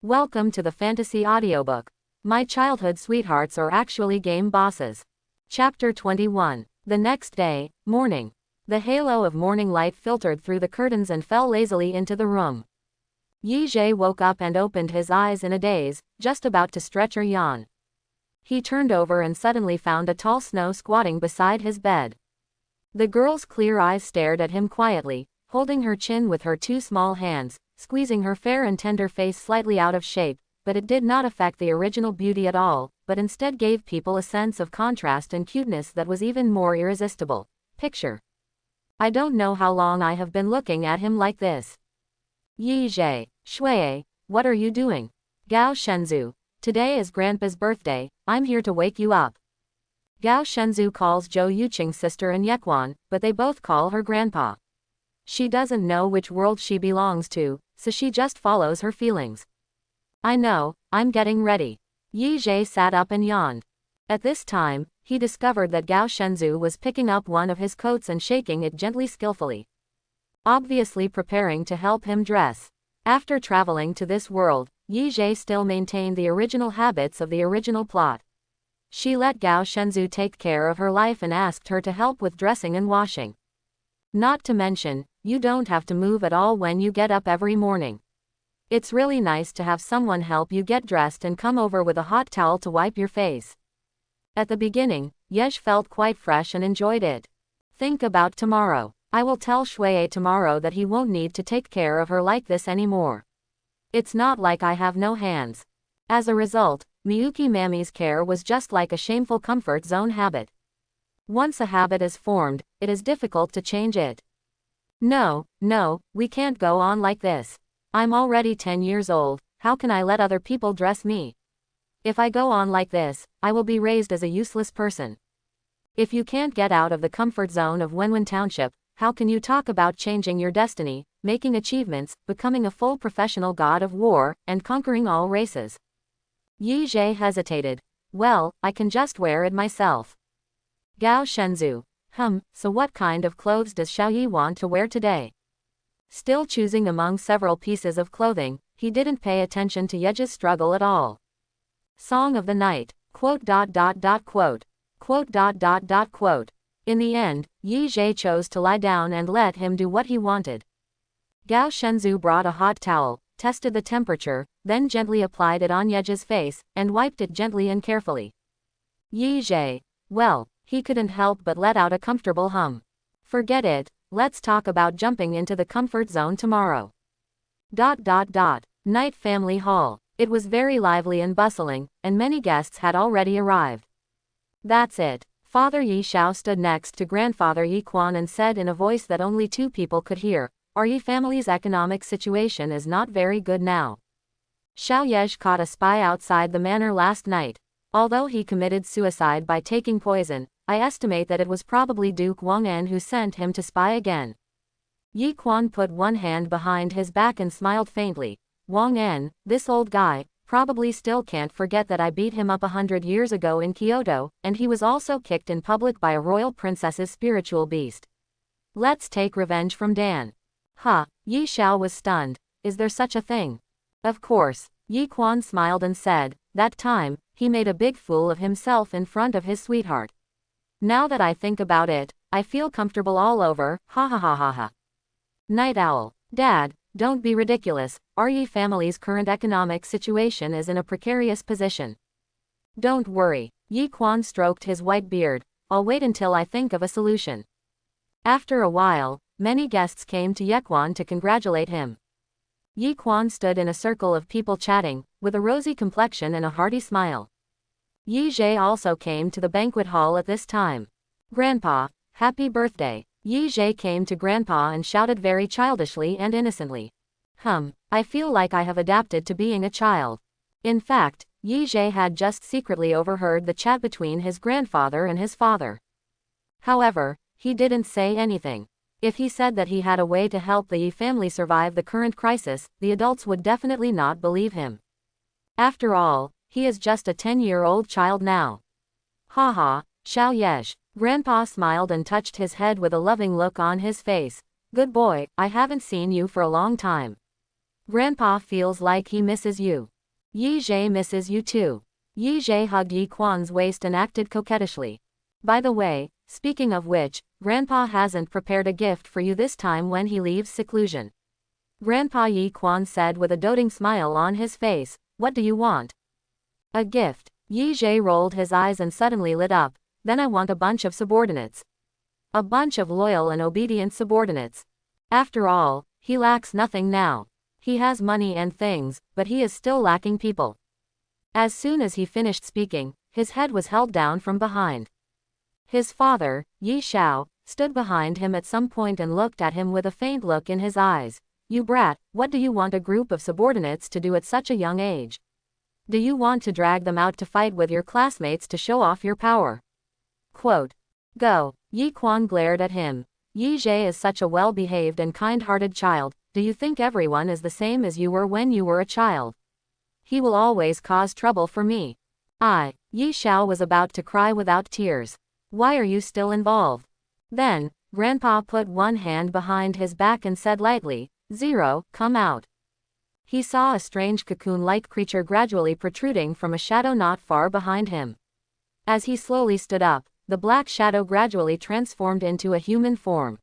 Welcome to the fantasy audiobook. My childhood sweethearts are actually game bosses. Chapter 21. The next day, morning. The halo of morning light filtered through the curtains and fell lazily into the room. Yi Zhe woke up and opened his eyes in a daze, just about to stretch or yawn. He turned over and suddenly found a tall Snow squatting beside his bed. The girl's clear eyes stared at him quietly, holding her chin with her two small hands, squeezing her fair and tender face slightly out of shape, but it did not affect the original beauty at all, but instead gave people a sense of contrast and cuteness that was even more irresistible. Picture. I don't know how long I have been looking at him like this. Yi Zhe, Shui, what are you doing? Gao Shenzhu, today is Grandpa's birthday, I'm here to wake you up. Gao Shenzhu calls Zhou Yuqing's sister and Yekwan, but they both call her Grandpa. She doesn't know which world she belongs to, so she just follows her feelings. I know, I'm getting ready. Yi Zhe sat up and yawned. At this time, he discovered that Gao Shenzhu was picking up one of his coats and shaking it gently skillfully. Obviously preparing to help him dress. After traveling to this world, Yi Zhe still maintained the original habits of the original plot. She let Gao Shenzhu take care of her life and asked her to help with dressing and washing. Not to mention, you don't have to move at all when you get up every morning. It's really nice to have someone help you get dressed and come over with a hot towel to wipe your face. At the beginning, Yesh felt quite fresh and enjoyed it. Think about tomorrow. I will tell Shui tomorrow that he won't need to take care of her like this anymore. It's not like I have no hands. As a result, Miyuki Mami's care was just like a shameful comfort zone habit. Once a habit is formed, it is difficult to change it. No, we can't go on like this. I'm already 10 years old, how can I let other people dress me? If I go on like this, I will be raised as a useless person. If you can't get out of the comfort zone of Wenwen Township, how can you talk about changing your destiny, making achievements, becoming a full professional god of war, and conquering all races? Yi Zhe hesitated. Well, I can just wear it myself. Gao Shenzhu. So what kind of clothes does Xiaoyi want to wear today? Still choosing among several pieces of clothing, he didn't pay attention to Yej's struggle at all. Song of the night. Quote. In the end, Yi Zhe chose to lie down and let him do what he wanted. Gao Shenzhu brought a hot towel, tested the temperature, then gently applied it on Yej's face, and wiped it gently and carefully. Yi Zhe. Well, he couldn't help but let out a comfortable hum. Forget it, let's talk about jumping into the comfort zone tomorrow. Night family hall. It was very lively and bustling, and many guests had already arrived. That's it. Father Yi Xiao stood next to Grandfather Yi Quan and said in a voice that only two people could hear, our Yi family's economic situation is not very good now. Xiao Yej caught a spy outside the manor last night. Although he committed suicide by taking poison, I estimate that it was probably Duke Wang En who sent him to spy again. Yi Quan put one hand behind his back and smiled faintly. Wang En, this old guy, probably still can't forget that I beat him up 100 years ago in Kyoto, and he was also kicked in public by a royal princess's spiritual beast. Let's take revenge from Dan. Yi Xiao was stunned. Is there such a thing? Of course. Yi Quan smiled and said, that time, he made a big fool of himself in front of his sweetheart. Now that I think about it, I feel comfortable all over, ha. Night Owl. Dad, don't be ridiculous, our Yi family's current economic situation is in a precarious position. Don't worry, Yi Quan stroked his white beard, I'll wait until I think of a solution. After a while, many guests came to Yekwan to congratulate him. Yi Quan stood in a circle of people chatting, with a rosy complexion and a hearty smile. Yi Zhe also came to the banquet hall at this time. Grandpa, happy birthday. Yi Zhe came to Grandpa and shouted very childishly and innocently. I feel like I have adapted to being a child. In fact, Yi Zhe had just secretly overheard the chat between his grandfather and his father. However, he didn't say anything. If he said that he had a way to help the Yi family survive the current crisis, the adults would definitely not believe him. After all, he is just a 10-year-old child now. Xiao Yej. Grandpa smiled and touched his head with a loving look on his face. Good boy, I haven't seen you for a long time. Grandpa feels like he misses you. Yi Jie misses you too. Yi Jie hugged Yi Quan's waist and acted coquettishly. By the way, speaking of which, Grandpa hasn't prepared a gift for you this time when he leaves seclusion. Grandpa, Yi Quan said with a doting smile on his face. What do you want? A gift. Yi Jie rolled his eyes and suddenly lit up. Then I want a bunch of subordinates. A bunch of loyal and obedient subordinates. After all, he lacks nothing now. He has money and things, but he is still lacking people. As soon as he finished speaking, his head was held down from behind. His father, Yi Xiao, stood behind him at some point and looked at him with a faint look in his eyes. You brat, what do you want a group of subordinates to do at such a young age? Do you want to drag them out to fight with your classmates to show off your power? Quote. Go. Yi Quan glared at him. Yi Jie is such a well-behaved and kind-hearted child. Do you think everyone is the same as you were when you were a child? He will always cause trouble for me. Yi Xiao was about to cry without tears. Why are you still involved? Then, Grandpa put one hand behind his back and said lightly, Zero, come out. He saw a strange cocoon-like creature gradually protruding from a shadow not far behind him. As he slowly stood up, the black shadow gradually transformed into a human form.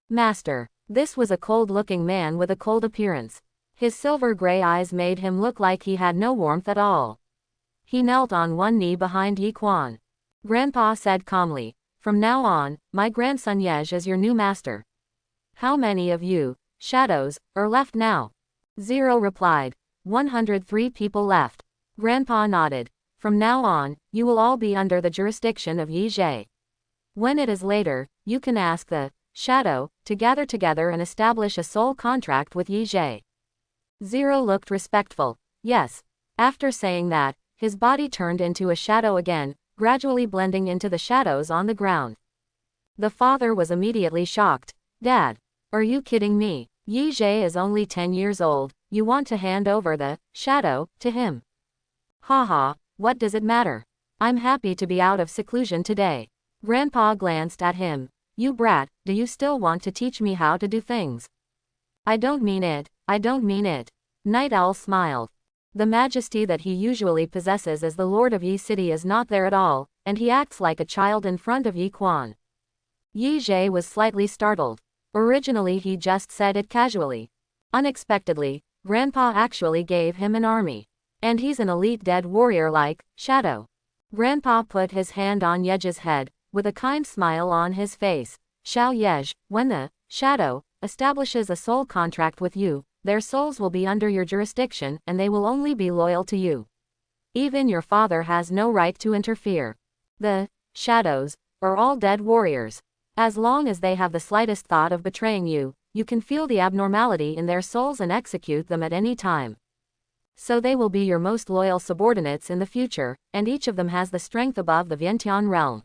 Master. This was a cold-looking man with a cold appearance. His silver-gray eyes made him look like he had no warmth at all. He knelt on one knee behind Yi Quan. Grandpa said calmly, From now on, my grandson Yej is your new master. How many of you, shadows, are left now? 0 replied. 103 people left. Grandpa nodded. From now on, you will all be under the jurisdiction of Yi Jie. When it is later, you can ask the shadow to gather together and establish a soul contract with Yi Jie. 0 looked respectful. Yes. After saying that, his body turned into a shadow again, gradually blending into the shadows on the ground. The father was immediately shocked. Dad. Are you kidding me? Yi Jie is only 10 years old. You want to hand over the shadow to him? Haha, what does it matter? I'm happy to be out of seclusion today. Grandpa glanced at him. You brat, do you still want to teach me how to do things? I don't mean it, I don't mean it. Night Owl smiled. The majesty that he usually possesses as the Lord of Yi City is not there at all, and he acts like a child in front of Yi Quan. Yi Jie was slightly startled. Originally he just said it casually. Unexpectedly, Grandpa actually gave him an army. And he's an elite dead warrior like Shadow. Grandpa put his hand on Yej's head, with a kind smile on his face. Xiao Yej, when the Shadow establishes a soul contract with you, their souls will be under your jurisdiction and they will only be loyal to you. Even your father has no right to interfere. The shadows are all dead warriors. As long as they have the slightest thought of betraying you, you can feel the abnormality in their souls and execute them at any time. So they will be your most loyal subordinates in the future, and each of them has the strength above the Vientiane realm.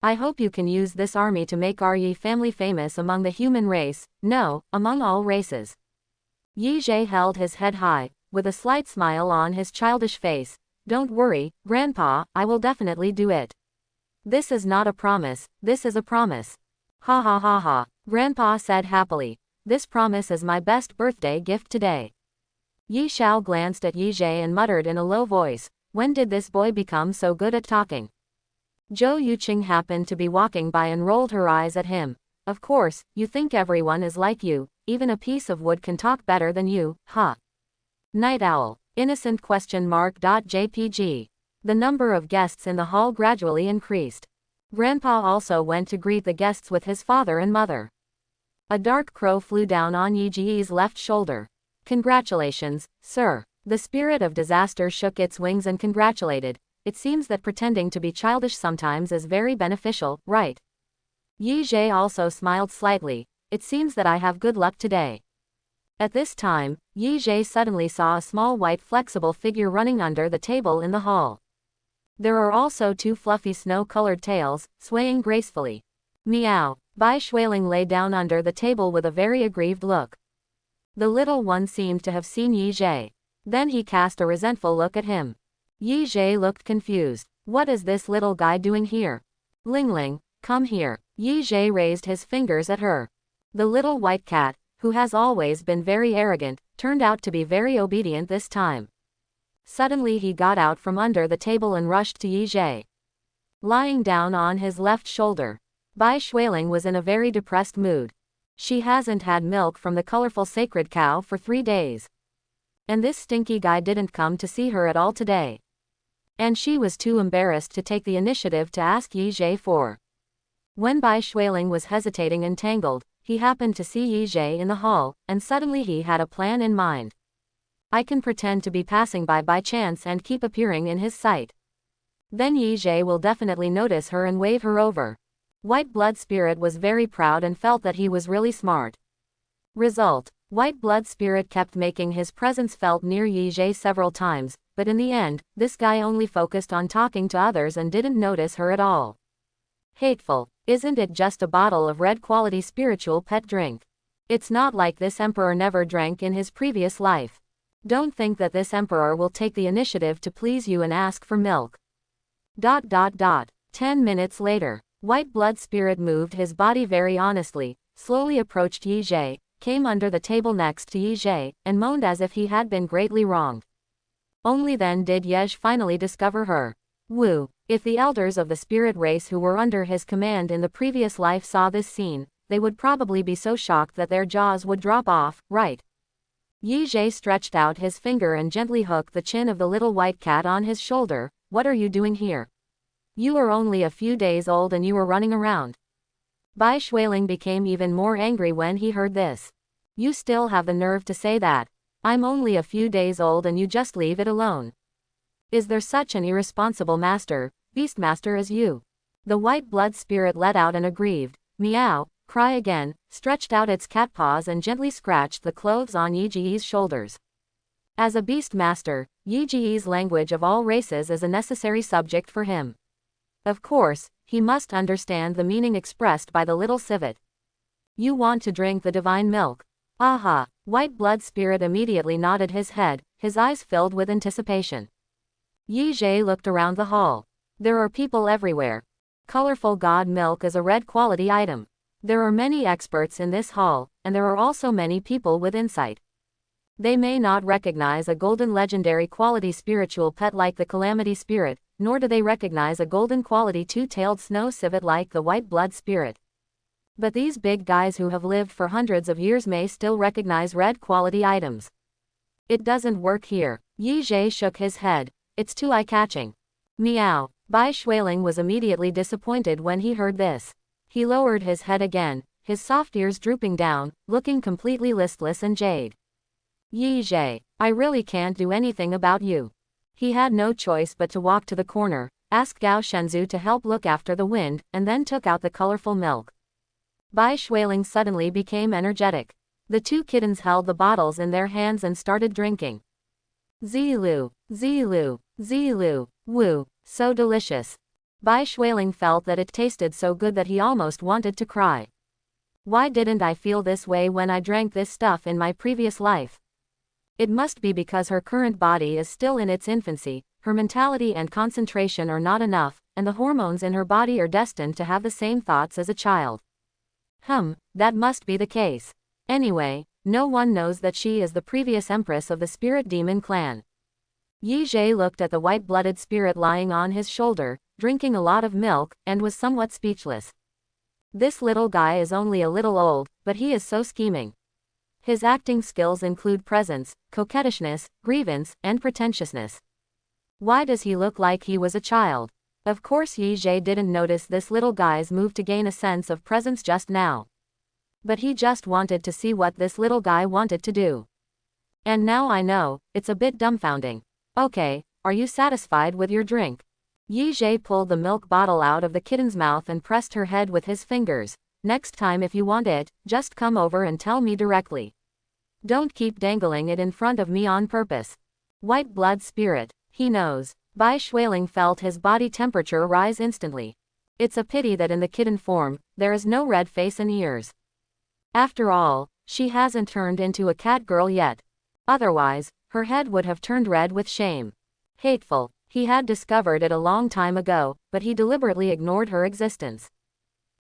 I hope you can use this army to make our Yi family famous among the human race, no, among all races. Yi Jie held his head high, with a slight smile on his childish face. Don't worry, Grandpa, I will definitely do it. This is not a promise, this is a promise. Ha ha ha ha, Grandpa said happily. This promise is my best birthday gift today. Yi Xiao glanced at Yi Jie and muttered in a low voice, when did this boy become so good at talking? Zhou Yuqing happened to be walking by and rolled her eyes at him. Of course, you think everyone is like you, even a piece of wood can talk better than you, huh? Night Owl. Innocent question mark. JPG. The number of guests in the hall gradually increased. Grandpa also went to greet the guests with his father and mother. A dark crow flew down on Yi Ji's left shoulder. Congratulations, sir. The spirit of disaster shook its wings and congratulated. It seems that pretending to be childish sometimes is very beneficial, right? Yi Jie also smiled slightly. It seems that I have good luck today. At this time, Yi Jie suddenly saw a small white flexible figure running under the table in the hall. There are also 2 fluffy snow-colored tails, swaying gracefully. Meow. Bai Shuiling lay down under the table with a very aggrieved look. The little one seemed to have seen Yi Jie. Then he cast a resentful look at him. Yi Jie looked confused. What is this little guy doing here? Ling Ling, come here. Yi Jie raised his fingers at her. The little white cat, who has always been very arrogant, turned out to be very obedient this time. Suddenly he got out from under the table and rushed to Yi Jie. Lying down on his left shoulder, Bai Shuiling was in a very depressed mood. She hasn't had milk from the colorful sacred cow for 3 days. And this stinky guy didn't come to see her at all today. And she was too embarrassed to take the initiative to ask Yi Jie for. When Bai Shuiling was hesitating and tangled, he happened to see Yi Jie in the hall, and suddenly he had a plan in mind. I can pretend to be passing by chance and keep appearing in his sight. Then Yi Jie will definitely notice her and wave her over. White Blood Spirit was very proud and felt that he was really smart. Result: White Blood Spirit kept making his presence felt near Yi Jie several times, but in the end, this guy only focused on talking to others and didn't notice her at all. Hateful. Isn't it just a bottle of red quality spiritual pet drink? It's not like this emperor never drank in his previous life. Don't think that this emperor will take the initiative to please you and ask for milk. 10 minutes later, White Blood Spirit moved his body very honestly, slowly approached Yi Jie, came under the table next to Yi Jie, and moaned as if he had been greatly wronged. Only then did Yej finally discover her. Woo! If the elders of the spirit race who were under his command in the previous life saw this scene, they would probably be so shocked that their jaws would drop off, right? Yi Jie stretched out his finger and gently hooked the chin of the little white cat on his shoulder. What are you doing here? You are only a few days old and you are running around. Bai Shuiling became even more angry when he heard this. You still have the nerve to say that. I'm only a few days old and you just leave it alone. Is there such an irresponsible beastmaster as you? The White Blood Spirit let out an aggrieved meow cry again, stretched out its cat paws and gently scratched the clothes on Yi Jie's shoulders. As a beastmaster, Yi Jie's language of all races is a necessary subject for him. Of course, he must understand the meaning expressed by the little civet. You want to drink the divine milk. Aha! White Blood Spirit immediately nodded his head, his eyes filled with anticipation. Yi Jie looked around the hall. There are people everywhere. Colorful god milk is a red quality item. There are many experts in this hall, and there are also many people with insight. They may not recognize a golden legendary quality spiritual pet like the Calamity Spirit, nor do they recognize a golden quality two-tailed snow civet like the White Blood Spirit. But these big guys who have lived for hundreds of years may still recognize red quality items. It doesn't work here. Yi Jie shook his head. It's too eye-catching. Meow. Bai Shuiling was immediately disappointed when he heard this. He lowered his head again, his soft ears drooping down, looking completely listless and jade. Yi Jie, I really can't do anything about you. He had no choice but to walk to the corner, ask Gao Shenzhou to help look after the wind, and then took out the colorful milk. Bai Shuiling suddenly became energetic. The two kittens held the bottles in their hands and started drinking. Zilu, Zilu, Zilu, woo, so delicious. Bai Shuiling felt that it tasted so good that he almost wanted to cry. Why didn't I feel this way when I drank this stuff in my previous life? It must be because her current body is still in its infancy, her mentality and concentration are not enough, and the hormones in her body are destined to have the same thoughts as a child. That must be the case. Anyway, no one knows that she is the previous empress of the spirit demon clan. Yi Jie looked at the white-blooded spirit lying on his shoulder, drinking a lot of milk, and was somewhat speechless. This little guy is only a little old, but he is so scheming. His acting skills include presence, coquettishness, grievance, and pretentiousness. Why does he look like he was a child? Of course Yi Jie didn't notice this little guy's move to gain a sense of presence just now. But he just wanted to see what this little guy wanted to do. And now I know, it's a bit dumbfounding. Okay, are you satisfied with your drink? Yi Jie pulled the milk bottle out of the kitten's mouth and pressed her head with his fingers. Next time if you want it, just come over and tell me directly. Don't keep dangling it in front of me on purpose. White Blood Spirit, he knows. Bai Shuiling felt his body temperature rise instantly. It's a pity that in the kitten form, there is no red face and ears. After all, she hasn't turned into a cat girl yet. Otherwise, her head would have turned red with shame. Hateful. He had discovered it a long time ago, but he deliberately ignored her existence.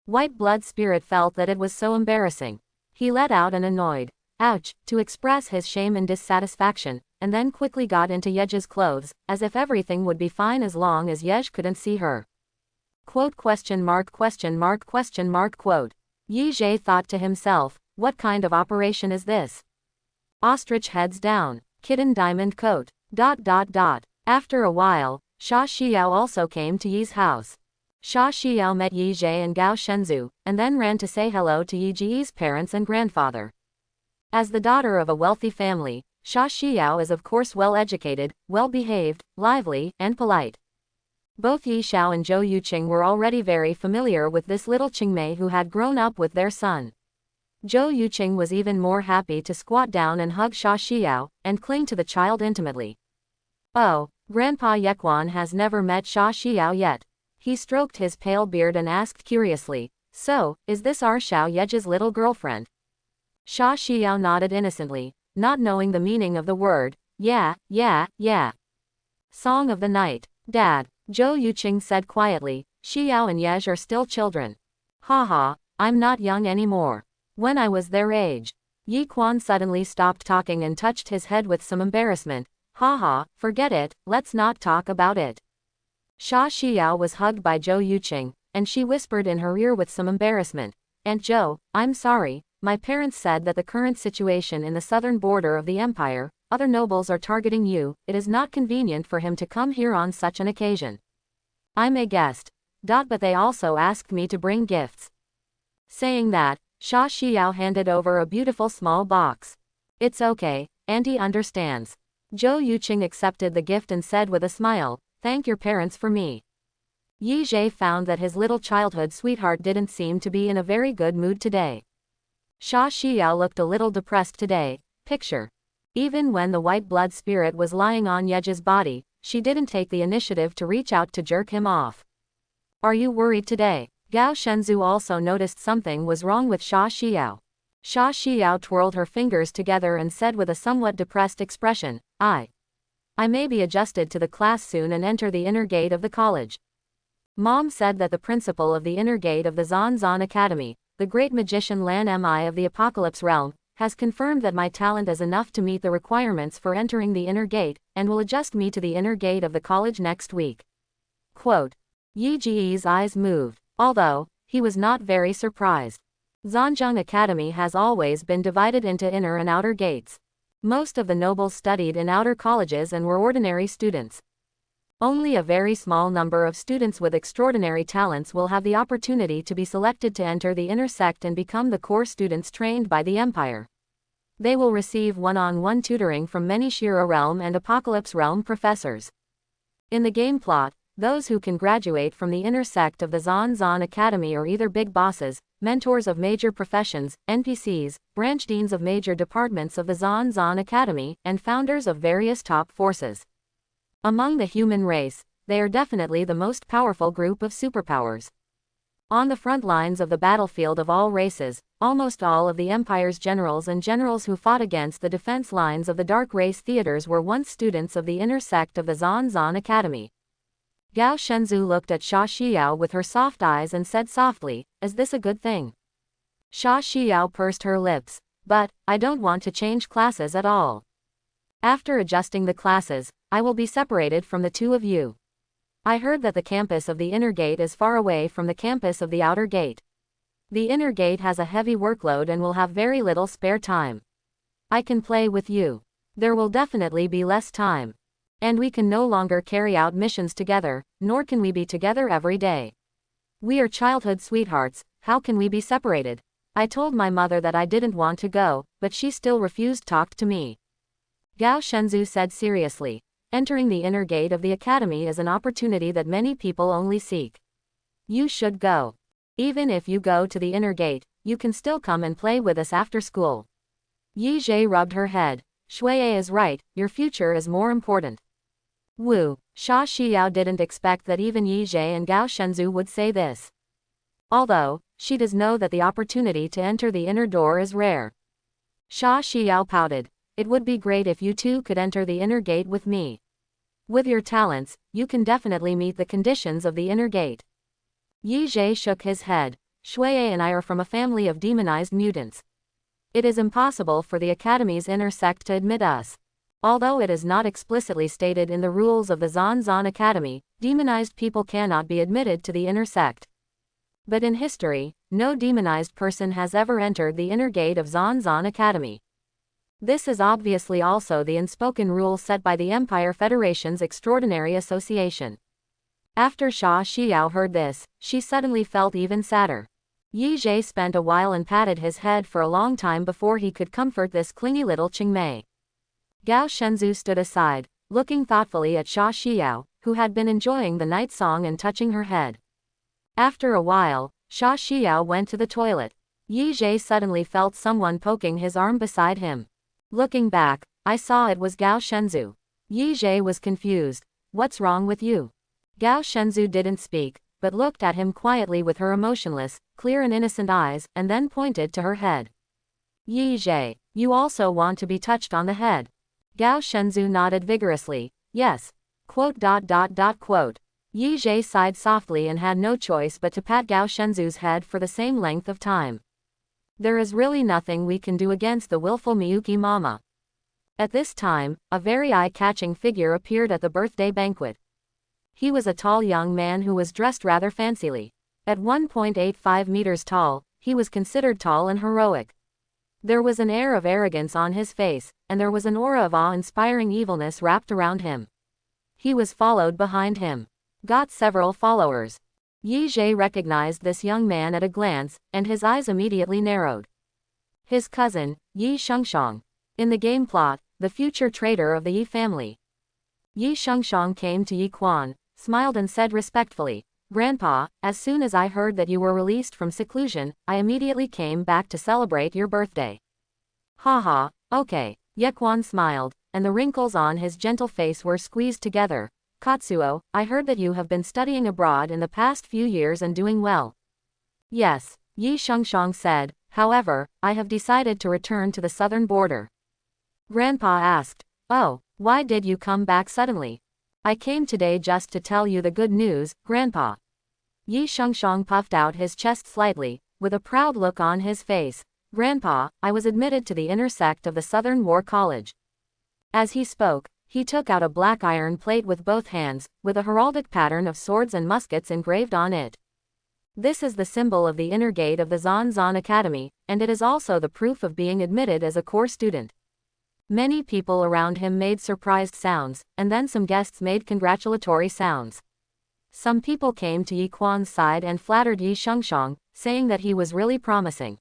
White Blood Spirit felt that it was so embarrassing. He let out an annoyed ouch, to express his shame and dissatisfaction, and then quickly got into Yej's clothes, as if everything would be fine as long as Yej couldn't see her. Quote question mark question mark question mark quote. Yej thought to himself, what kind of operation is this? Ostrich heads down, kitten diamond coat, ... After a while, Xia Xiao also came to Yi's house. Xia Xiao met Yije and Gao Shenzhu, and then ran to say hello to Yi's parents and grandfather. As the daughter of a wealthy family, Xia Xiao is of course well educated, well behaved, lively, and polite. Both Yi Xiao and Zhou Yuqing were already very familiar with this little Qingmei who had grown up with their son. Zhou Yuqing was even more happy to squat down and hug Xia Xiao, and cling to the child intimately. Oh, Grandpa Yequan has never met Xia Xiao yet. He stroked his pale beard and asked curiously, so, is this our Xiao Yej's little girlfriend? Xia Xiao nodded innocently, not knowing the meaning of the word. Yeah. Song of the night. Dad, Zhou Yuqing said quietly, Xiao and Yej are still children. Haha, I'm not young anymore. When I was their age. Yi Quan suddenly stopped talking and touched his head with some embarrassment. Haha, forget it, let's not talk about it. Xia Xiao was hugged by Zhou Yuqing, and she whispered in her ear with some embarrassment. Aunt Zhou, I'm sorry, my parents said that the current situation in the southern border of the empire, other nobles are targeting you, it is not convenient for him to come here on such an occasion. I'm a guest. But they also asked me to bring gifts. Saying that, Xia Xiao handed over a beautiful small box. It's okay, Auntie understands. Zhou Yuqing accepted the gift and said with a smile, thank your parents for me. Yi Zhe found that his little childhood sweetheart didn't seem to be in a very good mood today. Xia Xiao looked a little depressed today. Picture. Even when the white blood spirit was lying on Yej's body, she didn't take the initiative to reach out to jerk him off. Are you worried today? Gao Shenzhu also noticed something was wrong with Xia Xiao. Xia Xiao twirled her fingers together and said with a somewhat depressed expression, I may be adjusted to the class soon and enter the inner gate of the college. Mom said that the principal of the inner gate of the Zan Academy, the great magician Lan Mi of the Apocalypse realm, has confirmed that my talent is enough to meet the requirements for entering the inner gate, and will adjust me to the inner gate of the college next week. Quote. Yi Ji's eyes moved, although he was not very surprised. Zanzhong Academy has always been divided into inner and outer gates. Most of the nobles studied in outer colleges and were ordinary students. Only a very small number of students with extraordinary talents will have the opportunity to be selected to enter the inner sect and become the core students trained by the Empire. They will receive one-on-one tutoring from many Shira Realm and Apocalypse Realm professors. In the game plot, those who can graduate from the inner sect of the Zan Academy are either big bosses, mentors of major professions, NPCs, branch deans of major departments of the Zan Academy, and founders of various top forces. Among the human race, they are definitely the most powerful group of superpowers. On the front lines of the battlefield of all races, almost all of the Empire's generals and generals who fought against the defense lines of the Dark Race theaters were once students of the inner sect of the Zan Academy. Gao Shenzhu looked at Xia Xiao with her soft eyes and said softly, is this a good thing? Xia Xiao pursed her lips, but, I don't want to change classes at all. After adjusting the classes, I will be separated from the two of you. I heard that the campus of the inner gate is far away from the campus of the outer gate. The inner gate has a heavy workload and will have very little spare time. I can play with you. There will definitely be less time. And we can no longer carry out missions together, nor can we be together every day. We are childhood sweethearts, how can we be separated? I told my mother that I didn't want to go, but she still refused to talk to me. Gao Shenzhu said seriously, entering the inner gate of the academy is an opportunity that many people only seek. You should go. Even if you go to the inner gate, you can still come and play with us after school. Yi Zhe rubbed her head. Shuiye is right, your future is more important. Wu, Xia Xiao didn't expect that even Yi Zhe and Gao Shenzhu would say this. Although, she does know that the opportunity to enter the inner door is rare. Xia Xiao pouted. It would be great if you two could enter the inner gate with me. With your talents, you can definitely meet the conditions of the inner gate. Yi Zhe shook his head. Shuiye and I are from a family of demonized mutants. It is impossible for the Academy's inner sect to admit us. Although it is not explicitly stated in the rules of the Zan Academy, demonized people cannot be admitted to the inner sect. But in history, no demonized person has ever entered the inner gate of Zan Academy. This is obviously also the unspoken rule set by the Empire Federation's Extraordinary Association. After Xia Xiao heard this, she suddenly felt even sadder. Yi Zhe spent a while and patted his head for a long time before he could comfort this clingy little Qingmei. Gao Shenzhou stood aside, looking thoughtfully at Xia Xiao, who had been enjoying the night song and touching her head. After a while, Xia Xiao went to the toilet. Yi Zhe suddenly felt someone poking his arm beside him. Looking back, I saw it was Gao Shenzhou. Yi Zhe was confused. What's wrong with you? Gao Shenzhou didn't speak, but looked at him quietly with her emotionless, clear and innocent eyes, and then pointed to her head. Yi Zhe, you also want to be touched on the head? Gao Shenzhou nodded vigorously. Yes. Yi Zhe sighed softly and had no choice but to pat Gao Shenzhou's head for the same length of time. There is really nothing we can do against the willful Miyuki Mama. At this time, a very eye-catching figure appeared at the birthday banquet. He was a tall young man who was dressed rather fancily. At 1.85 meters tall, he was considered tall and heroic. There was an air of arrogance on his face, and there was an aura of awe-inspiring evilness wrapped around him. He was followed behind him. Got several followers. Yi Zhe recognized this young man at a glance, and his eyes immediately narrowed. His cousin, Yi Shengshang. In the game plot, the future traitor of the Yi family. Yi Shengshang came to Yi Quan, smiled and said respectfully, Grandpa, as soon as I heard that you were released from seclusion, I immediately came back to celebrate your birthday. Haha, okay. Ye Quan smiled, and the wrinkles on his gentle face were squeezed together. Katsuo, I heard that you have been studying abroad in the past few years and doing well. Yes, Yi Shengshang said, however, I have decided to return to the southern border. Grandpa asked, oh, why did you come back suddenly? I came today just to tell you the good news, Grandpa. Yi Shengshang puffed out his chest slightly, with a proud look on his face. Grandpa, I was admitted to the inner sect of the Southern War College. As he spoke, he took out a black iron plate with both hands, with a heraldic pattern of swords and muskets engraved on it. This is the symbol of the inner gate of the Zan Academy, and it is also the proof of being admitted as a core student. Many people around him made surprised sounds, and then some guests made congratulatory sounds. Some people came to Yi Quan's side and flattered Yi Shengshang, saying that he was really promising.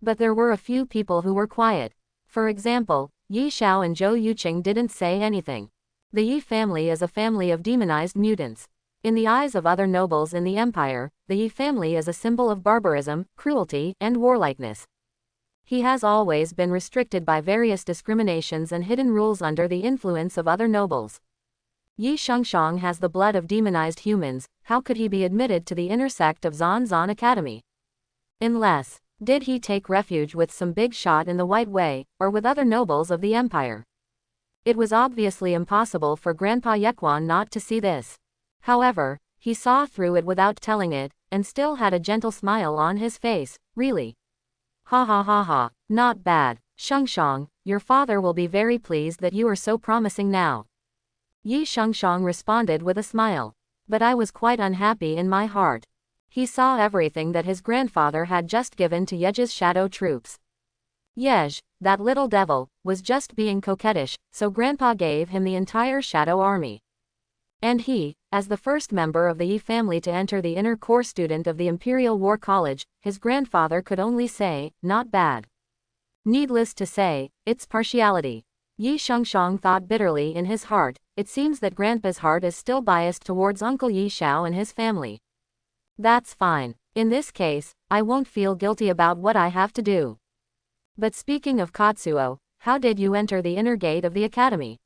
But there were a few people who were quiet. For example, Yi Xiao and Zhou Yuqing didn't say anything. The Yi family is a family of demonized mutants. In the eyes of other nobles in the empire, the Yi family is a symbol of barbarism, cruelty, and warlikeness. He has always been restricted by various discriminations and hidden rules under the influence of other nobles. Yi Shengshang has the blood of demonized humans, how could he be admitted to the inner sect of Zan Academy? Unless, did he take refuge with some big shot in the White Way, or with other nobles of the empire? It was obviously impossible for Grandpa Yequan not to see this. However, he saw through it without telling it, and still had a gentle smile on his face. Really? Ha ha ha ha, not bad. Shengshang, your father will be very pleased that you are so promising now. Yi Shengshang responded with a smile. But I was quite unhappy in my heart. He saw everything that his grandfather had just given to Yej's shadow troops. Yej, that little devil, was just being coquettish, so Grandpa gave him the entire shadow army. And he, as the first member of the Yi family to enter the inner core student of the Imperial War College, his grandfather could only say, not bad. Needless to say, it's partiality. Yi Shengshang thought bitterly in his heart, it seems that Grandpa's heart is still biased towards Uncle Yi Xiao and his family. That's fine. In this case, I won't feel guilty about what I have to do. But speaking of Katsuo, how did you enter the inner gate of the academy?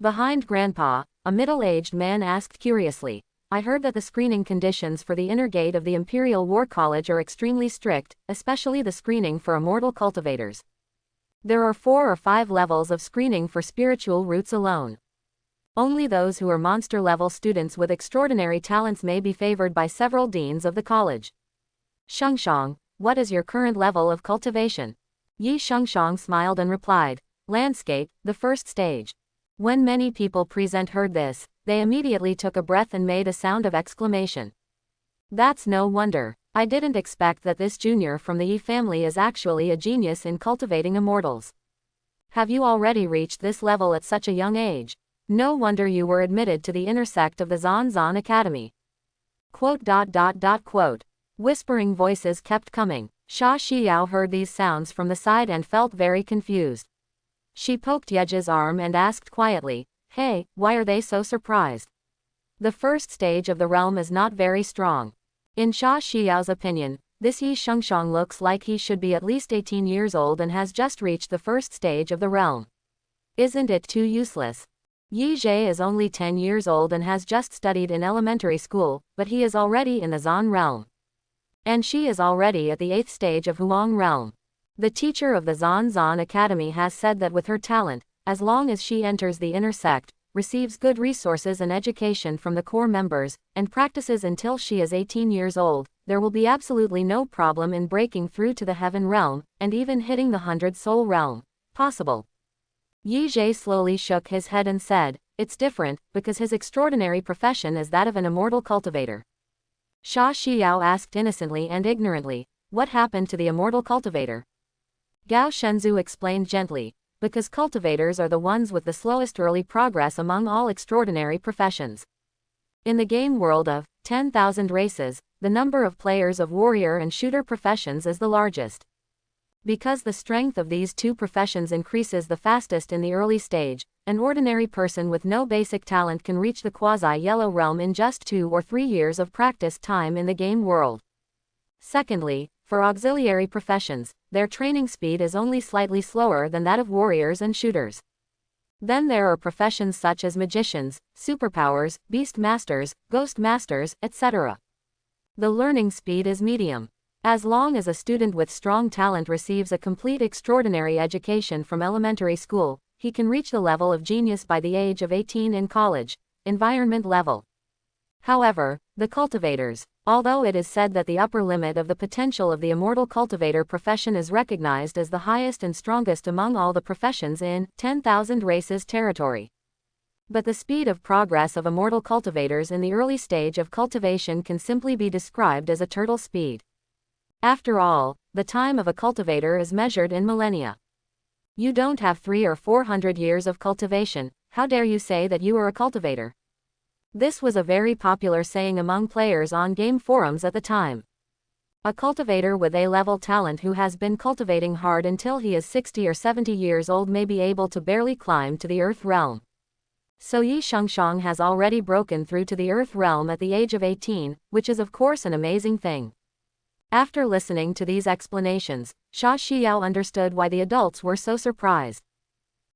Behind Grandpa, a middle-aged man asked curiously. I heard that the screening conditions for the inner gate of the Imperial War College are extremely strict, especially the screening for immortal cultivators. There are 4 or 5 levels of screening for spiritual roots alone. Only those who are monster-level students with extraordinary talents may be favored by several deans of the college. Shengshang, what is your current level of cultivation? Yi Shengshang smiled and replied, "Landscape, the first stage." When many people present heard this, they immediately took a breath and made a sound of exclamation. That's no wonder. I didn't expect that this junior from the Yi family is actually a genius in cultivating immortals. Have you already reached this level at such a young age? No wonder you were admitted to the inner sect of the Zan Academy. Quote. Whispering voices kept coming. Xia Xiao heard these sounds from the side and felt very confused. She poked Yeji's arm and asked quietly, "Hey, why are they so surprised? The first stage of the realm is not very strong." In Xia Xiao's opinion, this Yi Shengshang looks like he should be at least 18 years old and has just reached the first stage of the realm. Isn't it too useless? Yi Zhe is only 10 years old and has just studied in elementary school, but he is already in the Zan realm. And she is already at the 8th stage of Huang realm. The teacher of the Zan Academy has said that with her talent, as long as she enters the inner sect, receives good resources and education from the core members, and practices until she is 18 years old, there will be absolutely no problem in breaking through to the heaven realm, and even hitting the 100 soul realm. Possible. Yi Zhe slowly shook his head and said, "It's different, because his extraordinary profession is that of an immortal cultivator." Xia Xiao asked innocently and ignorantly, "What happened to the immortal cultivator?" Gao Shenzhou explained gently, "Because cultivators are the ones with the slowest early progress among all extraordinary professions. In the game world of 10,000 races, the number of players of warrior and shooter professions is the largest. Because the strength of these two professions increases the fastest in the early stage, an ordinary person with no basic talent can reach the quasi-yellow realm in just 2 or 3 years of practice time in the game world. Secondly, for auxiliary professions, their training speed is only slightly slower than that of warriors and shooters. Then there are professions such as magicians, superpowers, beast masters, ghost masters, etc. The learning speed is medium. As long as a student with strong talent receives a complete extraordinary education from elementary school, he can reach the level of genius by the age of 18 in college, environment level. However, the cultivators, although it is said that the upper limit of the potential of the immortal cultivator profession is recognized as the highest and strongest among all the professions in 10,000 races territory. But the speed of progress of immortal cultivators in the early stage of cultivation can simply be described as a turtle speed. After all, the time of a cultivator is measured in millennia. You don't have 300 or 400 years of cultivation, how dare you say that you are a cultivator? This was a very popular saying among players on game forums at the time. A cultivator with A-level talent who has been cultivating hard until he is 60 or 70 years old may be able to barely climb to the Earth realm. So Yi Shengshang has already broken through to the Earth realm at the age of 18, which is of course an amazing thing. After listening to these explanations, Xia Xiao understood why the adults were so surprised.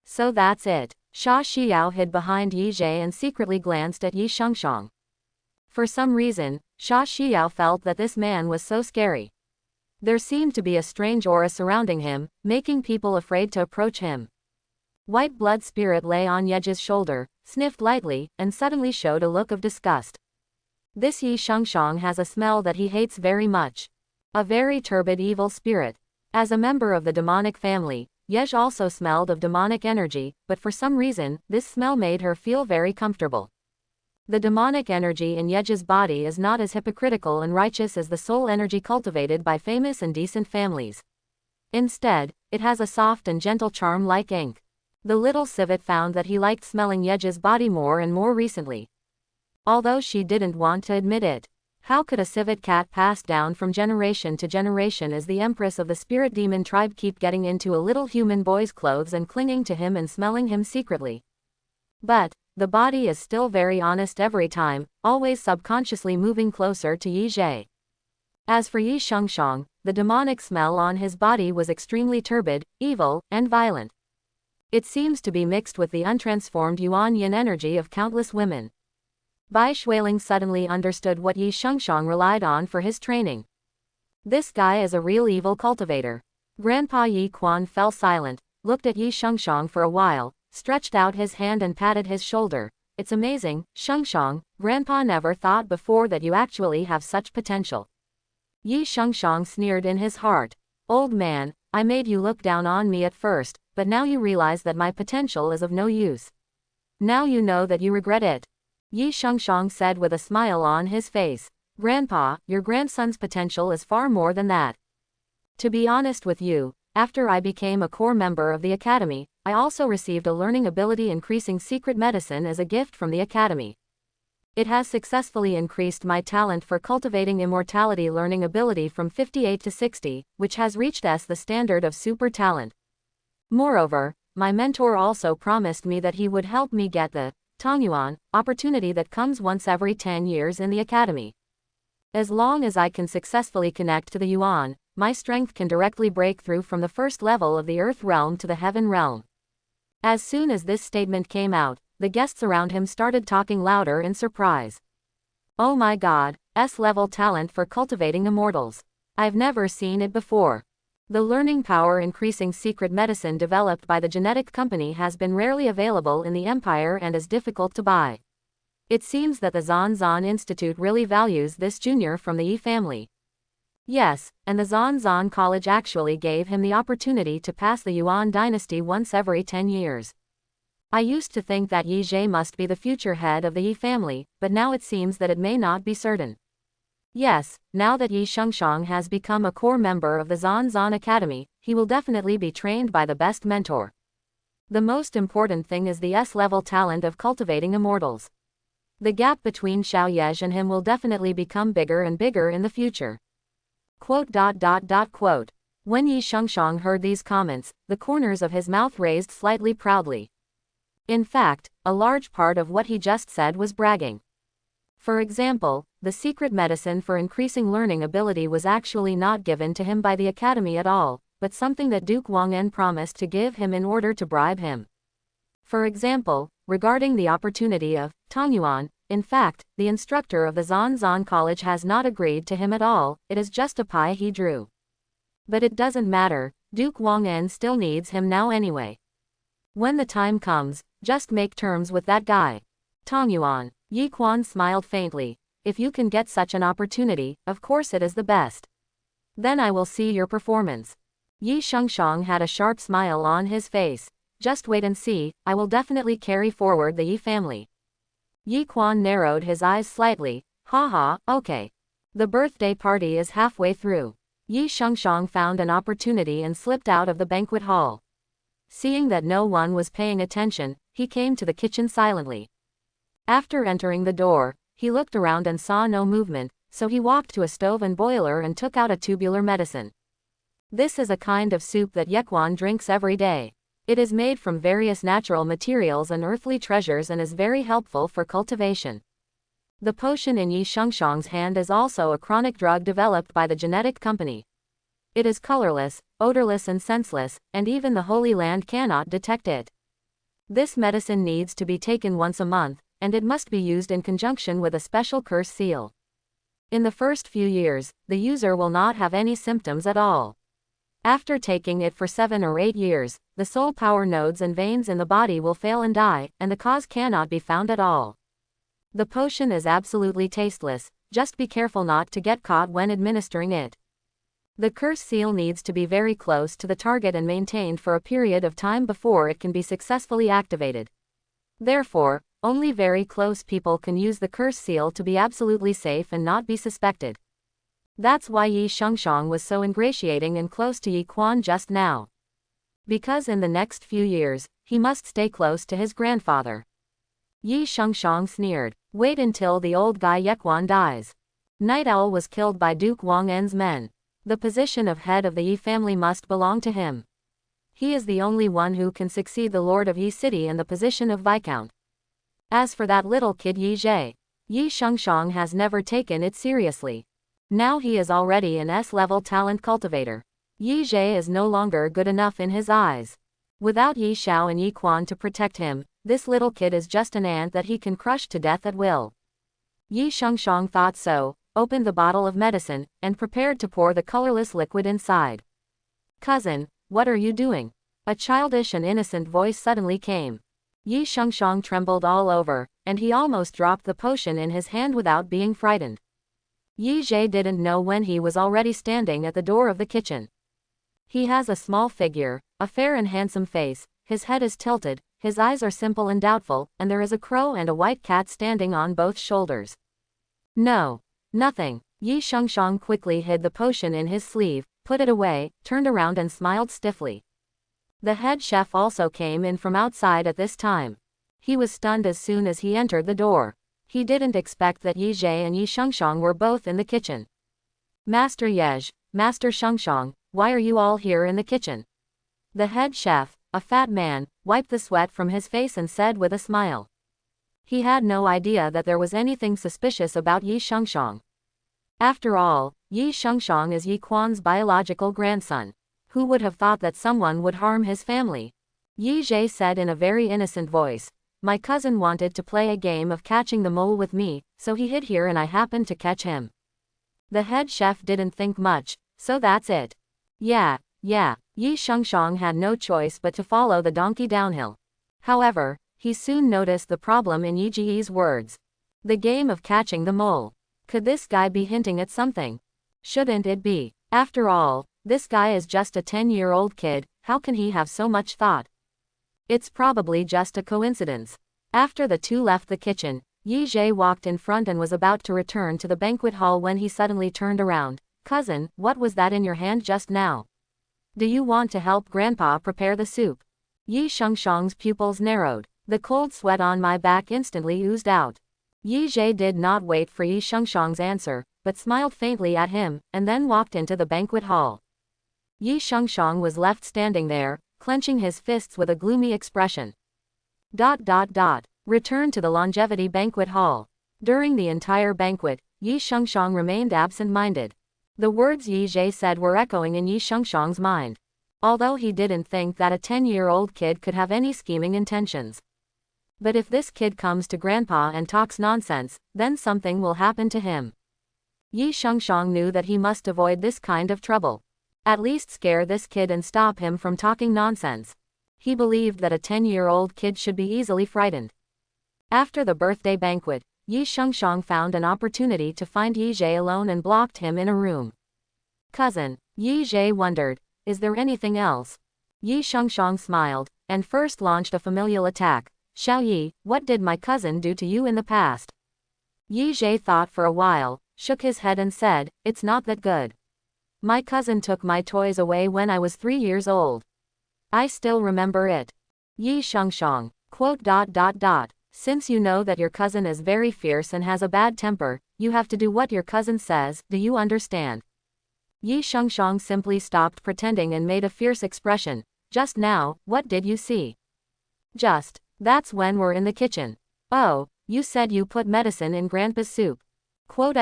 So that's it. Xia Xiao hid behind Yi Zhe and secretly glanced at Yi Shengshang. For some reason, Xia Xiao felt that this man was so scary. There seemed to be a strange aura surrounding him, making people afraid to approach him. White blood spirit lay on Yeji's shoulder, sniffed lightly, and suddenly showed a look of disgust. This Yi Shengshang has a smell that he hates very much. A very turbid evil spirit. As a member of the demonic family, Yej also smelled of demonic energy, but for some reason, this smell made her feel very comfortable. The demonic energy in Yej's body is not as hypocritical and righteous as the soul energy cultivated by famous and decent families. Instead, it has a soft and gentle charm like ink. The little civet found that he liked smelling Yej's body more and more recently. Although she didn't want to admit it. How could a civet cat pass down from generation to generation as the empress of the spirit demon tribe keep getting into a little human boy's clothes and clinging to him and smelling him secretly? But, the body is still very honest every time, always subconsciously moving closer to Yi Zhe. As for Yi Shengshang, the demonic smell on his body was extremely turbid, evil, and violent. It seems to be mixed with the untransformed Yuan Yin energy of countless women. Bai Shuiling suddenly understood what Yi Shengshang relied on for his training. This guy is a real evil cultivator. Grandpa Yi Quan fell silent, looked at Yi Shengshang for a while, stretched out his hand and patted his shoulder. It's amazing, Shengshang, Grandpa never thought before that you actually have such potential. Yi Shengshang sneered in his heart. Old man, I made you look down on me at first, but now you realize that my potential is of no use. Now you know that you regret it. Yi Shengshang said with a smile on his face. Grandpa, your grandson's potential is far more than that. To be honest with you, after I became a core member of the Academy, I also received a learning ability increasing secret medicine as a gift from the Academy. It has successfully increased my talent for cultivating immortality learning ability from 58 to 60, which has reached the standard of super talent. Moreover, my mentor also promised me that he would help me get the Tongyuan opportunity that comes once every 10 years in the Academy. As long as I can successfully connect to the Yuan, my strength can directly break through from the first level of the Earth realm to the Heaven realm. As soon as this statement came out, the guests around him started talking louder in surprise. Oh my god, S-level talent for cultivating immortals. I've never seen it before. The learning power increasing secret medicine developed by the genetic company has been rarely available in the Empire and is difficult to buy. It seems that the Zan Institute really values this junior from the Yi family. Yes, and the Zan College actually gave him the opportunity to pass the Yuan dynasty once every 10 years. I used to think that Yi Zhe must be the future head of the Yi family, but now it seems that it may not be certain. Yes, now that Yi Shengshang has become a core member of the Zan Academy, he will definitely be trained by the best mentor. The most important thing is the S-level talent of cultivating immortals. The gap between Xiao Yeji and him will definitely become bigger and bigger in the future. Quote. When Yi Shengshang heard these comments, the corners of his mouth raised slightly proudly. In fact, a large part of what he just said was bragging. For example, the secret medicine for increasing learning ability was actually not given to him by the Academy at all, but something that Duke Wang'en promised to give him in order to bribe him. For example, regarding the opportunity of Tongyuan, in fact, the instructor of the Zan College has not agreed to him at all, it is just a pie he drew. But it doesn't matter, Duke Wang'en still needs him now anyway. When the time comes, just make terms with that guy. Tongyuan. Yi Quan smiled faintly. If you can get such an opportunity, of course it is the best. Then I will see your performance. Yi Shengshang had a sharp smile on his face. Just wait and see, I will definitely carry forward the Yi family. Yi Quan narrowed his eyes slightly. Haha, okay. The birthday party is halfway through. Yi Shengshang found an opportunity and slipped out of the banquet hall. Seeing that no one was paying attention, he came to the kitchen silently. After entering the door, he looked around and saw no movement, so he walked to a stove and boiler and took out a tubular medicine. This is a kind of soup that Yekwan drinks every day. It is made from various natural materials and earthly treasures and is very helpful for cultivation. The potion in Yi Shengshang's hand is also a chronic drug developed by the genetic company. It is colorless, odorless and senseless, and even the Holy Land cannot detect it. This medicine needs to be taken once a month, and it must be used in conjunction with a special curse seal. In the first few years, the user will not have any symptoms at all. After taking it for 7 or 8 years, the soul power nodes and veins in the body will fail and die, and the cause cannot be found at all. The potion is absolutely tasteless, just be careful not to get caught when administering it. The curse seal needs to be very close to the target and maintained for a period of time before it can be successfully activated. Therefore, only very close people can use the curse seal to be absolutely safe and not be suspected. That's why Yi Shengshang was so ingratiating and close to Yi Quan just now. Because in the next few years, he must stay close to his grandfather. Yi Shengshang sneered. Wait until the old guy Yekwan dies. Night Owl was killed by Duke Wang'en's men. The position of head of the Yi family must belong to him. He is the only one who can succeed the Lord of Yi City in the position of Viscount. As for that little kid Yi Zhe, Yi Shengshang has never taken it seriously. Now he is already an S-level talent cultivator. Yi Zhe is no longer good enough in his eyes. Without Yi Xiao and Yi Quan to protect him, this little kid is just an ant that he can crush to death at will. Yi Shengshang thought so, opened the bottle of medicine, and prepared to pour the colorless liquid inside. Cousin, what are you doing? A childish and innocent voice suddenly came. Yi Shengshang trembled all over, and he almost dropped the potion in his hand without being frightened. Yi Zhe didn't know when he was already standing at the door of the kitchen. He has a small figure, a fair and handsome face, his head is tilted, his eyes are simple and doubtful, and there is a crow and a white cat standing on both shoulders. No. Nothing. Yi Shengshang quickly hid the potion in his sleeve, put it away, turned around and smiled stiffly. The head chef also came in from outside at this time. He was stunned as soon as he entered the door. He didn't expect that Yi Zhe and Yi Shengshang were both in the kitchen. Master Yej, Master Shengshang, why are you all here in the kitchen? The head chef, a fat man, wiped the sweat from his face and said with a smile. He had no idea that there was anything suspicious about Yi Shengshang. After all, Yi Shengshang is Yi Quan's biological grandson. Who would have thought that someone would harm his family? Yi Zhe said in a very innocent voice. My cousin wanted to play a game of catching the mole with me, so he hid here and I happened to catch him. The head chef didn't think much, so that's it. Yeah. Yi Shengshang had no choice but to follow the donkey downhill. However, he soon noticed the problem in Yi Ji's words. The game of catching the mole. Could this guy be hinting at something? Shouldn't it be? After all, this guy is just a 10-year-old kid, how can he have so much thought? It's probably just a coincidence. After the two left the kitchen, Yi Zhe walked in front and was about to return to the banquet hall when he suddenly turned around. Cousin, what was that in your hand just now? Do you want to help Grandpa prepare the soup? Yi Shengshang's pupils narrowed. The cold sweat on my back instantly oozed out. Yi Zhe did not wait for Yi Shengshang's answer, but smiled faintly at him, and then walked into the banquet hall. Yi Shengshang was left standing there, clenching his fists with a gloomy expression. Return to the longevity banquet hall. During the entire banquet, Yi Shengshang remained absent-minded. The words Yi Zhe said were echoing in Yi Shengshang's mind. Although he didn't think that a 10-year-old kid could have any scheming intentions. But if this kid comes to Grandpa and talks nonsense, then something will happen to him. Yi Shengshang knew that he must avoid this kind of trouble. At least scare this kid and stop him from talking nonsense. He believed that a 10-year-old kid should be easily frightened. After the birthday banquet, Yi Shengshang found an opportunity to find Yi Zhe alone and blocked him in a room. Cousin, Yi Zhe wondered, is there anything else? Yi Shengshang smiled, and first launched a familial attack. Xiao Yi, what did my cousin do to you in the past? Yi Zhe thought for a while, shook his head and said, it's not that good. My cousin took my toys away when I was 3 years old. I still remember it. Yi Shengshang, quote. Since you know that your cousin is very fierce and has a bad temper, you have to do what your cousin says, do you understand? Yi Shengshang simply stopped pretending and made a fierce expression. Just now, what did you see? Just. That's when we're in the kitchen. Oh, you said you put medicine in Grandpa's soup. Quote.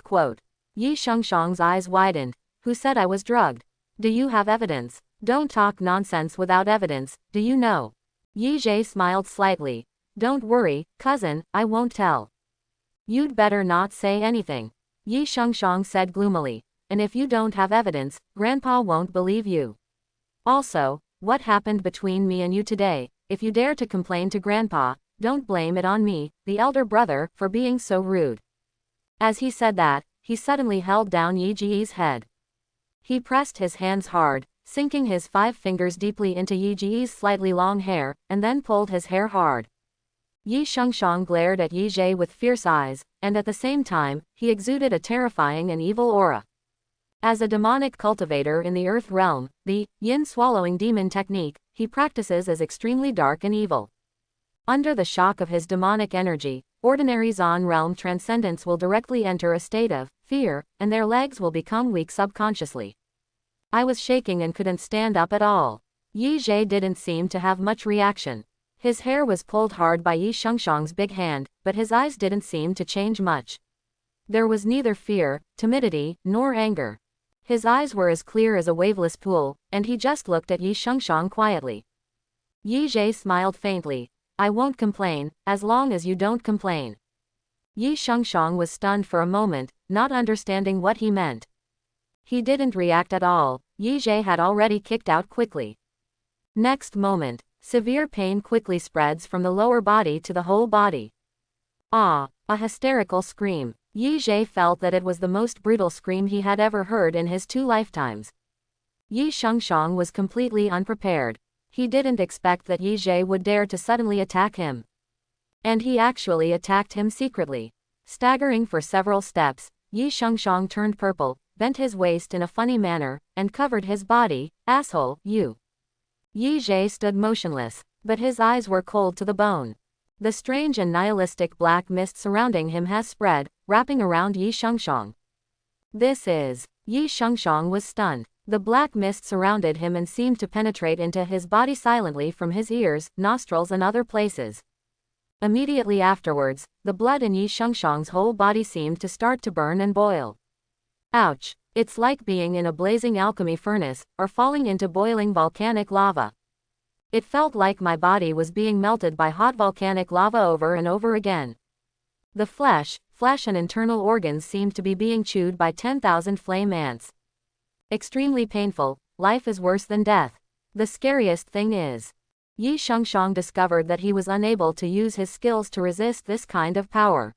Quote. Yi Shengshang's eyes widened. Who said I was drugged? Do you have evidence? Don't talk nonsense without evidence, do you know? Yi Zhe smiled slightly. Don't worry, cousin, I won't tell. You'd better not say anything. Yi Shengshang said gloomily. And if you don't have evidence, Grandpa won't believe you. Also, what happened between me and you today? If you dare to complain to Grandpa, don't blame it on me, the elder brother, for being so rude. As he said that, he suddenly held down Yi Ji's head. He pressed his hands hard, sinking his 5 fingers deeply into Yi Ji's slightly long hair, and then pulled his hair hard. Yi Shengshang glared at Yi Zhe with fierce eyes, and at the same time, he exuded a terrifying and evil aura. As a demonic cultivator in the Earth realm, the yin-swallowing demon technique he practices is extremely dark and evil. Under the shock of his demonic energy, ordinary Zon realm transcendents will directly enter a state of fear, and their legs will become weak subconsciously. I was shaking and couldn't stand up at all. Yi Zhe didn't seem to have much reaction. His hair was pulled hard by Yi Shengshang's big hand, but his eyes didn't seem to change much. There was neither fear, timidity, nor anger. His eyes were as clear as a waveless pool, and he just looked at Yi Shengshang quietly. Yi Zhe smiled faintly. I won't complain, as long as you don't complain. Yi Shengshang was stunned for a moment, not understanding what he meant. He didn't react at all. Yi Zhe had already kicked out quickly. Next moment, severe pain quickly spreads from the lower body to the whole body. Ah! A hysterical scream. Yi Zhe felt that it was the most brutal scream he had ever heard in his 2 lifetimes. Yi Shengshang was completely unprepared. He didn't expect that Yi Zhe would dare to suddenly attack him. And he actually attacked him secretly. Staggering for several steps, Yi Shengshang turned purple, bent his waist in a funny manner, and covered his body. Asshole, you. Yi Zhe stood motionless, but his eyes were cold to the bone. The strange and nihilistic black mist surrounding him has spread, wrapping around Yi Shengshang. This is. Yi Shengshang was stunned. The black mist surrounded him and seemed to penetrate into his body silently from his ears, nostrils and other places. Immediately afterwards, the blood in Yi Shengshang's whole body seemed to start to burn and boil. Ouch! It's like being in a blazing alchemy furnace, or falling into boiling volcanic lava. It felt like my body was being melted by hot volcanic lava over and over again. The flesh and internal organs seemed to be being chewed by 10,000 flame ants. Extremely painful. Life is worse than death. The scariest thing is, Yi Shengshang discovered that he was unable to use his skills to resist this kind of power.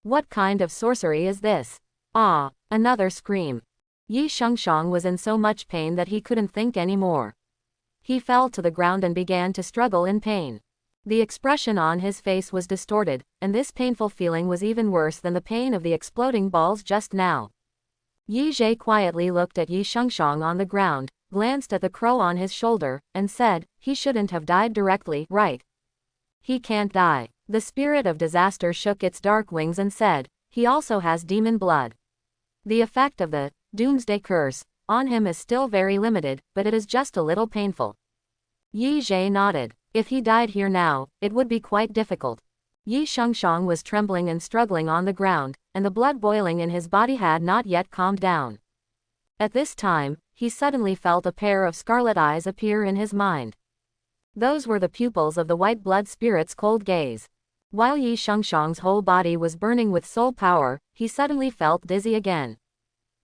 What kind of sorcery is this? Ah! Another scream. Yi Shengshang was in so much pain that he couldn't think anymore. He fell to the ground and began to struggle in pain. The expression on his face was distorted, and this painful feeling was even worse than the pain of the exploding balls just now. Yi Zhe quietly looked at Yi Shengshang on the ground, glanced at the crow on his shoulder, and said, he shouldn't have died directly, right? He can't die. The spirit of disaster shook its dark wings and said, he also has demon blood. The effect of the doomsday curse on him is still very limited, but it is just a little painful. Yi Zhe nodded. If he died here now, it would be quite difficult. Yi Shengshang was trembling and struggling on the ground, and the blood boiling in his body had not yet calmed down. At this time, he suddenly felt a pair of scarlet eyes appear in his mind. Those were the pupils of the white blood spirit's cold gaze. While Yi Shengshang's whole body was burning with soul power, he suddenly felt dizzy again.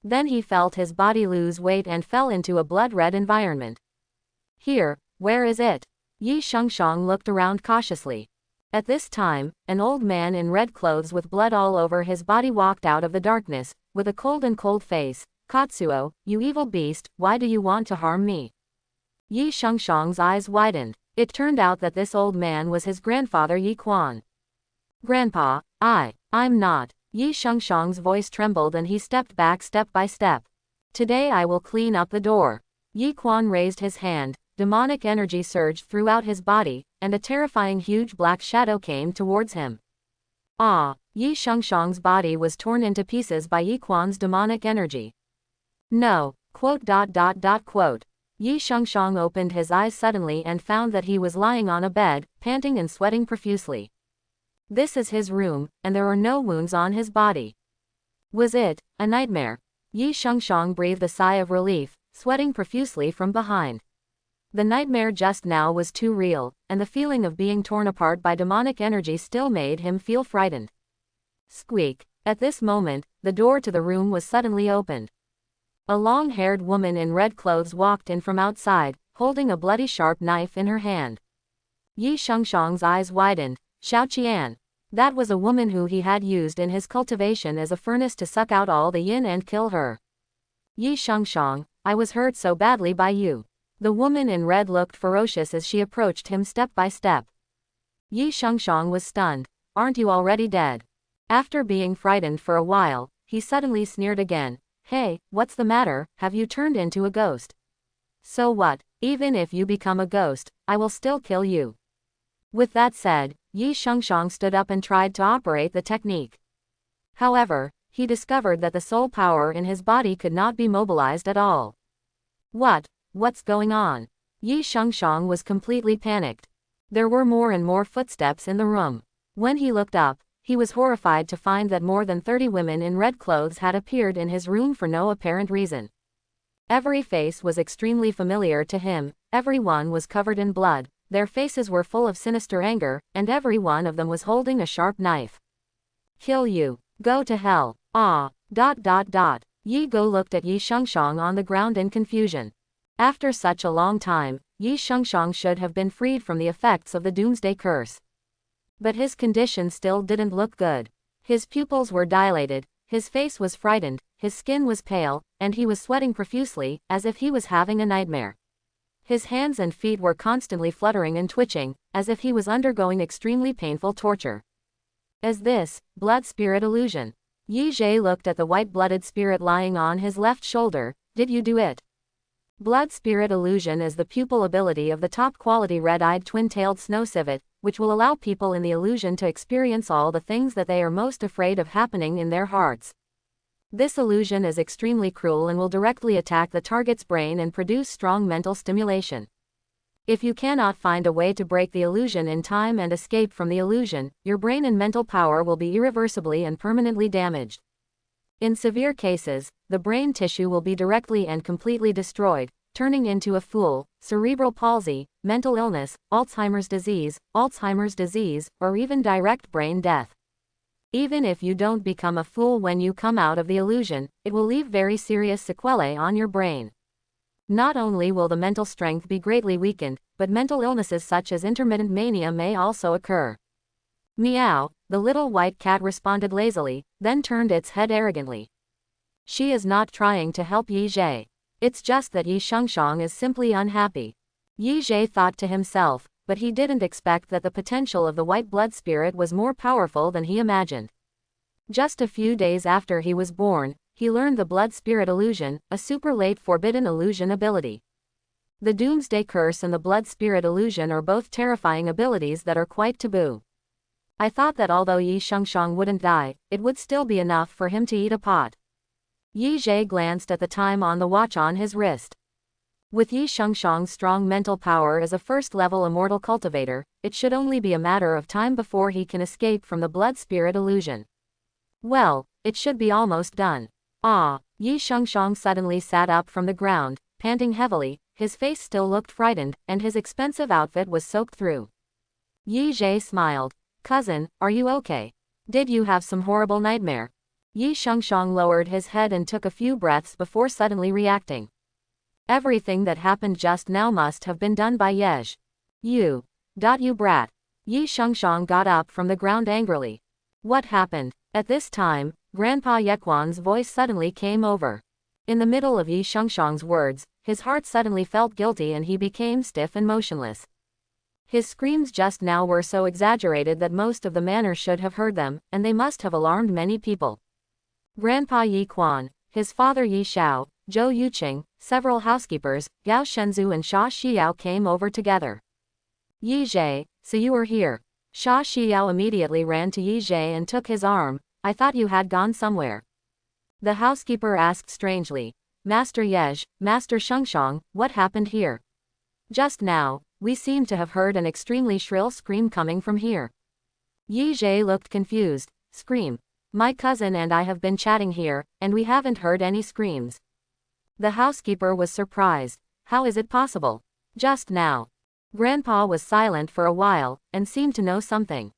Then he felt his body lose weight and fell into a blood-red environment. Here, where is it? Yi Shengshang looked around cautiously. At this time, an old man in red clothes with blood all over his body walked out of the darkness, with a cold face. Katsuo, you evil beast, why do you want to harm me? Yi Shengshang's eyes widened. It turned out that this old man was his grandfather Yi Quan. Grandpa, I'm not. Yi Shengshang's voice trembled and he stepped back step by step. Today I will clean up the door. Yi Quan raised his hand, demonic energy surged throughout his body, and a terrifying huge black shadow came towards him. Ah! Yi Shengshang's body was torn into pieces by Yi Quan's demonic energy. No. ... Yi Shengshang opened his eyes suddenly and found that he was lying on a bed, panting and sweating profusely. This is his room, and there are no wounds on his body. Was it a nightmare? Yi Shengshang breathed a sigh of relief, sweating profusely from behind. The nightmare just now was too real, and the feeling of being torn apart by demonic energy still made him feel frightened. Squeak. At this moment, the door to the room was suddenly opened. A long-haired woman in red clothes walked in from outside, holding a bloody sharp knife in her hand. Yi Shengshang's eyes widened. Xiao Qian. That was a woman who he had used in his cultivation as a furnace to suck out all the yin and kill her. Yi Shengshang, I was hurt so badly by you. The woman in red looked ferocious as she approached him step by step. Yi Shengshang was stunned. Aren't you already dead? After being frightened for a while, he suddenly sneered again. Hey, what's the matter, have you turned into a ghost? So what, even if you become a ghost, I will still kill you. With that said, Yi Shengshang stood up and tried to operate the technique. However, he discovered that the soul power in his body could not be mobilized at all. What's going on? Yi Shengshang was completely panicked. There were more and more footsteps in the room. When he looked up, he was horrified to find that more than 30 women in red clothes had appeared in his room for no apparent reason. Every face was extremely familiar to him, every one was covered in blood, their faces were full of sinister anger, and every one of them was holding a sharp knife. Kill you. Go to hell. Ah. ... Yi Go looked at Yi Shengshang on the ground in confusion. After such a long time, Yi Shengshang should have been freed from the effects of the doomsday curse. But his condition still didn't look good. His pupils were dilated, his face was frightened, his skin was pale, and he was sweating profusely, as if he was having a nightmare. His hands and feet were constantly fluttering and twitching, as if he was undergoing extremely painful torture. Is this blood spirit illusion? Yi Zhe looked at the white-blooded spirit lying on his left shoulder. Did you do it? Blood spirit illusion is the pupil ability of the top-quality red-eyed twin-tailed snow civet, which will allow people in the illusion to experience all the things that they are most afraid of happening in their hearts. This illusion is extremely cruel and will directly attack the target's brain and produce strong mental stimulation. If you cannot find a way to break the illusion in time and escape from the illusion, your brain and mental power will be irreversibly and permanently damaged. In severe cases, the brain tissue will be directly and completely destroyed, turning into a fool, cerebral palsy, mental illness, Alzheimer's disease, or even direct brain death. Even if you don't become a fool when you come out of the illusion, it will leave very serious sequelae on your brain. Not only will the mental strength be greatly weakened, but mental illnesses such as intermittent mania may also occur. Meow, the little white cat responded lazily, then turned its head arrogantly. She is not trying to help Yi Zhe. It's just that Yi Shengsheng is simply unhappy. Yi Zhe thought to himself, but he didn't expect that the potential of the white blood spirit was more powerful than he imagined. Just a few days after he was born, he learned the blood spirit illusion, a super late forbidden illusion ability. The Doomsday Curse and the blood spirit illusion are both terrifying abilities that are quite taboo. I thought that although Yi Shengsheng wouldn't die, it would still be enough for him to eat a pot. Yi Zhe glanced at the time on the watch on his wrist. With Yi Shengsheng's strong mental power as a first-level immortal cultivator, it should only be a matter of time before he can escape from the blood spirit illusion. Well, it should be almost done. Ah! Yi Shengsheng suddenly sat up from the ground, panting heavily, his face still looked frightened, and his expensive outfit was soaked through. Yi Zhe smiled. Cousin, are you okay? Did you have some horrible nightmare? Yi Shengsheng lowered his head and took a few breaths before suddenly reacting. Everything that happened just now must have been done by Yej. You brat. Yi Shengsheng got up from the ground angrily. What happened? At this time, Grandpa Yequan's voice suddenly came over. In the middle of Yi Shengsheng's words, his heart suddenly felt guilty and he became stiff and motionless. His screams just now were so exaggerated that most of the manor should have heard them, and they must have alarmed many people. Grandpa Yi Quan, his father Yi Xiao, Zhou Yuqing, several housekeepers, Gao Shenzhu and Sha Xiao came over together. Yi Zhe, so you are here. Sha Xiao immediately ran to Yi Zhe and took his arm. I thought you had gone somewhere. The housekeeper asked strangely. Master Yej, Master Shengsheng, what happened here? Just now, we seem to have heard an extremely shrill scream coming from here. Yi Zhe looked confused. Scream. My cousin and I have been chatting here, and we haven't heard any screams. The housekeeper was surprised. How is it possible? Just now. Grandpa was silent for a while, and seemed to know something.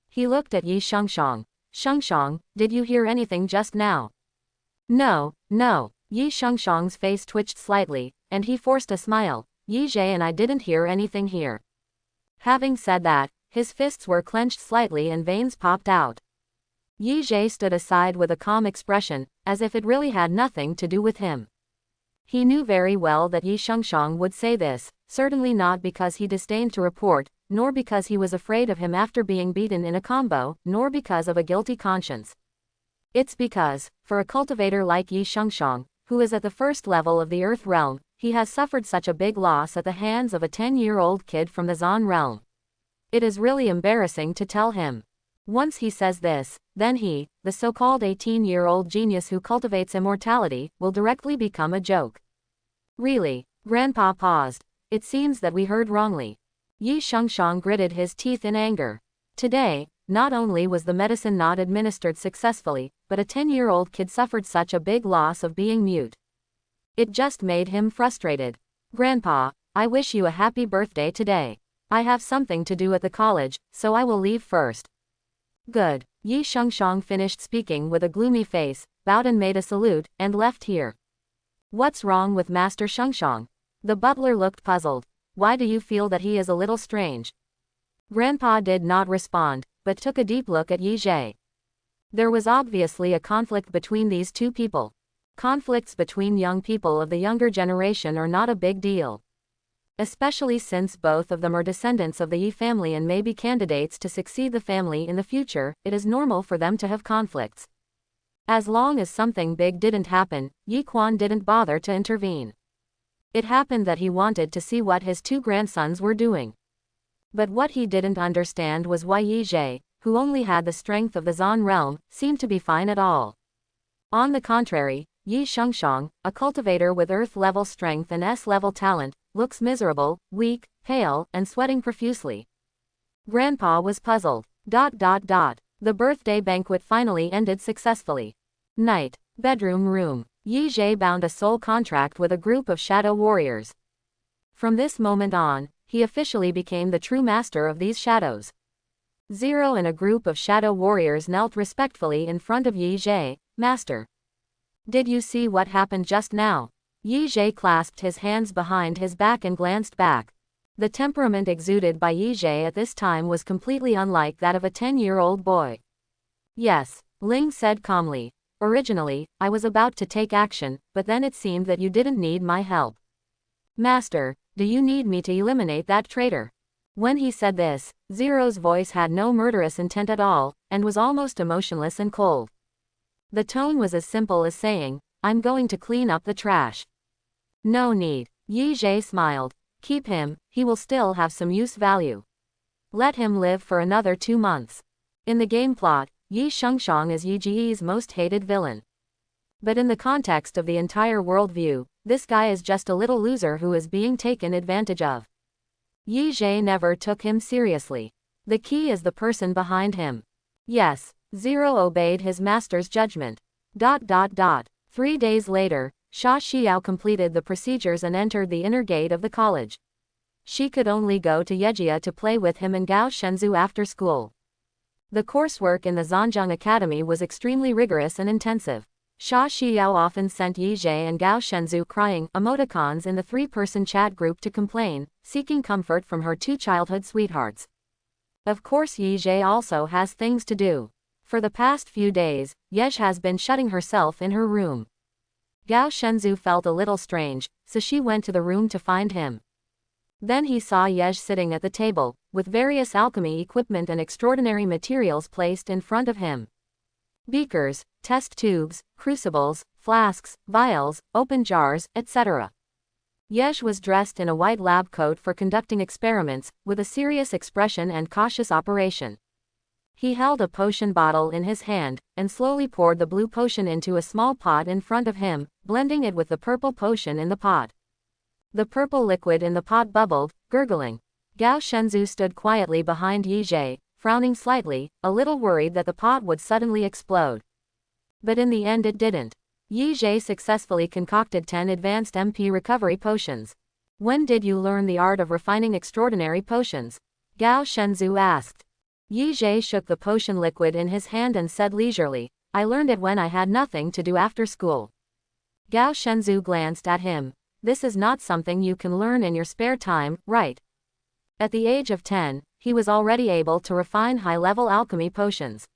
He looked at Yi Shengsheng. Shengsheng, did you hear anything just now? No. Yi Shengsheng's face twitched slightly, and he forced a smile. Yi Zhe and I didn't hear anything here. Having said that, his fists were clenched slightly and veins popped out. Yi Zhe stood aside with a calm expression, as if it really had nothing to do with him. He knew very well that Yi Shengsheng would say this, certainly not because he disdained to report, nor because he was afraid of him after being beaten in a combo, nor because of a guilty conscience. It's because, for a cultivator like Yi Shengsheng, who is at the first level of the Earth realm, he has suffered such a big loss at the hands of a 10-year-old kid from the Zan realm. It is really embarrassing to tell him. Once he says this, then he, the so-called 18-year-old genius who cultivates immortality, will directly become a joke. Really? Grandpa paused. It seems that we heard wrongly. Yi Shengsheng gritted his teeth in anger. Today, not only was the medicine not administered successfully, but a 10-year-old kid suffered such a big loss of being mute. It just made him frustrated. Grandpa, I wish you a happy birthday today. I have something to do at the college, so I will leave first. Good. Yi Shengsheng finished speaking with a gloomy face, bowed and made a salute, and left here. What's wrong with Master Shengsheng? The butler looked puzzled. Why do you feel that he is a little strange? Grandpa did not respond, but took a deep look at Yi Zhe. There was obviously a conflict between these two people. Conflicts between young people of the younger generation are not a big deal. Especially since both of them are descendants of the Yi family and may be candidates to succeed the family in the future, it is normal for them to have conflicts. As long as something big didn't happen, Yi Quan didn't bother to intervene. It happened that he wanted to see what his two grandsons were doing. But what he didn't understand was why Yi Zhe, who only had the strength of the Zan realm, seemed to be fine at all. On the contrary, Yi Shengshang, a cultivator with Earth-level strength and S-level talent, looks miserable, weak, pale, and sweating profusely. Grandpa was puzzled. The birthday banquet finally ended successfully. Night. Bedroom room. Yi Zhe bound a soul contract with a group of shadow warriors. From this moment on, he officially became the true master of these shadows. Zero and a group of shadow warriors knelt respectfully in front of Yi Zhe. Master. Did you see what happened just now? Yi Zhe clasped his hands behind his back and glanced back. The temperament exuded by Yi Zhe at this time was completely unlike that of a 10-year-old boy. Yes, Ling said calmly. Originally, I was about to take action, but then it seemed that you didn't need my help. Master, do you need me to eliminate that traitor? When he said this, Zero's voice had no murderous intent at all, and was almost emotionless and cold. The tone was as simple as saying, I'm going to clean up the trash. No need. Yi Zhe smiled. Keep him, he will still have some use value. Let him live for another 2 months. In the game plot, Yi Shengshang is Yi Ji's most hated villain. But in the context of the entire worldview, this guy is just a little loser who is being taken advantage of. Yi Zhe never took him seriously. The key is the person behind him. Yes, Zero obeyed his master's judgment. 3 days later, Sha Xiao completed the procedures and entered the inner gate of the college. She could only go to Yejia to play with him and Gao Shenzhou after school. The coursework in the Zanjiang Academy was extremely rigorous and intensive. Sha Xiao often sent Yi Zhe and Gao Shenzhou crying emoticons in the 3-person chat group to complain, seeking comfort from her 2 childhood sweethearts. Of course Yi Zhe also has things to do. For the past few days, Yej has been shutting herself in her room. Gao Shenzhou felt a little strange, so she went to the room to find him. Then he saw Yej sitting at the table, with various alchemy equipment and extraordinary materials placed in front of him. Beakers, test tubes, crucibles, flasks, vials, open jars, etc. Yej was dressed in a white lab coat for conducting experiments, with a serious expression and cautious operation. He held a potion bottle in his hand, and slowly poured the blue potion into a small pot in front of him, blending it with the purple potion in the pot. The purple liquid in the pot bubbled, gurgling. Gao Shenzhou stood quietly behind Yi Zhe, frowning slightly, a little worried that the pot would suddenly explode. But in the end it didn't. Yi Zhe successfully concocted 10 advanced MP recovery potions. When did you learn the art of refining extraordinary potions? Gao Shenzhou asked. Yi Zhe shook the potion liquid in his hand and said leisurely, I learned it when I had nothing to do after school. Gao Shenzhou glanced at him. This is not something you can learn in your spare time, right? At the age of 10, he was already able to refine high-level alchemy potions.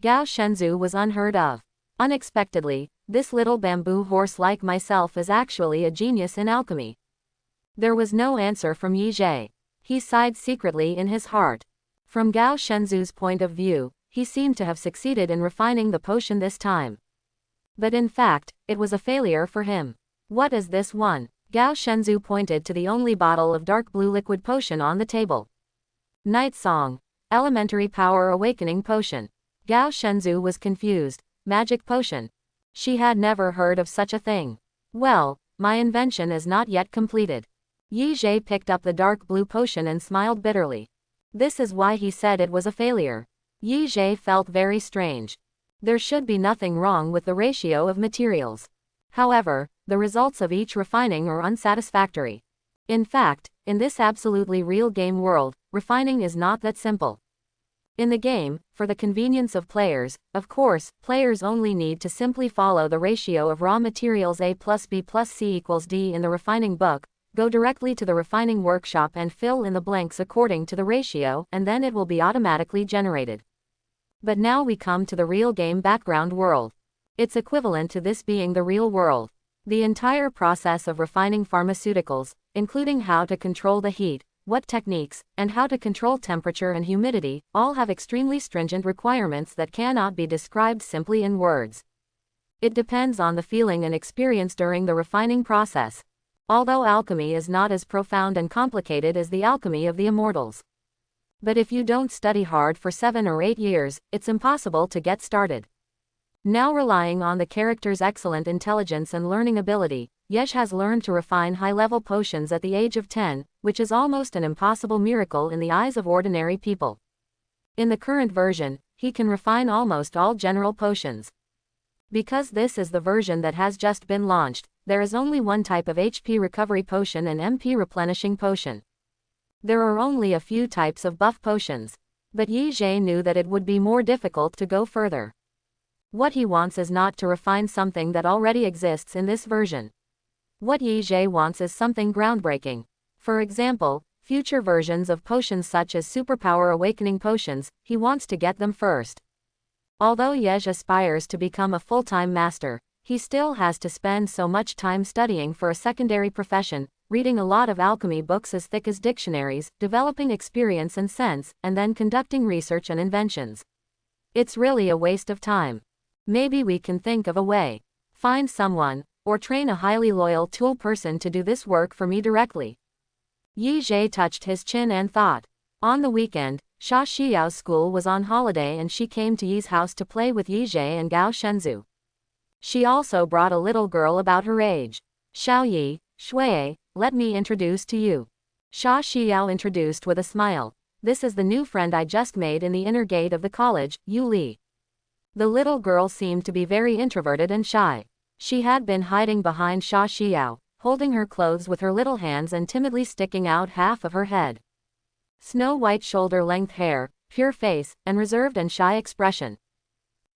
Gao Shenzhou was unheard of. Unexpectedly, this little bamboo horse like myself is actually a genius in alchemy. There was no answer from Yi Zhe. He sighed secretly in his heart. From Gao Shenzhou's point of view, he seemed to have succeeded in refining the potion this time. But in fact, it was a failure for him. What is this one? Gao Shenzhou pointed to the only bottle of dark blue liquid potion on the table. Night Song. Elementary Power Awakening Potion. Gao Shenzhou was confused. Magic potion. She had never heard of such a thing. Well, my invention is not yet completed. Yi Zhe picked up the dark blue potion and smiled bitterly. This is why he said it was a failure. Yi Zhe felt very strange. There should be nothing wrong with the ratio of materials. However, the results of each refining are unsatisfactory. In fact, in this absolutely real game world, refining is not that simple. In the game, for the convenience of players, of course, players only need to simply follow the ratio of raw materials A plus B plus C equals D in the refining book, go directly to the refining workshop and fill in the blanks according to the ratio, and then it will be automatically generated. But now we come to the real game background world. It's equivalent to this being the real world. The entire process of refining pharmaceuticals, including how to control the heat, what techniques, and how to control temperature and humidity, all have extremely stringent requirements that cannot be described simply in words. It depends on the feeling and experience during the refining process. Although alchemy is not as profound and complicated as the alchemy of the immortals. But if you don't study hard for 7 or 8 years, it's impossible to get started. Now relying on the character's excellent intelligence and learning ability, Yesh has learned to refine high-level potions at the age of 10, which is almost an impossible miracle in the eyes of ordinary people. In the current version, he can refine almost all general potions. Because this is the version that has just been launched, there is only one type of HP recovery potion and MP replenishing potion. There are only a few types of buff potions. But Yi Zhe knew that it would be more difficult to go further. What he wants is not to refine something that already exists in this version. What Yi Zhe wants is something groundbreaking. For example, future versions of potions such as superpower awakening potions, he wants to get them first. Although Yesh aspires to become a full-time master, he still has to spend so much time studying for a secondary profession, reading a lot of alchemy books as thick as dictionaries, developing experience and sense, and then conducting research and inventions. It's really a waste of time. Maybe we can think of a way. Find someone, or train a highly loyal tool person to do this work for me directly. Yi Zhe touched his chin and thought. On the weekend, Sha Xiao's school was on holiday and she came to Yi's house to play with Yi Zhe and Gao Shenzhu. She also brought a little girl about her age. Xiao Yi, Shui, let me introduce to you. Sha Xiao introduced with a smile. This is the new friend I just made in the inner gate of the college, Yu Li. The little girl seemed to be very introverted and shy. She had been hiding behind Sha Xiao, holding her clothes with her little hands and timidly sticking out half of her head. Snow-white shoulder-length hair, pure face, and reserved and shy expression.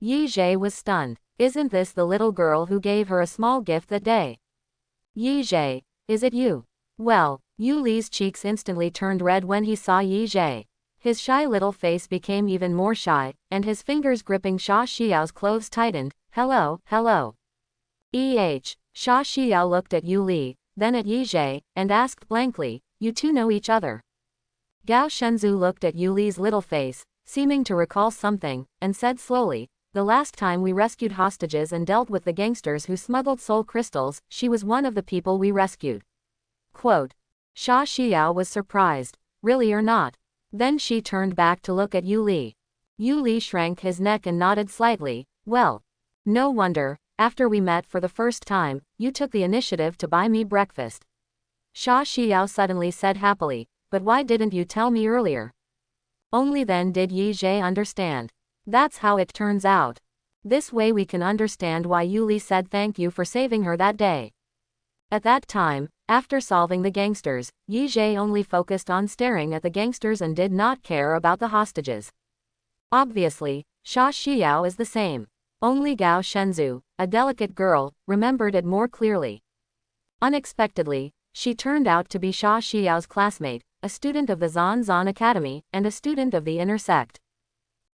Yi Zhe was stunned. Isn't this the little girl who gave her a small gift that day? Yi Zhe, is it you? Well, Yu Li's cheeks instantly turned red when he saw Yi Zhe. His shy little face became even more shy, and his fingers gripping Sha Xiao's clothes tightened. Hello, hello. Sha Xiao looked at Yu Li, then at Yi Zhe, and asked blankly, you two know each other? Gao Shenzhu looked at Yu Li's little face, seeming to recall something, and said slowly, the last time we rescued hostages and dealt with the gangsters who smuggled soul crystals, she was one of the people we rescued. Quote. Sha Xiao was surprised. Really or not? Then she turned back to look at Yu Li. Yu Li shrank his neck and nodded slightly. Well, no wonder, after we met for the first time, you took the initiative to buy me breakfast. Sha Xiao suddenly said happily, but why didn't you tell me earlier? Only then did Yi Zhe understand. That's how it turns out. This way we can understand why Yu Li said thank you for saving her that day. At that time, after solving the gangsters, Yi Zhe only focused on staring at the gangsters and did not care about the hostages. Obviously, Sha Xiao is the same. Only Gao Shenzhu, a delicate girl, remembered it more clearly. Unexpectedly, she turned out to be Sha Xiao's classmate, a student of the Zan Zan Academy, and a student of the inner sect.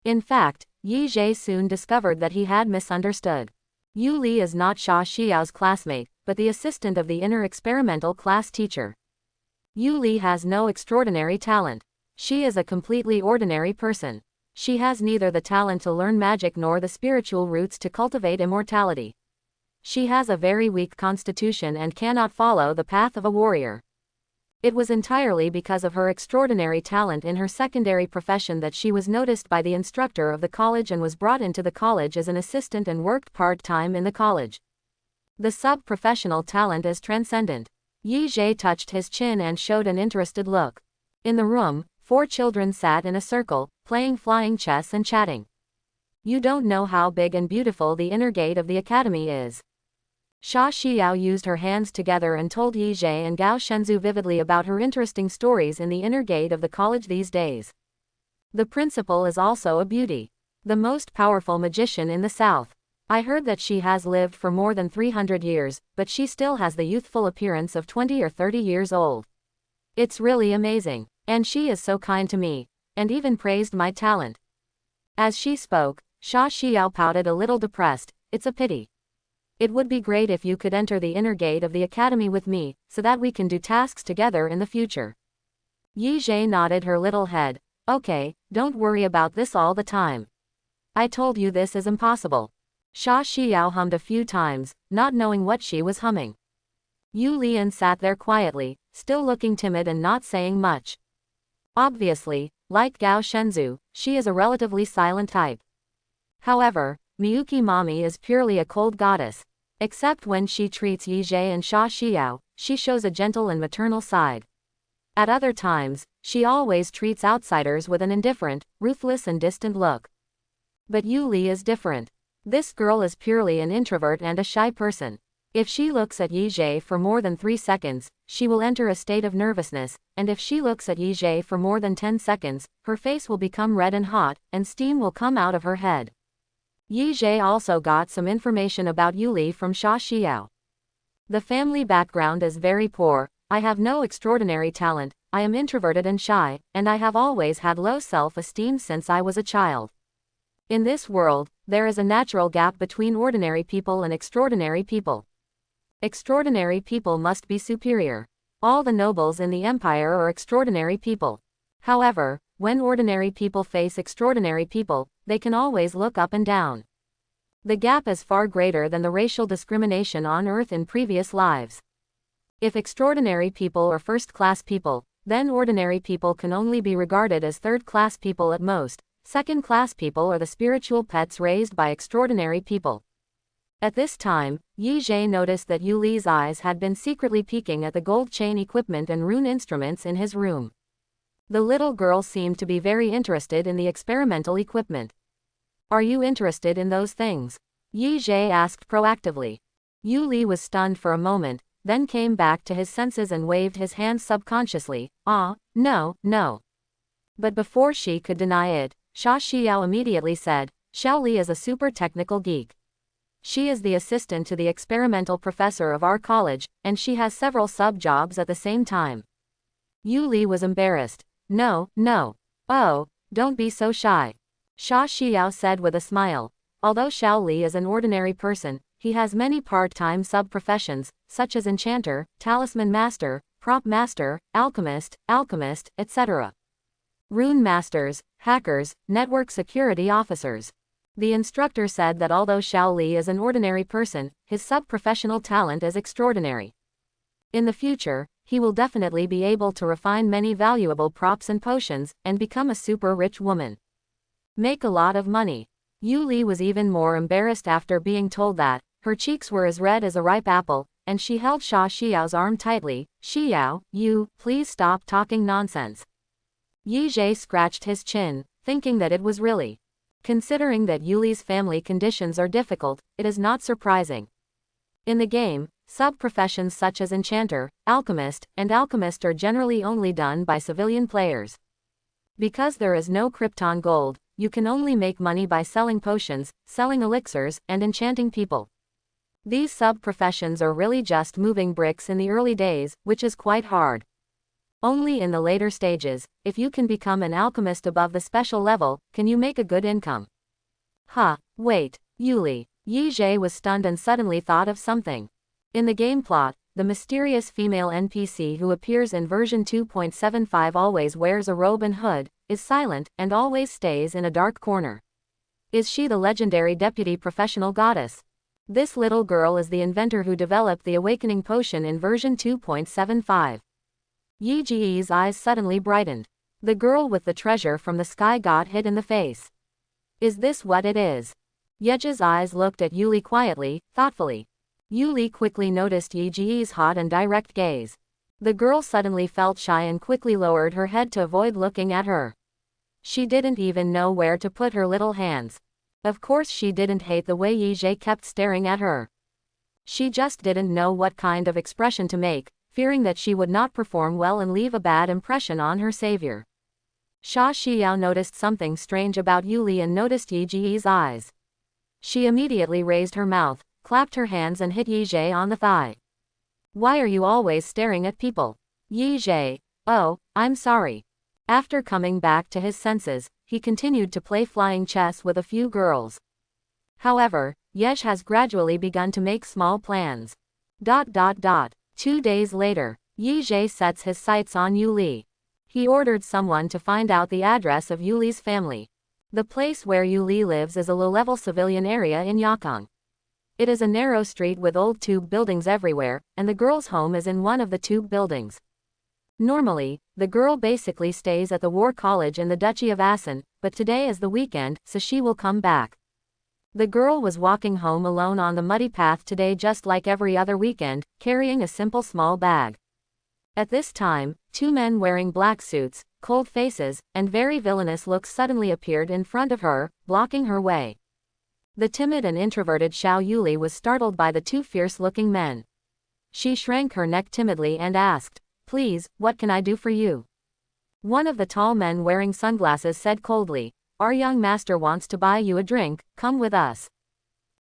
In fact, Yi Zhe soon discovered that he had misunderstood. Yu Li is not Sha Xiao's classmate, but the assistant of the inner experimental class teacher. Yu Li has no extraordinary talent. She is a completely ordinary person. She has neither the talent to learn magic nor the spiritual roots to cultivate immortality. She has a very weak constitution and cannot follow the path of a warrior. It was entirely because of her extraordinary talent in her secondary profession that she was noticed by the instructor of the college and was brought into the college as an assistant and worked part-time in the college. The sub-professional talent is transcendent. Yi Zhe touched his chin and showed an interested look. In the room, 4 children sat in a circle, playing flying chess and chatting. You don't know how big and beautiful the inner gate of the academy is. Sha Xiao used her hands together and told Yi Zhe and Gao Shenzhu vividly about her interesting stories in the inner gate of the college these days. The principal is also a beauty. The most powerful magician in the south. I heard that she has lived for more than 300 years, but she still has the youthful appearance of 20 or 30 years old. It's really amazing. And she is so kind to me, and even praised my talent. As she spoke, Sha Xiao pouted a little depressed. It's a pity. It would be great if you could enter the inner gate of the academy with me, so that we can do tasks together in the future. Yi Zhe nodded her little head. Okay, don't worry about this all the time. I told you this is impossible. Sha Xiao hummed a few times, not knowing what she was humming. Yu Lian sat there quietly, still looking timid and not saying much. Obviously, like Gao Shenzhu, she is a relatively silent type. However, Miyuki Mami is purely a cold goddess. Except when she treats Yi Zhe and Sha Xiao, she shows a gentle and maternal side. At other times, she always treats outsiders with an indifferent, ruthless and distant look. But Yu Li is different. This girl is purely an introvert and a shy person. If she looks at Yi Zhe for more than 3 seconds, she will enter a state of nervousness, and if she looks at Yi Zhe for more than 10 seconds, her face will become red and hot, and steam will come out of her head. Yi Zhe also got some information about Yu Li from Sha Xiao. The family background is very poor. I have no extraordinary talent, I am introverted and shy, and I have always had low self-esteem since I was a child. In this world, there is a natural gap between ordinary people and extraordinary people. Extraordinary people must be superior. All the nobles in the empire are extraordinary people. However, when ordinary people face extraordinary people, they can always look up and down. The gap is far greater than the racial discrimination on Earth in previous lives. If extraordinary people are first-class people, then ordinary people can only be regarded as third-class people at most. Second-class people are the spiritual pets raised by extraordinary people. At this time, Yi Zhe noticed that Yu Li's eyes had been secretly peeking at the gold chain equipment and rune instruments in his room. The little girl seemed to be very interested in the experimental equipment. Are you interested in those things? Yi Zhe asked proactively. Yu Li was stunned for a moment, then came back to his senses and waved his hands subconsciously. No, no. But before she could deny it, Sha Xiao immediately said, Xiao Li is a super technical geek. She is the assistant to the experimental professor of our college, and she has several sub-jobs at the same time. Yu Li was embarrassed. No, no. Oh, don't be so shy. Sha Xiao said with a smile. Although Xiao Li is an ordinary person, he has many part-time sub-professions, such as enchanter, talisman master, prop master, alchemist, etc. Rune masters, hackers, network security officers. The instructor said that although Xiao Li is an ordinary person, his sub-professional talent is extraordinary. In the future, he will definitely be able to refine many valuable props and potions, and become a super rich woman. Make a lot of money. Yu Li was even more embarrassed after being told that. Her cheeks were as red as a ripe apple, and she held Sha Xiao's arm tightly. Xiao, you, please stop talking nonsense. Yi Zhe scratched his chin, thinking that it was really. Considering that Yu Li's family conditions are difficult, it is not surprising. In the game, sub-professions such as enchanter, alchemist, and alchemist are generally only done by civilian players. Because there is no Krypton gold, you can only make money by selling potions, selling elixirs, and enchanting people. These sub-professions are really just moving bricks in the early days, which is quite hard. Only in the later stages, if you can become an alchemist above the special level, can you make a good income. Wait, Yu Li. Yi Zhe was stunned and suddenly thought of something. In the game plot, the mysterious female NPC who appears in version 2.75 always wears a robe and hood, is silent, and always stays in a dark corner. Is she the legendary deputy professional goddess? This little girl is the inventor who developed the awakening potion in version 2.75. Yi Ji's eyes suddenly brightened. The girl with the treasure from the sky got hit in the face. Is this what it is? Yeji's eyes looked at Yu Li quietly, thoughtfully. Yu Li quickly noticed Yi Ji's hot and direct gaze. The girl suddenly felt shy and quickly lowered her head to avoid looking at her. She didn't even know where to put her little hands. Of course she didn't hate the way Yi Zhe kept staring at her. She just didn't know what kind of expression to make, fearing that she would not perform well and leave a bad impression on her savior. Sha Xiao noticed something strange about Yu Li and noticed Yi Ji's eyes. She immediately raised her mouth, clapped her hands and hit Yi Zhe on the thigh. Why are you always staring at people? Yi Zhe. Oh, I'm sorry. After coming back to his senses, he continued to play flying chess with a few girls. However, Yej has gradually begun to make small plans. 2 days later, Yej sets his sights on Yuli. He ordered someone to find out the address of Yuli's family. The place where Yuli lives is a low-level civilian area in Yakang. It is a narrow street with old tube buildings everywhere, and the girl's home is in one of the tube buildings. Normally, the girl basically stays at the War College in the Duchy of Assen, but today is the weekend, so she will come back. The girl was walking home alone on the muddy path today just like every other weekend, carrying a simple small bag. At this time, 2 men wearing black suits, cold faces, and very villainous looks suddenly appeared in front of her, blocking her way. The timid and introverted Xiao Yuli was startled by the 2 fierce-looking men. She shrank her neck timidly and asked, "Please, what can I do for you?" One of the tall men wearing sunglasses said coldly, "Our young master wants to buy you a drink, come with us."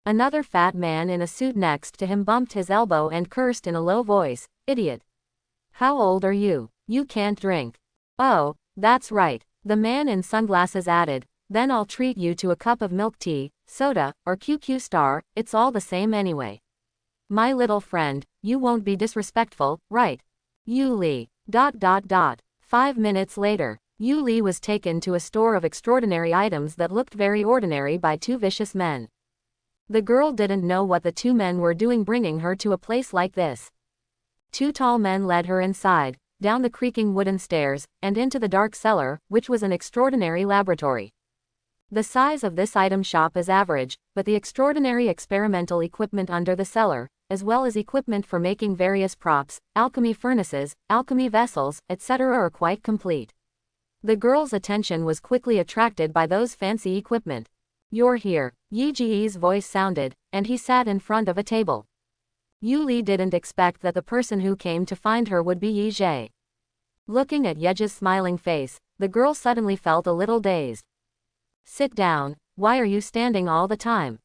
Another fat man in a suit next to him bumped his elbow and cursed in a low voice, "Idiot. How old are you? You can't drink." "Oh, that's right," the man in sunglasses added, "then I'll treat you to a cup of milk tea, soda, or QQ Star, it's all the same anyway. My little friend, you won't be disrespectful, right? Yuli. 5 minutes later, Yuli was taken to a store of extraordinary items that looked very ordinary by 2 vicious men. The girl didn't know what the 2 men were doing bringing her to a place like this. 2 tall men led her inside, down the creaking wooden stairs, and into the dark cellar, which was an extraordinary laboratory. The size of this item shop is average, but the extraordinary experimental equipment under the cellar, as well as equipment for making various props, alchemy furnaces, alchemy vessels, etc. are quite complete. The girl's attention was quickly attracted by those fancy equipment. "You're here," Yi Ji's voice sounded, and he sat in front of a table. Yuli didn't expect that the person who came to find her would be Yi Jie. Looking at Yej's smiling face, the girl suddenly felt a little dazed. "Sit down, why are you standing all the time?"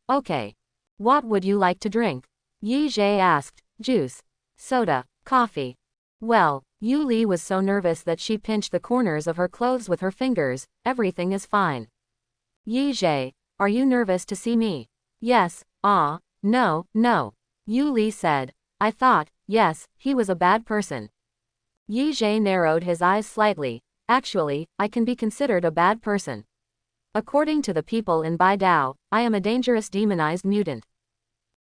Okay. What would you like to drink?" Yi Jie asked. "Juice. Soda. Coffee." Well, Yuli was so nervous that she pinched the corners of her clothes with her fingers. "Everything is fine." "Yi Jie, are you nervous to see me?" "Yes, no. Yuli said. "I thought, yes, he was a bad person." Yi Jie narrowed his eyes slightly. "Actually, I can be considered a bad person. According to the people in Baidao, I am a dangerous demonized mutant."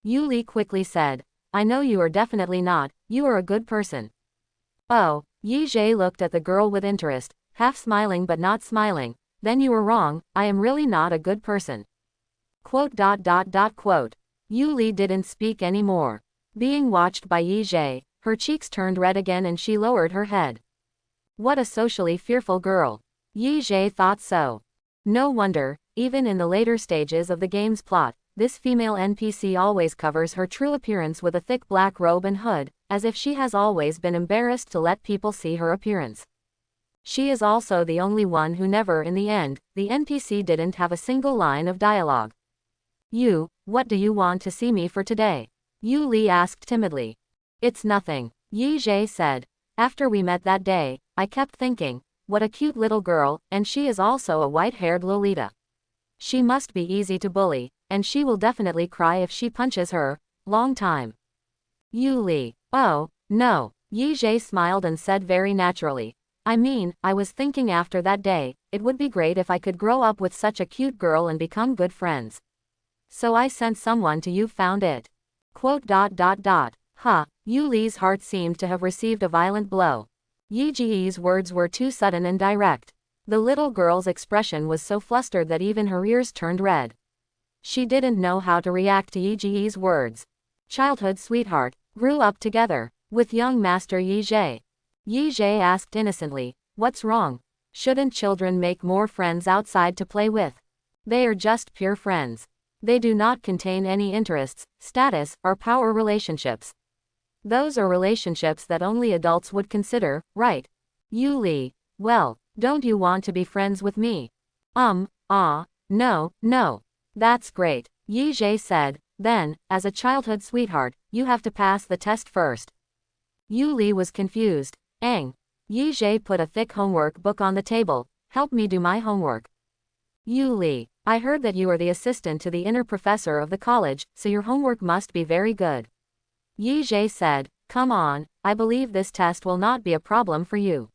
Yuli quickly said, "I know you are definitely not, you are a good person." "Oh," Yi Jie looked at the girl with interest, half smiling but not smiling. "Then you are wrong, I am really not a good person." Yuli didn't speak anymore. Being watched by Yi Jie, her cheeks turned red again and she lowered her head. What a socially fearful girl. Yi Jie thought so. No wonder, even in the later stages of the game's plot, this female NPC always covers her true appearance with a thick black robe and hood, as if she has always been embarrassed to let people see her appearance. She is also the only one who never in the end, the NPC didn't have a single line of dialogue. What do you want to see me for today?" Yuli asked timidly. "It's nothing," Yi Jie said. "After we met that day, I kept thinking, what a cute little girl, and she is also a white-haired Lolita. She must be easy to bully, and she will definitely cry if she punches her. Long time." Yuli. "Oh, no." Yi Jie smiled and said very naturally. "I mean, I was thinking after that day, it would be great if I could grow up with such a cute girl and become good friends. So I sent someone to you found it." Yuli's heart seemed to have received a violent blow. Yi Ji's words were too sudden and direct. The little girl's expression was so flustered that even her ears turned red. She didn't know how to react to Yi Ji's words. Childhood sweetheart, grew up together, with young master Yi Jie. Yi Jie asked innocently, "What's wrong? Shouldn't children make more friends outside to play with? They are just pure friends. They do not contain any interests, status, or power relationships. Those are relationships that only adults would consider, right?" Yuli. "Well, don't you want to be friends with me?" No. "That's great," Yi Jie said. "Then, as a childhood sweetheart, you have to pass the test first." Yuli was confused. Yi Zhe put a thick homework book on the table. Help me do my homework. Yu Li, I heard that you are the assistant to the inner professor of the college, so your homework must be very good. Yi Zhe said, come on, I believe this test will not be a problem for you.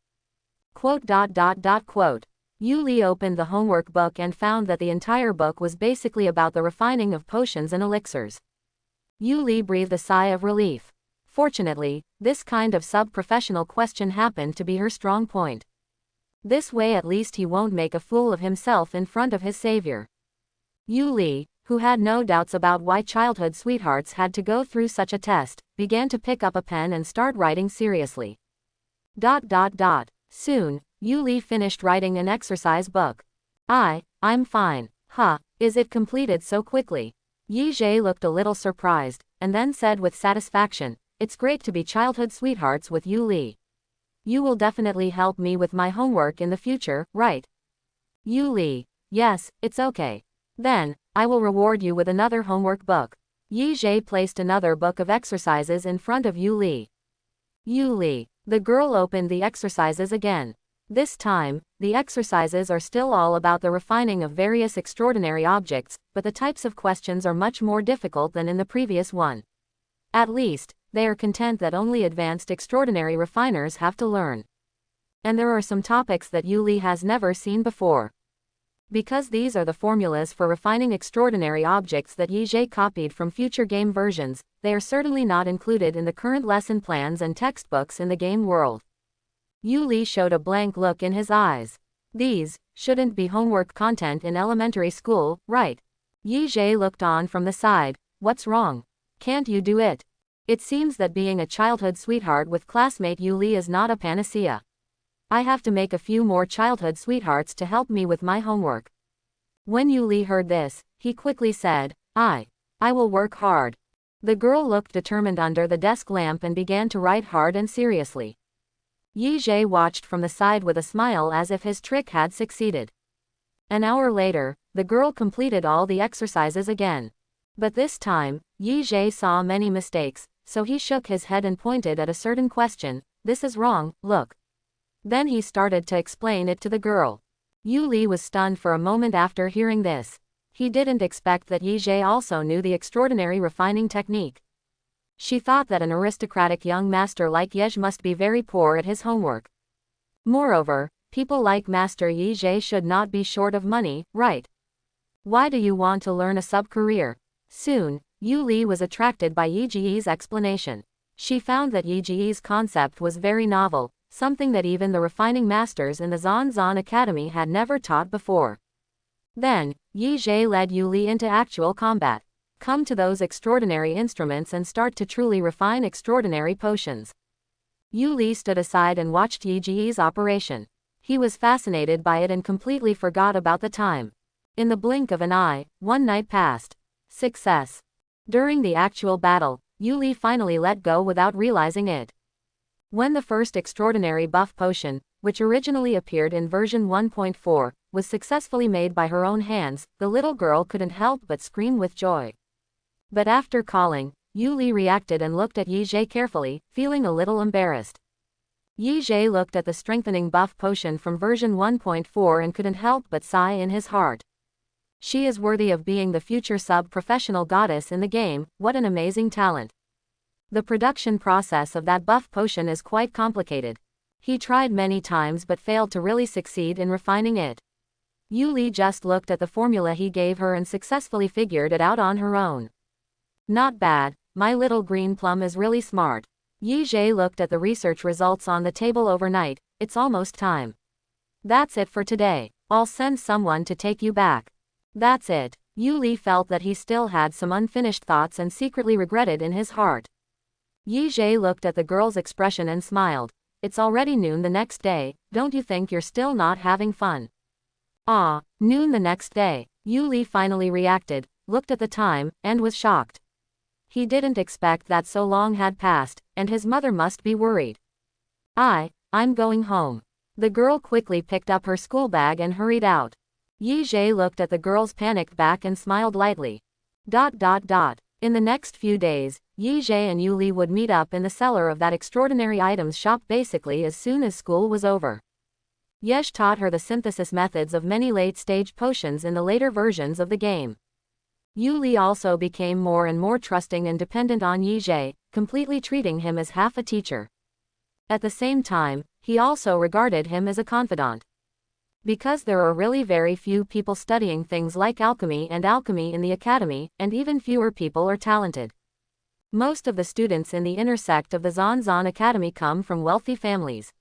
Quote. Yu Li opened the homework book and found that the entire book was basically about the refining of potions and elixirs. Yu Li breathed a sigh of relief. Fortunately, this kind of sub-professional question happened to be her strong point. This way at least he won't make a fool of himself in front of his savior. Yu Li, who had no doubts about why childhood sweethearts had to go through such a test, began to pick up a pen and start writing seriously. Soon, Yu Li finished writing an exercise book. I'm fine. Is it completed so quickly? Yi Zhe looked a little surprised, and then said with satisfaction, it's great to be childhood sweethearts with Yu Li. You will definitely help me with my homework in the future, right? Yu Li, yes, it's okay. Then, I will reward you with another homework book. Yi Zhe placed another book of exercises in front of Yu Li. Yu Li, the girl opened the exercises again. This time, the exercises are still all about the refining of various extraordinary objects, but the types of questions are much more difficult than in the previous one. At least, they are content that only advanced extraordinary refiners have to learn. And there are some topics that Yu Li has never seen before. Because these are the formulas for refining extraordinary objects that Yi Zhe copied from future game versions, they are certainly not included in the current lesson plans and textbooks in the game world. Yu Li showed a blank look in his eyes. These shouldn't be homework content in elementary school, right? Yi Zhe looked on from the side. What's wrong? Can't you do it? It seems that being a childhood sweetheart with classmate Yu Li is not a panacea. I have to make a few more childhood sweethearts to help me with my homework. When Yu Li heard this, he quickly said, I will work hard. The girl looked determined under the desk lamp and began to write hard and seriously. Yi Zhe watched from the side with a smile as if his trick had succeeded. An hour later, the girl completed all the exercises again. But this time, Yi Zhe saw many mistakes, so he shook his head and pointed at a certain question. This is wrong, look. Then he started to explain it to the girl. Yu Li was stunned for a moment after hearing this. He didn't expect that Yi Zhe also knew the extraordinary refining technique. She thought that an aristocratic young master like Yej must be very poor at his homework. Moreover, people like Master Yi Zhe should not be short of money, right? Why do you want to learn a sub-career? Soon, Yu Li was attracted by Yi Ji's explanation. She found that Yi Ji's concept was very novel, something that even the refining masters in the Zan Academy had never taught before. Then, Yi Zhe led Yu Li into actual combat. Come to those extraordinary instruments and start to truly refine extraordinary potions. Yu Li stood aside and watched Yi Ji's operation. He was fascinated by it and completely forgot about the time. In the blink of an eye, one night passed. Success. During the actual battle, Yu Li finally let go without realizing it. When the first extraordinary buff potion, which originally appeared in version 1.4, was successfully made by her own hands, the little girl couldn't help but scream with joy. But after calling, Yu Li reacted and looked at Yi Zhe carefully, feeling a little embarrassed. Yi Zhe looked at the strengthening buff potion from version 1.4 and couldn't help but sigh in his heart. She is worthy of being the future sub-professional goddess in the game. What an amazing talent. The production process of that buff potion is quite complicated. He tried many times but failed to really succeed in refining it. Yu Li just looked at the formula he gave her and successfully figured it out on her own. Not bad, my little green plum is really smart. Yi Zhe looked at the research results on the table overnight. It's almost time. That's it for today. I'll send someone to take you back. That's it. Yu Li felt that he still had some unfinished thoughts and secretly regretted in his heart. Yi Zhe looked at the girl's expression and smiled. It's already noon the next day, don't you think you're still not having fun? Noon the next day. Yu Li finally reacted, looked at the time, and was shocked. He didn't expect that so long had passed, and his mother must be worried. I'm going home. The girl quickly picked up her school bag and hurried out. Yi Zhe looked at the girl's panicked back and smiled lightly. In the next few days, Yi Zhe and Yu Li would meet up in the cellar of that extraordinary items shop basically as soon as school was over. Yesh taught her the synthesis methods of many late-stage potions in the later versions of the game. Yu Li also became more and more trusting and dependent on Yi Zhe, completely treating him as half a teacher. At the same time, he also regarded him as a confidant. Because there are really very few people studying things like alchemy in the academy, and even fewer people are talented. Most of the students in the inner sect of the Zanzan Academy come from wealthy families.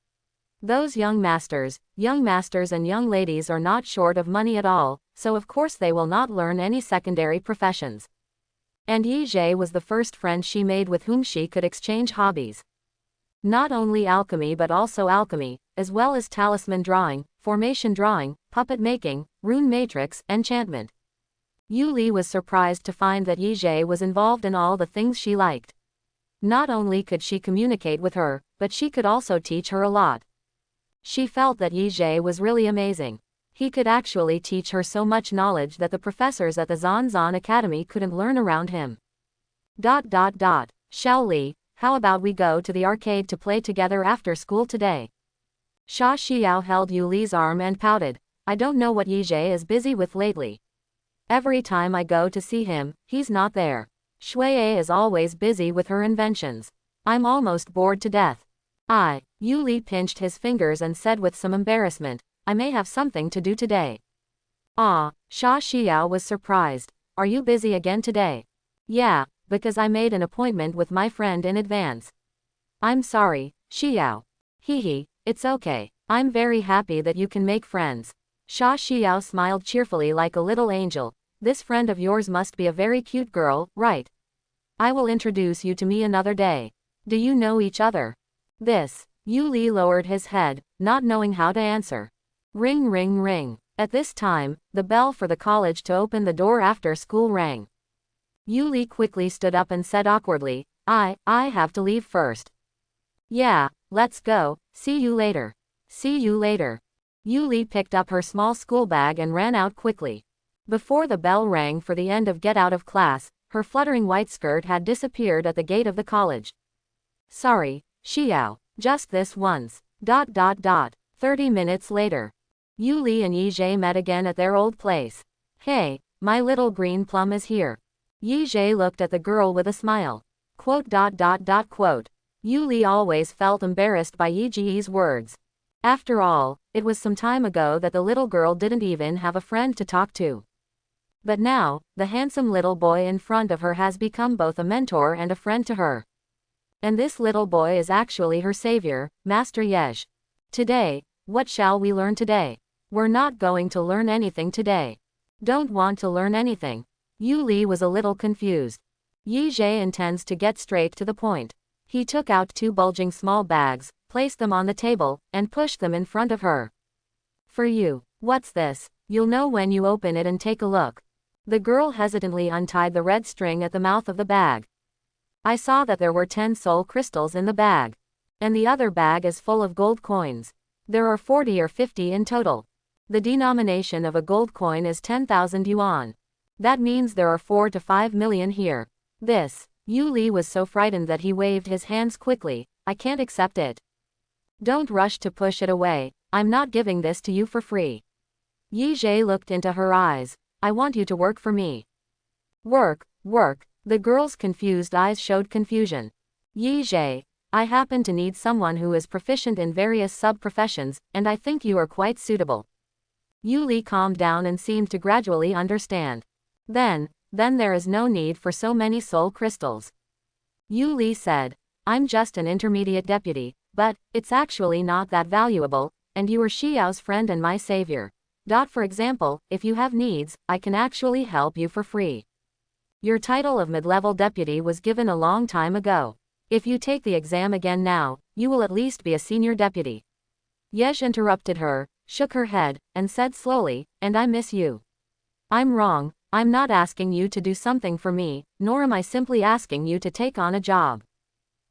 Those young masters and young ladies are not short of money at all, so of course they will not learn any secondary professions. And Yi Zhe was the first friend she made with whom she could exchange hobbies. Not only alchemy but also alchemy, as well as talisman drawing, formation drawing, puppet making, rune matrix, enchantment. Yu Li was surprised to find that Yi Zhe was involved in all the things she liked. Not only could she communicate with her, but she could also teach her a lot. She felt that Yi Zhe was really amazing. He could actually teach her so much knowledge that the professors at the Zanzan Academy couldn't learn around him. Xiao Li, how about we go to the arcade to play together after school today? Xia Xiao held Yu Li's arm and pouted. I don't know what Yi Zhe is busy with lately. Every time I go to see him, he's not there. Shui is always busy with her inventions. I'm almost bored to death. Yu Li pinched his fingers and said with some embarrassment, I may have something to do today. Xia Xiao was surprised. Are you busy again today? Yeah, because I made an appointment with my friend in advance. I'm sorry, Xiao. Hehe, it's okay. I'm very happy that you can make friends. Xia Xiao smiled cheerfully like a little angel. This friend of yours must be a very cute girl, right? I will introduce you to me another day. Do you know each other? Yu Li lowered his head, not knowing how to answer. Ring ring ring. At this time, the bell for the college to open the door after school rang. Yu Li quickly stood up and said awkwardly, I have to leave first. Yeah, let's go, see you later. See you later. Yu Li picked up her small school bag and ran out quickly. Before the bell rang for the end of get out of class, her fluttering white skirt had disappeared at the gate of the college. Sorry, Xiao, just this once. 30 minutes later. Yu Li and Yi Zhe met again at their old place. Hey, my little green plum is here. Yi Zhe looked at the girl with a smile. Yu Li always felt embarrassed by Yi Zhe's words. After all, it was some time ago that the little girl didn't even have a friend to talk to. But now, the handsome little boy in front of her has become both a mentor and a friend to her. And this little boy is actually her savior, Master Yesh. Today, what shall we learn today? We're not going to learn anything today. Don't want to learn anything. Yu Li was a little confused. Yi Zhe intends to get straight to the point. He took out 2 bulging small bags, placed them on the table, and pushed them in front of her. For you. What's this? You'll know when you open it and take a look. The girl hesitantly untied the red string at the mouth of the bag. I saw that there were 10 soul crystals in the bag. And the other bag is full of gold coins. There are 40 or 50 in total. The denomination of a gold coin is 10,000 yuan. That means there are 4 to 5 million here. Yu Li was so frightened that he waved his hands quickly. I can't accept it. Don't rush to push it away. I'm not giving this to you for free. Yi Zhe looked into her eyes. I want you to work for me. Work. The girl's confused eyes showed confusion. Yi Zhe, I happen to need someone who is proficient in various sub-professions, and I think you are quite suitable. Yu Li calmed down and seemed to gradually understand. Then there is no need for so many soul crystals. Yu Li said, I'm just an intermediate deputy, but it's actually not that valuable, and you are Xiao's friend and my savior. For example, if you have needs, I can actually help you for free. Your title of mid-level deputy was given a long time ago. If you take the exam again now, you will at least be a senior deputy. Yesh interrupted her, shook her head, and said slowly, and I miss you. I'm wrong, I'm not asking you to do something for me, nor am I simply asking you to take on a job.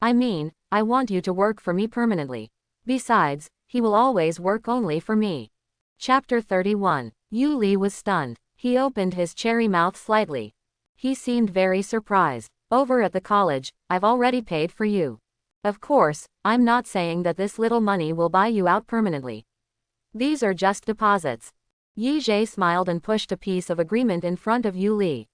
I mean, I want you to work for me permanently. Besides, he will always work only for me. Chapter 31. Yu Li was stunned. He opened his cherry mouth slightly. He seemed very surprised. Over at the college, I've already paid for you. Of course, I'm not saying that this little money will buy you out permanently. These are just deposits. Yi Zhe smiled and pushed a piece of agreement in front of Yu Li.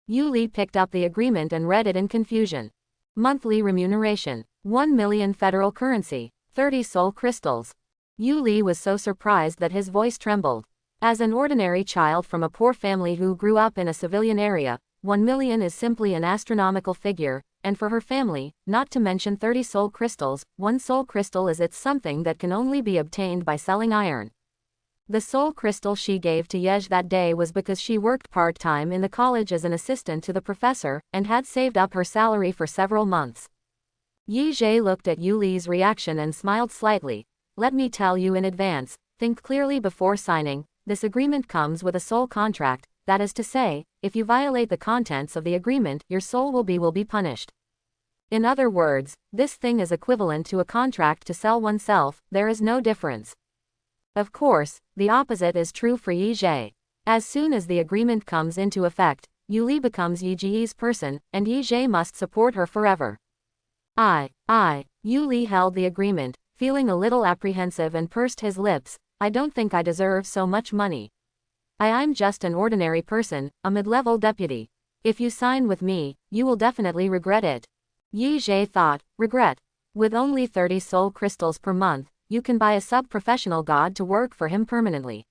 Yu Li picked up the agreement and read it in confusion. Monthly remuneration, 1 million federal currency, 30 soul crystals. Yu Li was so surprised that his voice trembled. As an ordinary child from a poor family who grew up in a civilian area, 1 million is simply an astronomical figure, and for her family, not to mention 30 soul crystals, 1 soul crystal is it's something that can only be obtained by selling iron. The soul crystal she gave to Yej that day was because she worked part-time in the college as an assistant to the professor, and had saved up her salary for several months. Yi Zhe looked at Yu Li's reaction and smiled slightly. Let me tell you in advance, think clearly before signing. This agreement comes with a soul contract, that is to say, if you violate the contents of the agreement, your soul will be punished. In other words, this thing is equivalent to a contract to sell oneself, there is no difference. Of course, the opposite is true for Yi Zhe. As soon as the agreement comes into effect, Yu Li becomes Yi Zhe's person, and Yi Zhe must support her forever. Yu Li held the agreement, feeling a little apprehensive and pursed his lips. I don't think I deserve so much money. I'm just an ordinary person, a mid-level deputy. If you sign with me, you will definitely regret it. Yi Zhe thought, regret? With only 30 soul crystals per month, you can buy a sub-professional god to work for him permanently.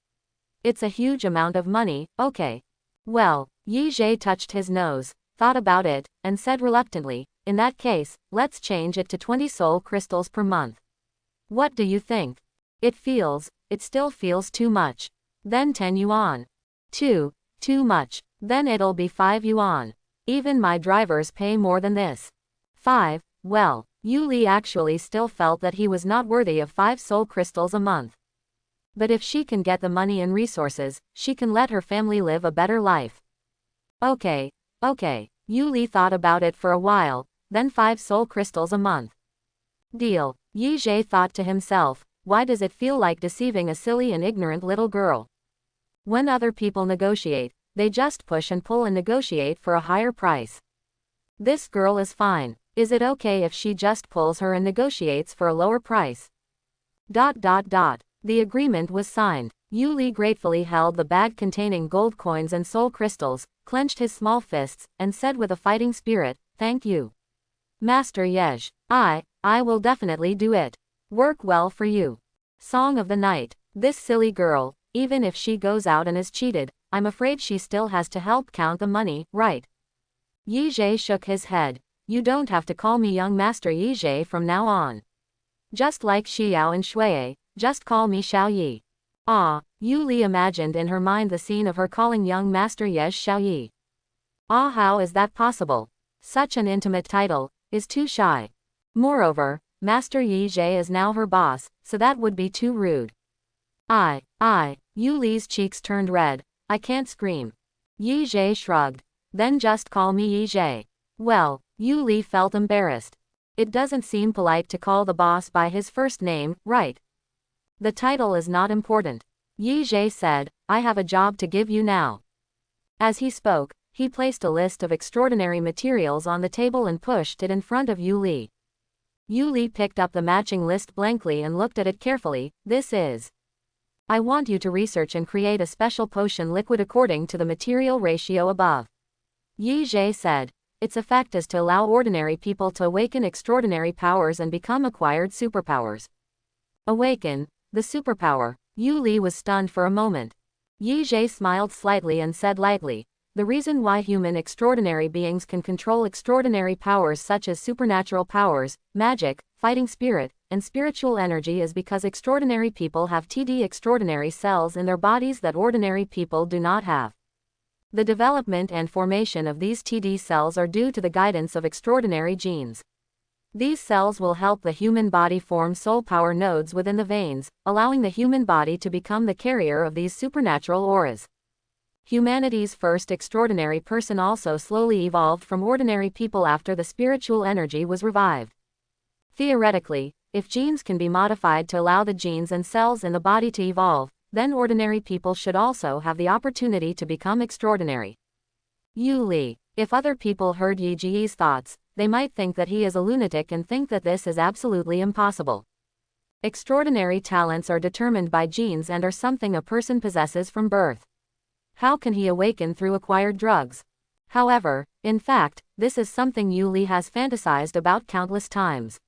It's a huge amount of money, okay. Well, Yi Zhe touched his nose, thought about it, and said reluctantly, in that case, let's change it to 20 soul crystals per month. What do you think? It still feels too much. Then 10 yuan. Too much. Then it'll be 5 yuan. Even my drivers pay more than this. 5, well, Yu Li actually still felt that he was not worthy of 5 soul crystals a month. But if she can get the money and resources, she can let her family live a better life. Okay. Yu Li thought about it for a while, then 5 soul crystals a month. Deal. Yi Zhe thought to himself, why does it feel like deceiving a silly and ignorant little girl? When other people negotiate, they just push and pull and negotiate for a higher price. This girl is fine. Is it okay if she just pulls her and negotiates for a lower price? The agreement was signed. Yu Li gratefully held the bag containing gold coins and soul crystals, clenched his small fists, and said with a fighting spirit, thank you, Master Yej. I will definitely do it. Work well for you. Song of the night. This silly girl, even if she goes out and is cheated, I'm afraid she still has to help count the money, right? Yi Zhe shook his head. You don't have to call me young Master Yi Zhe from now on. Just like Xiao and Shui, just call me Xiao Yi. Yu Li imagined in her mind the scene of her calling young Master Yej Xiao Yi. How is that possible? Such an intimate title is too shy. Moreover, Master Yi Zhe is now her boss, so that would be too rude. Yu Li's cheeks turned red. I can't scream. Yi Zhe shrugged. Then just call me Yi Zhe. Well, Yu Li felt embarrassed. It doesn't seem polite to call the boss by his first name, right? The title is not important. Yi Zhe said, I have a job to give you now. As he spoke, he placed a list of extraordinary materials on the table and pushed it in front of Yu Li. Yu Li picked up the matching list blankly and looked at it carefully. This is. I want you to research and create a special potion liquid according to the material ratio above. Yi Zhe said. Its effect is to allow ordinary people to awaken extraordinary powers and become acquired superpowers. Awaken the superpower. Yu Li was stunned for a moment. Yi Zhe smiled slightly and said lightly, the reason why human extraordinary beings can control extraordinary powers such as supernatural powers, magic, fighting spirit, and spiritual energy is because extraordinary people have extraordinary cells in their bodies that ordinary people do not have. The development and formation of these cells are due to the guidance of extraordinary genes. These cells will help the human body form soul power nodes within the veins, allowing the human body to become the carrier of these supernatural auras. Humanity's first extraordinary person also slowly evolved from ordinary people after the spiritual energy was revived. Theoretically, if genes can be modified to allow the genes and cells in the body to evolve, then ordinary people should also have the opportunity to become extraordinary. Yu Li. If other people heard Yi Ji's thoughts, they might think that he is a lunatic and think that this is absolutely impossible. Extraordinary talents are determined by genes and are something a person possesses from birth. How can he awaken through acquired drugs? However, in fact, this is something Yuli has fantasized about countless times.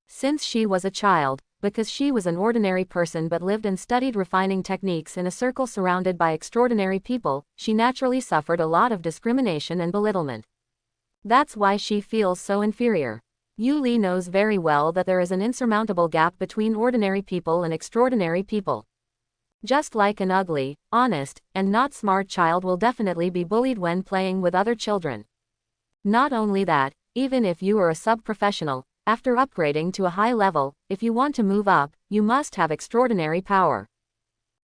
Since she was a child, because she was an ordinary person but lived and studied refining techniques in a circle surrounded by extraordinary people, she naturally suffered a lot of discrimination and belittlement. That's why she feels so inferior. Yuli knows very well that there is an insurmountable gap between ordinary people and extraordinary people. Just like an ugly, honest, and not smart child will definitely be bullied when playing with other children. Not only that, even if you are a sub-professional, after upgrading to a high level, if you want to move up, you must have extraordinary power.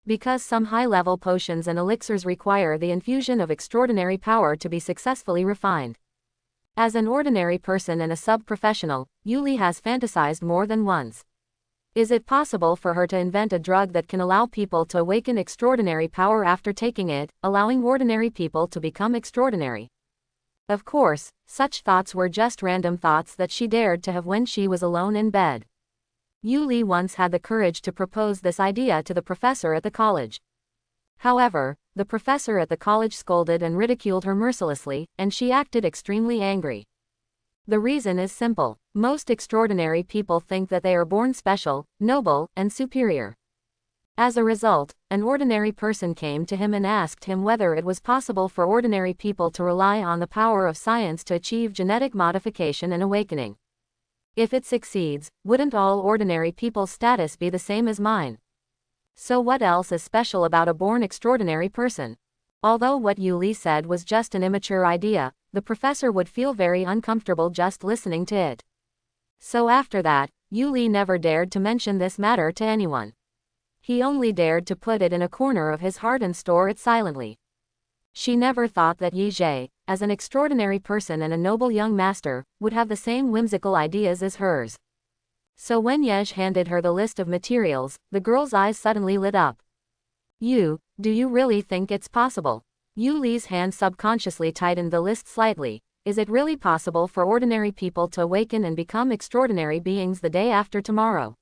Because some high-level potions and elixirs require the infusion of extraordinary power to be successfully refined. As an ordinary person and a sub-professional, Yuli has fantasized more than once. Is it possible for her to invent a drug that can allow people to awaken extraordinary power after taking it, allowing ordinary people to become extraordinary? Of course, such thoughts were just random thoughts that she dared to have when she was alone in bed. Yuli once had the courage to propose this idea to the professor at the college. However, the professor at the college scolded and ridiculed her mercilessly, and she acted extremely angry. The reason is simple. Most extraordinary people think that they are born special, noble, and superior. As a result, an ordinary person came to him and asked him whether it was possible for ordinary people to rely on the power of science to achieve genetic modification and awakening. If it succeeds, wouldn't all ordinary people's status be the same as mine? So what else is special about a born extraordinary person? Although what Yuli said was just an immature idea, the professor would feel very uncomfortable just listening to it. So after that, Yuli never dared to mention this matter to anyone. He only dared to put it in a corner of his heart and store it silently. She never thought that Yi Jie, as an extraordinary person and a noble young master, would have the same whimsical ideas as hers. So when Yej handed her the list of materials, the girl's eyes suddenly lit up. Do you really think it's possible? Yuli's hand subconsciously tightened the list slightly. Is it really possible for ordinary people to awaken and become extraordinary beings the day after tomorrow?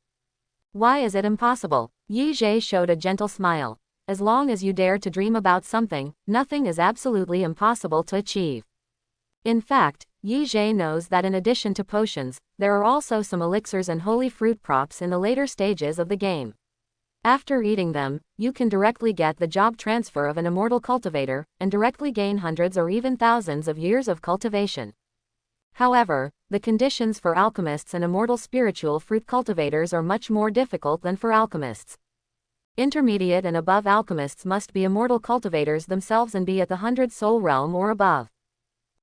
Why is it impossible? Yi Jie showed a gentle smile. As long as you dare to dream about something, nothing is absolutely impossible to achieve. In fact, Yi Jie knows that in addition to potions, there are also some elixirs and holy fruit props in the later stages of the game. After eating them, you can directly get the job transfer of an immortal cultivator, and directly gain hundreds or even thousands of years of cultivation. However, the conditions for alchemists and immortal spiritual fruit cultivators are much more difficult than for alchemists. Intermediate and above alchemists must be immortal cultivators themselves and be at the 100 soul realm or above.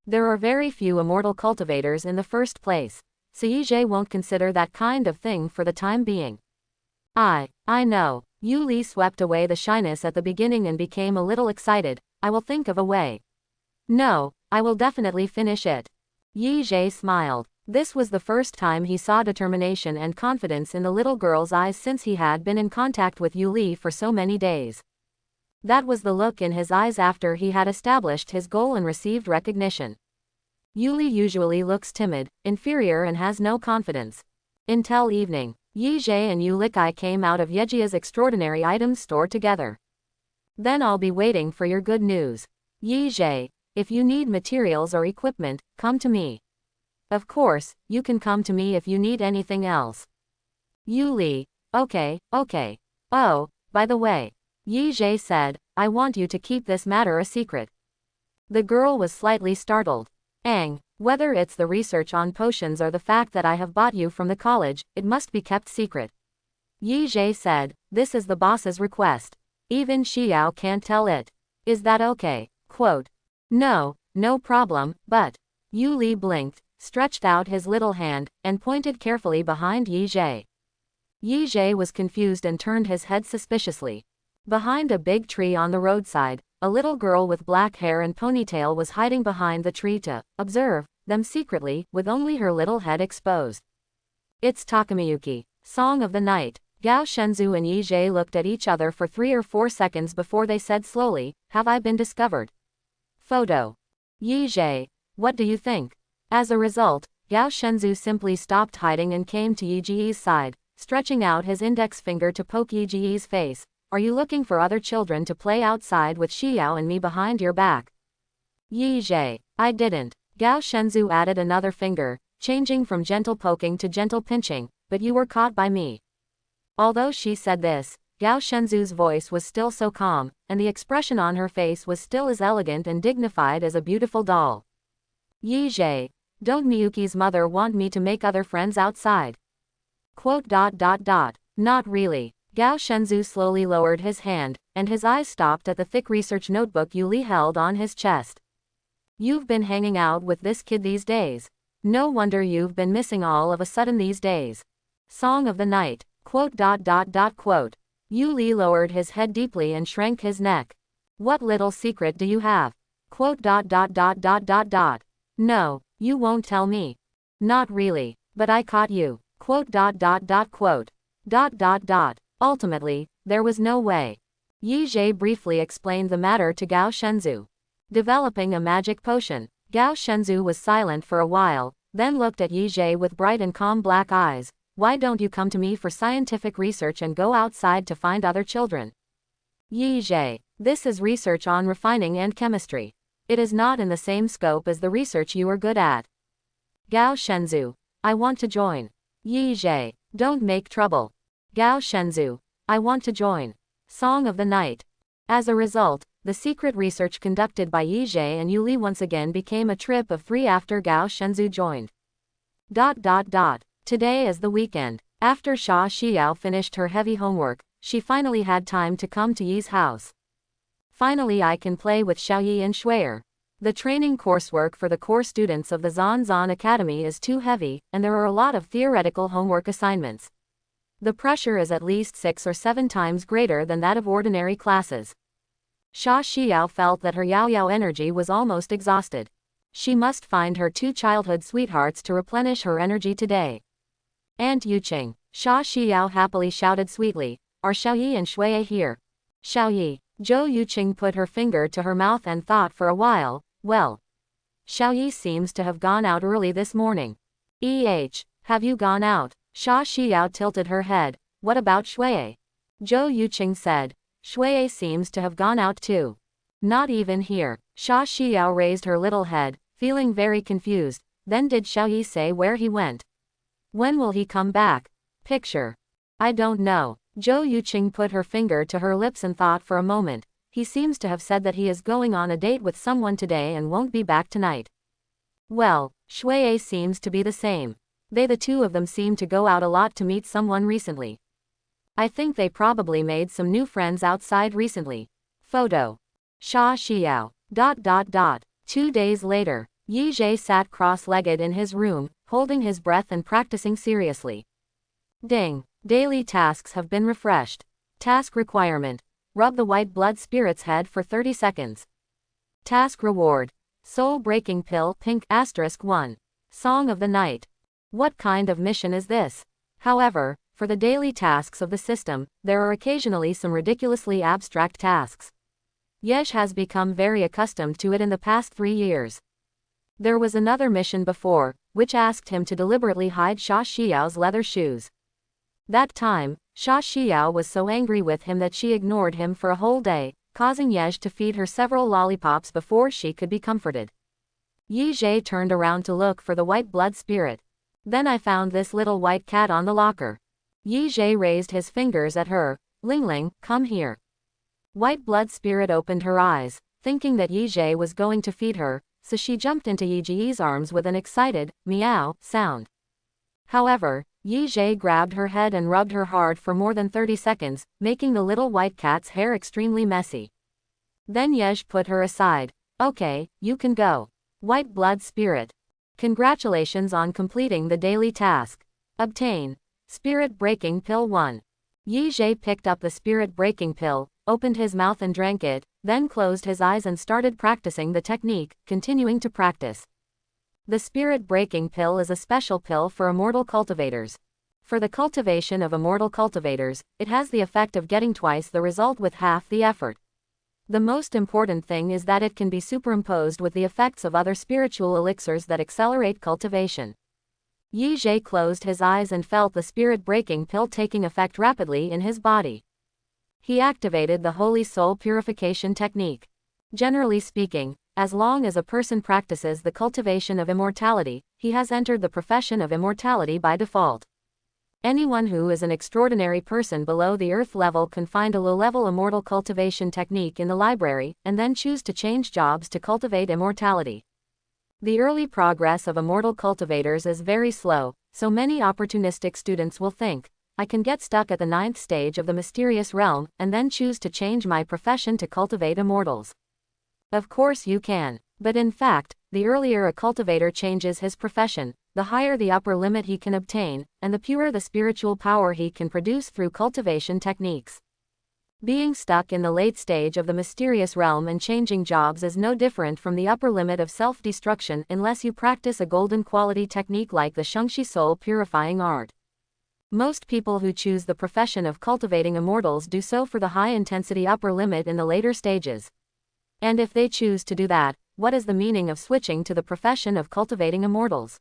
There are very few immortal cultivators in the first place, so Yi Jie won't consider that kind of thing for the time being. I know. Yuli swept away the shyness at the beginning and became a little excited. I will think of a way. No, I will definitely finish it. Yi Jie smiled. This was the first time he saw determination and confidence in the little girl's eyes since he had been in contact with Yuli for so many days. That was the look in his eyes after he had established his goal and received recognition. Yuli usually looks timid, inferior and has no confidence. Until evening, Yi Jie and Yulikai came out of Yejia's extraordinary items store together. Then I'll be waiting for your good news. Yi Jie, if you need materials or equipment, come to me. Of course, you can come to me if you need anything else. Yuli, okay. Oh, by the way, Yi Jie said, I want you to keep this matter a secret. The girl was slightly startled. Whether it's the research on potions or the fact that I have bought you from the college, it must be kept secret. Yi Jie said, this is the boss's request. Even Xiao can't tell it. Is that okay? Quote. No problem, but. Yuli blinked, stretched out his little hand, and pointed carefully behind Yi Jie. Yi Jie was confused and turned his head suspiciously. Behind a big tree on the roadside, a little girl with black hair and ponytail was hiding behind the tree to observe them secretly, with only her little head exposed. It's Takamiyuki. Song of the night. Gao Shenzhou and Yi Jie looked at each other for 3 or 4 seconds before they said slowly, have I been discovered? Photo. Yi Zhe, what do you think? As a result, Gao Shenzhou simply stopped hiding and came to Yi Ji's side, stretching out his index finger to poke Yi Ji's face. Are you looking for other children to play outside with Xiao and me behind your back? Yi Zhe, I didn't. Gao Shenzhou added another finger, changing from gentle poking to gentle pinching, but you were caught by me. Although she said this, Gao Shenzhou's voice was still so calm, and the expression on her face was still as elegant and dignified as a beautiful doll. Yi Zhe, don't Miyuki's mother want me to make other friends outside? Not really. Gao Shenzhou slowly lowered his hand, and his eyes stopped at the thick research notebook Yuli held on his chest. You've been hanging out with this kid these days. No wonder you've been missing all of a sudden these days. Song of the night. Yuli lowered his head deeply and shrank his neck. What little secret do you have? No, you won't tell me. Not really, but I caught you. Ultimately, there was no way. Yi Zhe briefly explained the matter to Gao Shenzhou. Developing a magic potion. Gao Shenzhou was silent for a while, then looked at Yi Zhe with bright and calm black eyes. Why don't you come to me for scientific research and go outside to find other children? Yi Zhe, this is research on refining and chemistry. It is not in the same scope as the research you are good at. Gao Shenzhou, I want to join. Yi Zhe, don't make trouble. Gao Shenzhou, I want to join. Song of the night. As a result, the secret research conducted by Yi Zhe and Yuli once again became a trip of 3 after Gao Shenzhou joined. Today is the weekend. After Xia Xiao finished her heavy homework, she finally had time to come to Yi's house. Finally I can play with Xiaoyi and Shuier. The training coursework for the core students of the Zan Academy is too heavy, and there are a lot of theoretical homework assignments. The pressure is at least 6 or 7 times greater than that of ordinary classes. Xia Xiao felt that her Yao energy was almost exhausted. She must find her 2 childhood sweethearts to replenish her energy today. Aunt Yuqing, Xia Xiao happily shouted sweetly, are Xiaoyi and Shuiye here? Xiaoyi. Zhou Yuqing put her finger to her mouth and thought for a while, well. Xiaoyi seems to have gone out early this morning. Have you gone out? Xia Xiao tilted her head, what about Shuiye? Zhou Yuqing said, Shuiye seems to have gone out too. Not even here. Xia Xiao raised her little head, feeling very confused, then did Xiaoyi say where he went? When will he come back? Picture. I don't know. Zhou Yuqing put her finger to her lips and thought for a moment. He seems to have said that he is going on a date with someone today and won't be back tonight. Well, Shuiye seems to be the same. The 2 of them seem to go out a lot to meet someone recently. I think they probably made some new friends outside recently. Photo. Xia Xiao. 2 days later, Yi Zhe sat cross-legged in his room, holding his breath and practicing seriously. Ding. Daily tasks have been refreshed. Task requirement. Rub the white blood spirit's head for 30 seconds. Task reward. Soul breaking pill pink *1. Song of the night. What kind of mission is this? However, for the daily tasks of the system, there are occasionally some ridiculously abstract tasks. Yesh has become very accustomed to it in the past 3 years. There was another mission before, which asked him to deliberately hide Xia Xiao's leather shoes. That time, Xia Xiao was so angry with him that she ignored him for a whole day, causing Yesh to feed her several lollipops before she could be comforted. Yi Zhe turned around to look for the white blood spirit. Then I found this little white cat on the locker. Yi Zhe raised his fingers at her. Ling Ling, come here. White blood spirit opened her eyes, thinking that Yi Zhe was going to feed her, so she jumped into Yi Zhe's arms with an excited, meow, sound. However, Yi Zhe grabbed her head and rubbed her hard for more than 30 seconds, making the little white cat's hair extremely messy. Then Yesh put her aside. Okay, you can go. White blood spirit. Congratulations on completing the daily task. Obtain. Spirit breaking pill 1. Yi Zhe picked up the spirit breaking pill, opened his mouth and drank it, then closed his eyes and started practicing the technique, continuing to practice. The spirit breaking pill is a special pill for immortal cultivators. For the cultivation of immortal cultivators, it has the effect of getting twice the result with half the effort. The most important thing is that it can be superimposed with the effects of other spiritual elixirs that accelerate cultivation. Yi Zhe closed his eyes and felt the spirit-breaking pill taking effect rapidly in his body. He activated the Holy Soul Purification Technique. Generally speaking, as long as a person practices the cultivation of immortality, he has entered the profession of immortality by default. Anyone who is an extraordinary person below the earth level can find a low-level immortal cultivation technique in the library, and then choose to change jobs to cultivate immortality. The early progress of immortal cultivators is very slow, so many opportunistic students will think, I can get stuck at the 9th stage of the mysterious realm, and then choose to change my profession to cultivate immortals. Of course you can. But in fact, the earlier a cultivator changes his profession, the higher the upper limit he can obtain, and the purer the spiritual power he can produce through cultivation techniques. Being stuck in the late stage of the mysterious realm and changing jobs is no different from the upper limit of self-destruction unless you practice a golden quality technique like the Shengshi soul purifying art. Most people who choose the profession of cultivating immortals do so for the high-intensity upper limit in the later stages. And if they choose to do that, what is the meaning of switching to the profession of cultivating immortals?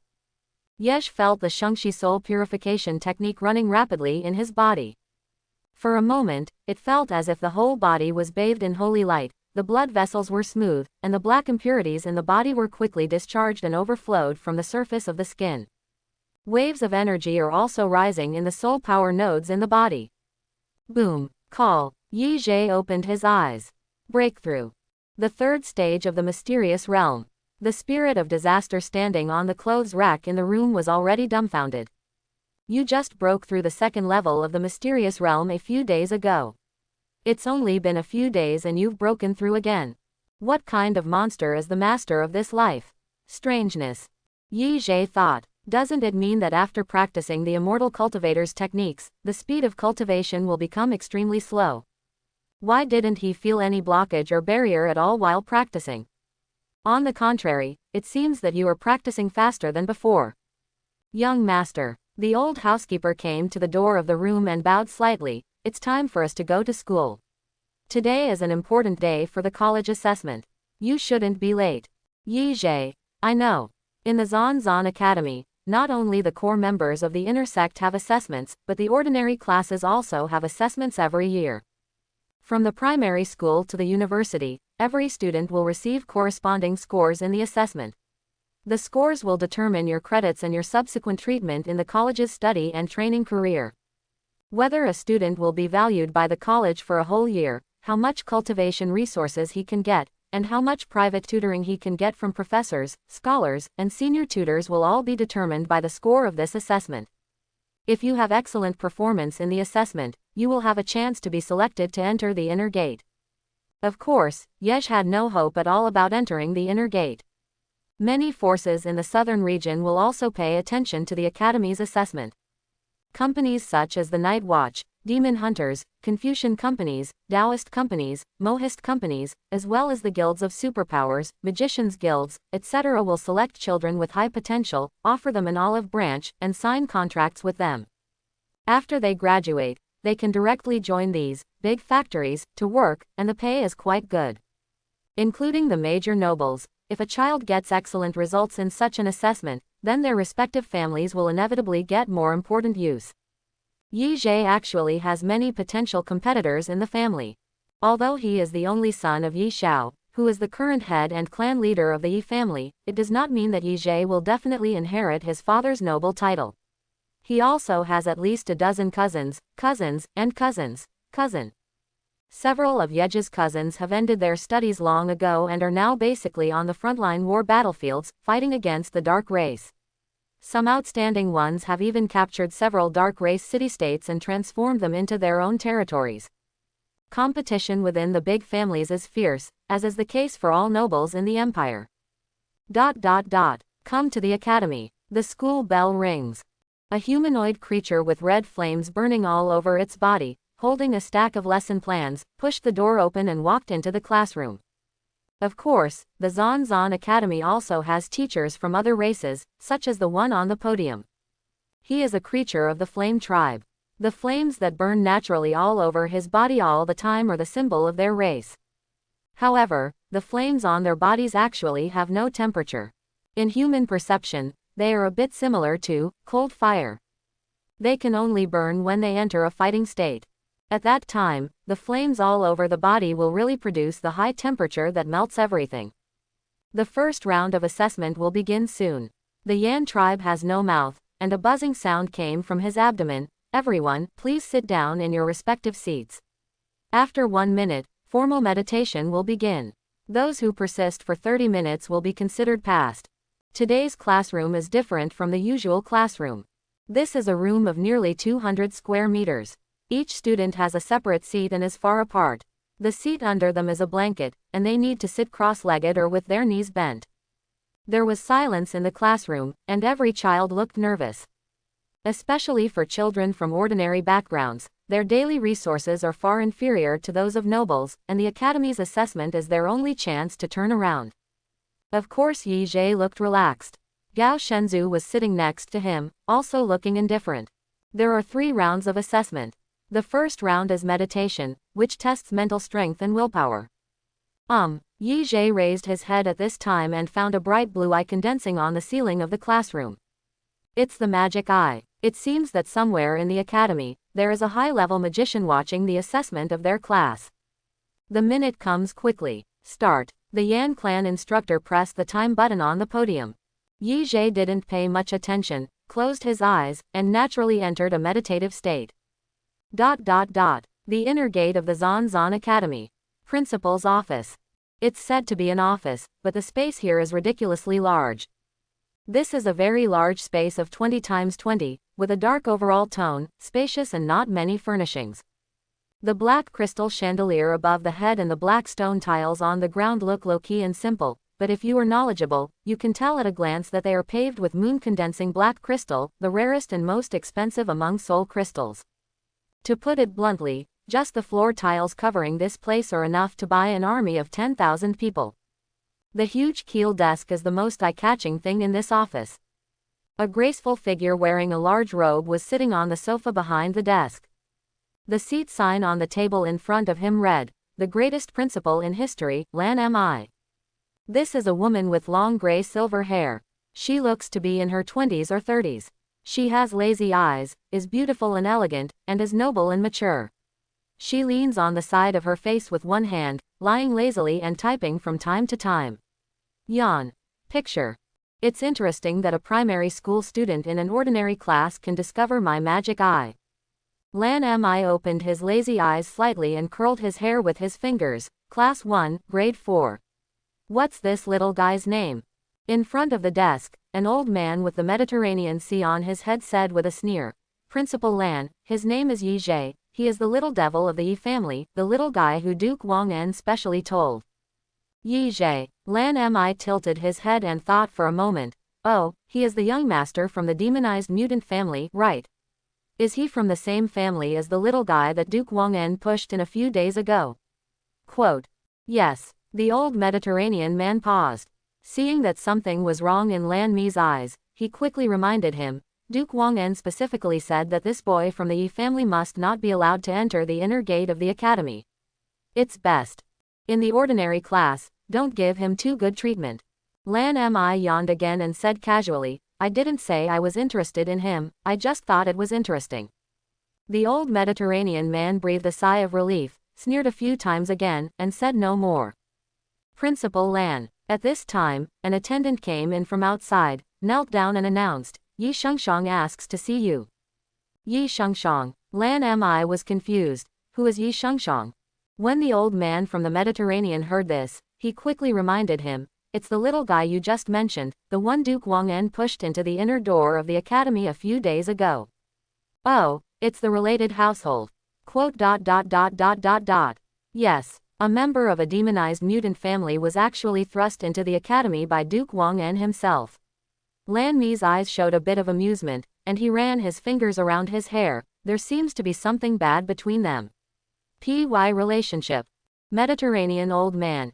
Yesh felt the Shengshi soul purification technique running rapidly in his body. For a moment, it felt as if the whole body was bathed in holy light, the blood vessels were smooth, and the black impurities in the body were quickly discharged and overflowed from the surface of the skin. Waves of energy are also rising in the soul power nodes in the body. Boom. Call. Yi Zhe opened his eyes. Breakthrough. The 3rd stage of the mysterious realm. The spirit of disaster standing on the clothes rack in the room was already dumbfounded. You just broke through the 2nd level of the mysterious realm a few days ago. It's only been a few days and you've broken through again. What kind of monster is the master of this life? Strangeness. Yi Zhe thought. Doesn't it mean that after practicing the immortal cultivator's techniques, the speed of cultivation will become extremely slow? Why didn't he feel any blockage or barrier at all while practicing? On the contrary, it seems that you are practicing faster than before. Young master. The old housekeeper came to the door of the room and bowed slightly. It's time for us to go to school. Today is an important day for the college assessment. You shouldn't be late. Yi Zhe. I know. In the Zan Academy, not only the core members of the inner sect have assessments, but the ordinary classes also have assessments every year. From the primary school to the university, every student will receive corresponding scores in the assessment. The scores will determine your credits and your subsequent treatment in the college's study and training career. Whether a student will be valued by the college for a whole year, how much cultivation resources he can get, and how much private tutoring he can get from professors, scholars, and senior tutors will all be determined by the score of this assessment. If you have excellent performance in the assessment, you will have a chance to be selected to enter the inner gate. Of course, Yesh had no hope at all about entering the inner gate. Many forces in the southern region will also pay attention to the Academy's assessment. Companies such as the Night Watch, Demon Hunters, Confucian companies, Taoist companies, Mohist companies, as well as the guilds of superpowers, magicians' guilds, etc. will select children with high potential, offer them an olive branch, and sign contracts with them. After they graduate, they can directly join these big factories to work, and the pay is quite good. Including the major nobles, if a child gets excellent results in such an assessment, then their respective families will inevitably get more important use. Yi Zhe actually has many potential competitors in the family. Although he is the only son of Yi Xiao, who is the current head and clan leader of the Yi family, it does not mean that Yi Zhe will definitely inherit his father's noble title. He also has at least a dozen cousins, and cousins. Several of Yej's cousins have ended their studies long ago and are now basically on the frontline war battlefields, fighting against the Dark Race. Some outstanding ones have even captured several Dark Race city-states and transformed them into their own territories. Competition within the big families is fierce, as is the case for all nobles in the empire. Come to the academy. The school bell rings. A humanoid creature with red flames burning all over its body, holding a stack of lesson plans, pushed the door open and walked into the classroom. Of course, the Zan Academy also has teachers from other races, such as the one on the podium. He is a creature of the flame tribe. The flames that burn naturally all over his body all the time are the symbol of their race. However, the flames on their bodies actually have no temperature. In human perception, they are a bit similar to cold fire. They can only burn when they enter a fighting state. At that time, the flames all over the body will really produce the high temperature that melts everything. The first round of assessment will begin soon. The Yan tribe has no mouth, and a buzzing sound came from his abdomen. Everyone, please sit down in your respective seats. After 1 minute, formal meditation will begin. Those who persist for 30 minutes will be considered passed. Today's classroom is different from the usual classroom. This is a room of nearly 200 square meters. Each student has a separate seat and is far apart. The seat under them is a blanket, and they need to sit cross-legged or with their knees bent. There was silence in the classroom, and every child looked nervous. Especially for children from ordinary backgrounds, their daily resources are far inferior to those of nobles, and the academy's assessment is their only chance to turn around. Of course Yi Zhe looked relaxed. Gao Shenzhou was sitting next to him, also looking indifferent. There are 3 rounds of assessment. The first round is meditation, which tests mental strength and willpower. Yi Zhe raised his head at this time and found a bright blue eye condensing on the ceiling of the classroom. It's the magic eye. It seems that somewhere in the academy, there is a high-level magician watching the assessment of their class. The minute comes quickly. Start. The Yan clan instructor pressed the time button on the podium. Yi Zhe didn't pay much attention, closed his eyes, and naturally entered a meditative state. The inner gate of the Zan Academy. Principal's office. It's said to be an office, but the space here is ridiculously large. This is a very large space of 20 times 20, with a dark overall tone, spacious and not many furnishings. The black crystal chandelier above the head and the black stone tiles on the ground look low-key and simple, but if you are knowledgeable, you can tell at a glance that they are paved with moon-condensing black crystal, the rarest and most expensive among soul crystals. To put it bluntly, just the floor tiles covering this place are enough to buy an army of 10,000 people. The huge keel desk is the most eye-catching thing in this office. A graceful figure wearing a large robe was sitting on the sofa behind the desk. The seat sign on the table in front of him read, "The greatest principal in history, Lan Mi." This is a woman with long gray silver hair. She looks to be in her 20s or 30s. She has lazy eyes, is beautiful and elegant, and is noble and mature. She leans on the side of her face with one hand, lying lazily and typing from time to time. Yawn. Picture. It's interesting that a primary school student in an ordinary class can discover my magic eye. Lan Mi opened his lazy eyes slightly and curled his hair with his fingers. Class 1, Grade 4. What's this little guy's name? In front of the desk, an old man with the Mediterranean Sea on his head said with a sneer, "Principal Lan, his name is Yi Zhe, he is the little devil of the Yi family, the little guy who Duke Wang En specially told." Yi Zhe. Lan Mi tilted his head and thought for a moment. Oh, he is the young master from the demonized mutant family, right? Is he from the same family as the little guy that Duke Wang En pushed in a few days ago? Quote. Yes. The old Mediterranean man paused. Seeing that something was wrong in Lan Mi's eyes, he quickly reminded him, Duke Wang En specifically said that this boy from the Yi family must not be allowed to enter the inner gate of the academy. It's best. In the ordinary class, don't give him too good treatment. Lan Mi yawned again and said casually, I didn't say I was interested in him, I just thought it was interesting. The old Mediterranean man breathed a sigh of relief, sneered a few times again, and said no more. Principal Lan. At this time, an attendant came in from outside, knelt down and announced, Yi Shengshang asks to see you. Yi Shengshang. Lan Mi was confused. Who is Yi Shengshang? When the old man from the Mediterranean heard this, he quickly reminded him, it's the little guy you just mentioned, the one Duke Wang En pushed into the inner door of the academy a few days ago. Oh, it's the related household. Quote. Yes. A member of a demonized mutant family was actually thrust into the academy by Duke Wang En himself. Lan Mi's eyes showed a bit of amusement, and he ran his fingers around his hair. There seems to be something bad between them. PY relationship. Mediterranean old man.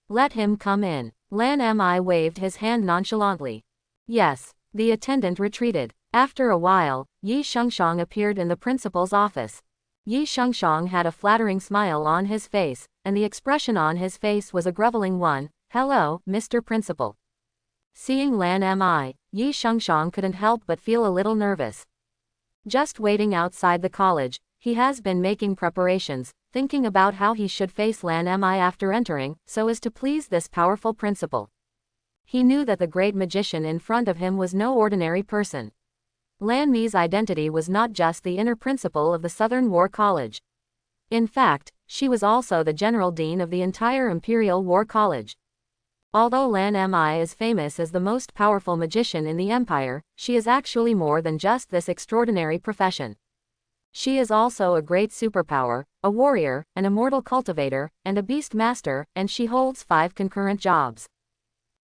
Let him come in. Lan Mi waved his hand nonchalantly. Yes. The attendant retreated. After a while, Yi Shengshang appeared in the principal's office. Yi Shengsheng had a flattering smile on his face, and the expression on his face was a groveling one. Hello, Mr. Principal. Seeing Lan Mi, Yi Shengsheng couldn't help but feel a little nervous. Just waiting outside the college, he has been making preparations, thinking about how he should face Lan Mi after entering, so as to please this powerful principal. He knew that the great magician in front of him was no ordinary person. Lan Mi's identity was not just the inner principal of the Southern War College. In fact, she was also the general dean of the entire Imperial War College. Although Lan Mi is famous as the most powerful magician in the empire, she is actually more than just this extraordinary profession. She is also a great superpower, a warrior, an immortal cultivator, and a beast master, and she holds 5 concurrent jobs.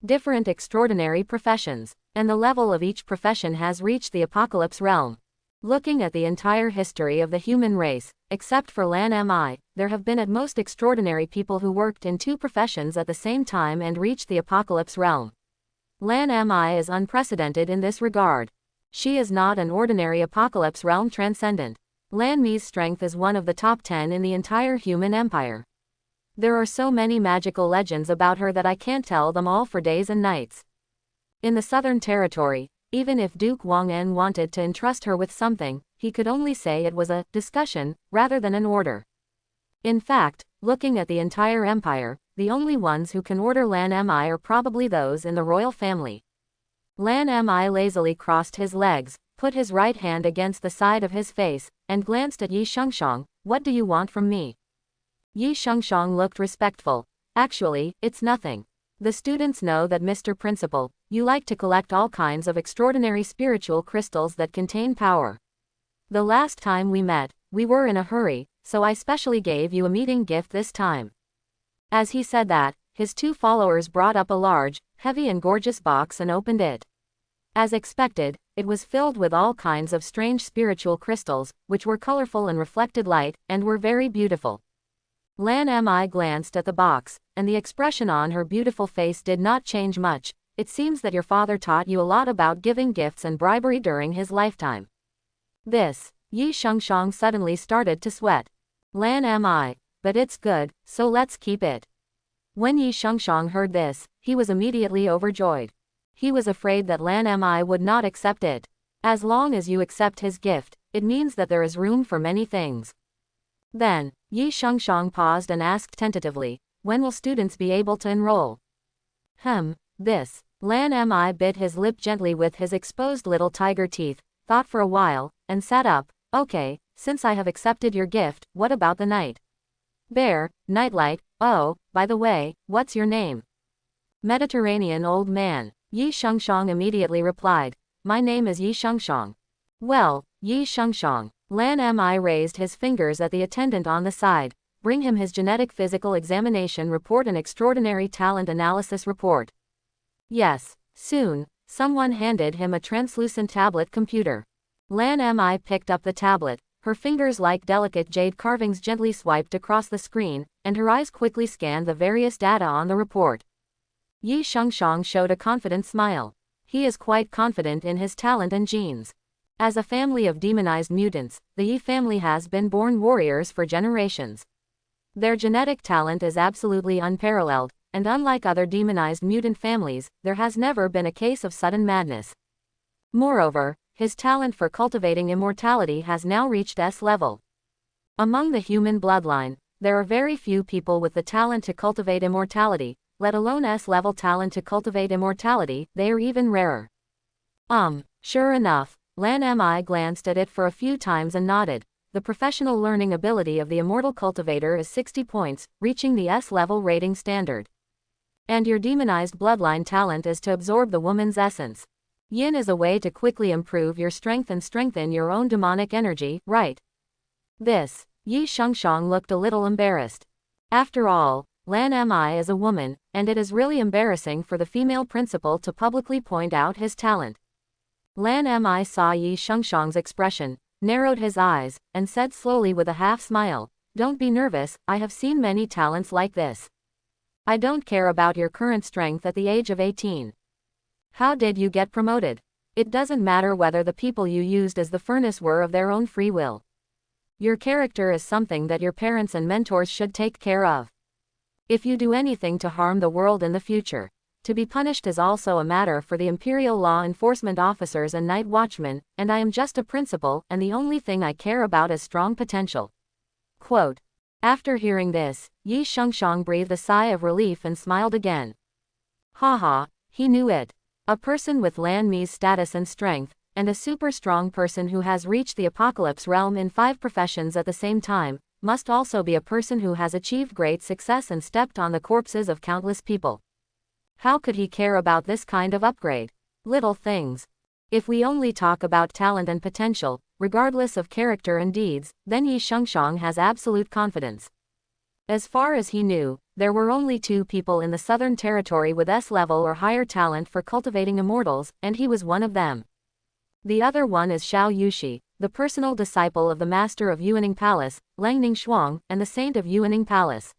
Different extraordinary professions, and the level of each profession has reached the apocalypse realm. Looking at the entire history of the human race, except for Lan Mi, there have been at most extraordinary people who worked in 2 professions at the same time and reached the apocalypse realm. Lan Mi is unprecedented in this regard. She is not an ordinary apocalypse realm transcendent. Lan Mi's strength is one of the top 10 in the entire human empire. There are so many magical legends about her that I can't tell them all for days and nights. In the Southern Territory, even if Duke Wang-en wanted to entrust her with something, he could only say it was a discussion, rather than an order. In fact, looking at the entire empire, the only ones who can order Lan Mi are probably those in the royal family. Lan Mi lazily crossed his legs, put his right hand against the side of his face, and glanced at Yi Shengsheng. What do you want from me? Yi Shengsheng looked respectful. Actually, it's nothing. The students know that Mr. Principal, you like to collect all kinds of extraordinary spiritual crystals that contain power. The last time we met, we were in a hurry, so I specially gave you a meeting gift this time. As he said that, his 2 followers brought up a large, heavy and gorgeous box and opened it. As expected, it was filled with all kinds of strange spiritual crystals, which were colorful and reflected light, and were very beautiful. Lan Mi glanced at the box, and the expression on her beautiful face did not change much. It seems that your father taught you a lot about giving gifts and bribery during his lifetime. Yi Shengsheng suddenly started to sweat. Lan Mi, but it's good, so let's keep it. When Yi Shengsheng heard this, he was immediately overjoyed. He was afraid that Lan Mi would not accept it. As long as you accept his gift, it means that there is room for many things. Then, Yi Shengsheng paused and asked tentatively, when will students be able to enroll? This. Lan Mi bit his lip gently with his exposed little tiger teeth, thought for a while, and sat up. Okay, since I have accepted your gift, what about the night? Bear, Nightlight. Oh, by the way, what's your name? Mediterranean old man. Yi Shengsheng immediately replied. My name is Yi Shengsheng. Well, Yi Shengsheng. Lan Mi raised his fingers at the attendant on the side. Bring him his genetic physical examination report and extraordinary talent analysis report. Yes. Soon, someone handed him a translucent tablet computer. Lan Mi picked up the tablet. Her fingers like delicate jade carvings gently swiped across the screen, and her eyes quickly scanned the various data on the report. Yi Shengsheng showed a confident smile. He is quite confident in his talent and genes. As a family of demonized mutants, the Yi family has been born warriors for generations. Their genetic talent is absolutely unparalleled, and unlike other demonized mutant families, there has never been a case of sudden madness. Moreover, his talent for cultivating immortality has now reached S level. Among the human bloodline, there are very few people with the talent to cultivate immortality, let alone S level talent to cultivate immortality. They are even rarer. Sure enough. Lan Mi glanced at it for a few times and nodded. The professional learning ability of the immortal cultivator is 60 points, reaching the S-level rating standard. And your demonized bloodline talent is to absorb the woman's essence. Yin is a way to quickly improve your strength and strengthen your own demonic energy, right? Yi Shengsheng looked a little embarrassed. After all, Lan Mi is a woman, and it is really embarrassing for the female principal to publicly point out his talent. Lan Mi saw Yi Shengsheng's expression, narrowed his eyes, and said slowly with a half-smile, don't be nervous, I have seen many talents like this. I don't care about your current strength at the age of 18. How did you get promoted? It doesn't matter whether the people you used as the furnace were of their own free will. Your character is something that your parents and mentors should take care of. If you do anything to harm the world in the future, to be punished is also a matter for the Imperial law enforcement officers and night watchmen, and I am just a principal, and the only thing I care about is strong potential. Quote. After hearing this, Yi Shengshang breathed a sigh of relief and smiled again. Haha, he knew it. A person with Lan Mi's status and strength, and a super strong person who has reached the apocalypse realm in 5 professions at the same time, must also be a person who has achieved great success and stepped on the corpses of countless people. How could he care about this kind of upgrade? Little things. If we only talk about talent and potential, regardless of character and deeds, then Yi Shengshang has absolute confidence. As far as he knew, there were only 2 people in the Southern Territory with S-level or higher talent for cultivating immortals, and he was one of them. The other one is Xiao Yushi, the personal disciple of the Master of Yuaning Palace, Langning Shuang, and the Saint of Yuaning Palace.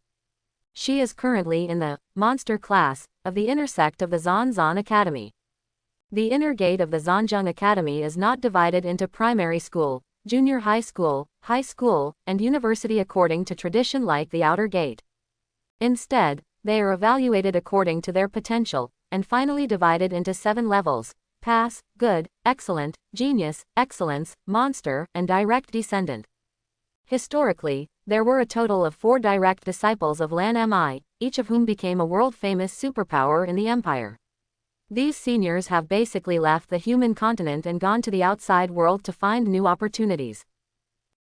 She is currently in the monster class of the inner sect of the Zanzan Academy. The inner gate of the Zanzheng Academy is not divided into primary school, junior high school, and university according to tradition like the outer gate. Instead, they are evaluated according to their potential, and finally divided into 7 levels: pass, good, excellent, genius, excellence, monster, and direct descendant. Historically, there were a total of 4 direct disciples of Lan Mi, each of whom became a world-famous superpower in the empire. These seniors have basically left the human continent and gone to the outside world to find new opportunities.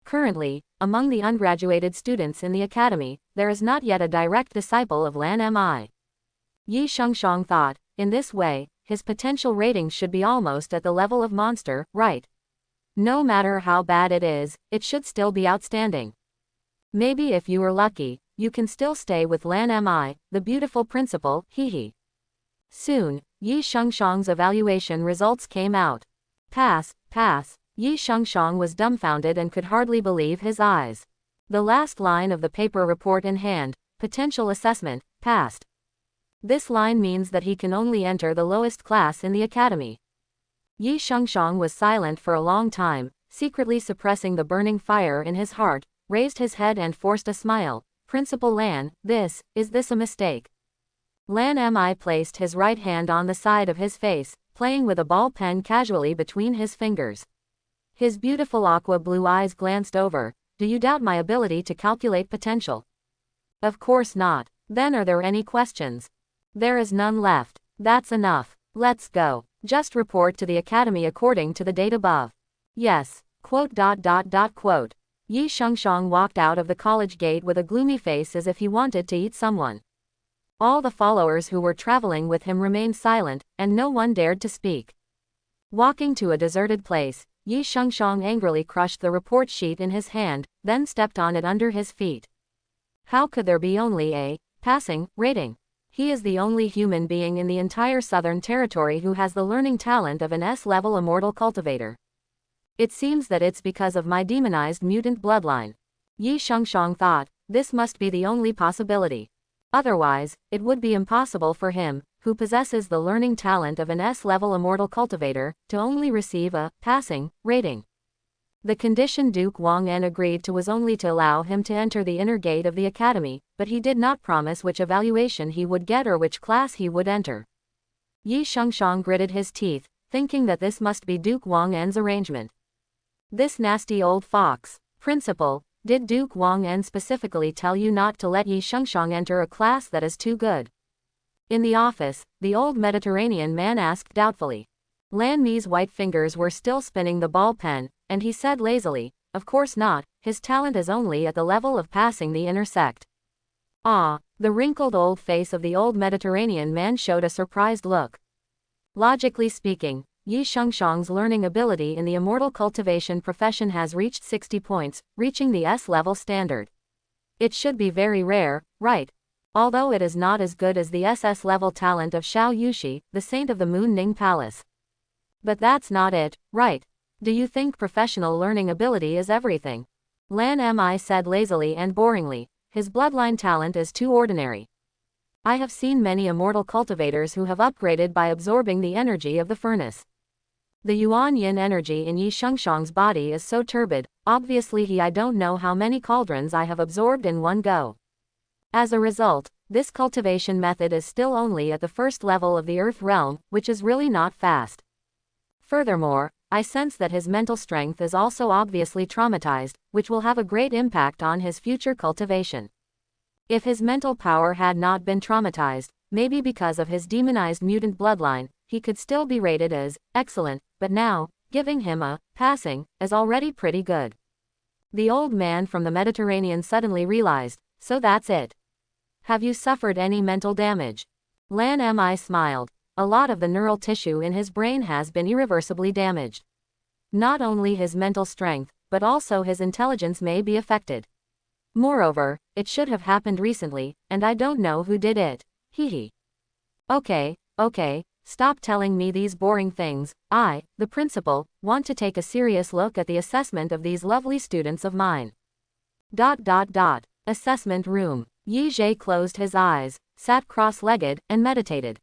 Currently, among the ungraduated students in the academy, there is not yet a direct disciple of Lan Mi. Yi Shengshang thought, in this way, his potential rating should be almost at the level of monster, right? No matter how bad it is, it should still be outstanding. Maybe if you are lucky, you can still stay with Lan Mi, the beautiful principal, hee. Soon, Yi Shengshang's evaluation results came out. Pass, pass. Yi Shengshang was dumbfounded and could hardly believe his eyes. The last line of the paper report in hand, potential assessment, passed. This line means that he can only enter the lowest class in the academy. Yi Shengshang was silent for a long time, secretly suppressing the burning fire in his heart, raised his head and forced a smile. Principal Lan, is this a mistake? Lan Mi placed his right hand on the side of his face, playing with a ball pen casually between his fingers. His beautiful aqua blue eyes glanced over. Do you doubt my ability to calculate potential? Of course not. Then are there any questions? There is none left. That's enough. Let's go. Just report to the academy according to the date above. Yes. Quote. Yi Shengshang walked out of the college gate with a gloomy face as if he wanted to eat someone. All the followers who were traveling with him remained silent, and no one dared to speak. Walking to a deserted place, Yi Shengshang angrily crushed the report sheet in his hand, then stepped on it under his feet. How could there be only a passing rating? He is the only human being in the entire Southern Territory who has the learning talent of an S-level immortal cultivator. It seems that it's because of my demonized mutant bloodline. Yi Shengshang thought, this must be the only possibility. Otherwise, it would be impossible for him, who possesses the learning talent of an S-level immortal cultivator, to only receive a passing rating. The condition Duke Wang En agreed to was only to allow him to enter the inner gate of the academy, but he did not promise which evaluation he would get or which class he would enter. Yi Shengshang gritted his teeth, thinking that this must be Duke Wang En's arrangement. This nasty old fox. Principal, did Duke Wang En specifically tell you not to let Yi Shengshang enter a class that is too good? In the office, the old Mediterranean man asked doubtfully. Lan Mi's white fingers were still spinning the ball pen, and he said lazily, of course not, his talent is only at the level of passing the inner sect. Ah, the wrinkled old face of the old Mediterranean man showed a surprised look. Logically speaking, Yi Shengshang's learning ability in the immortal cultivation profession has reached 60 points, reaching the S-level standard. It should be very rare, right? Although it is not as good as the SS-level talent of Xiao Yushi, the saint of the Moon Ning Palace. But that's not it, right? Do you think professional learning ability is everything? Lan Mi said lazily and boringly, his bloodline talent is too ordinary. I have seen many immortal cultivators who have upgraded by absorbing the energy of the furnace. The Yuan Yin energy in Yi Shengshang's body is so turbid, obviously I don't know how many cauldrons I have absorbed in one go. As a result, this cultivation method is still only at the first level of the earth realm, which is really not fast. Furthermore, I sense that his mental strength is also obviously traumatized, which will have a great impact on his future cultivation. If his mental power had not been traumatized, maybe because of his demonized mutant bloodline, he could still be rated as excellent, but now, giving him a passing is already pretty good. The old man from the Mediterranean suddenly realized, so that's it. Have you suffered any mental damage? Lan Mi smiled. A lot of the neural tissue in his brain has been irreversibly damaged. Not only his mental strength, but also his intelligence may be affected. Moreover, it should have happened recently, and I don't know who did it. Hee. Okay, stop telling me these boring things. I, the principal, want to take a serious look at the assessment of these lovely students of mine. ... Assessment room. Yi Zhe closed his eyes, sat cross-legged, and meditated.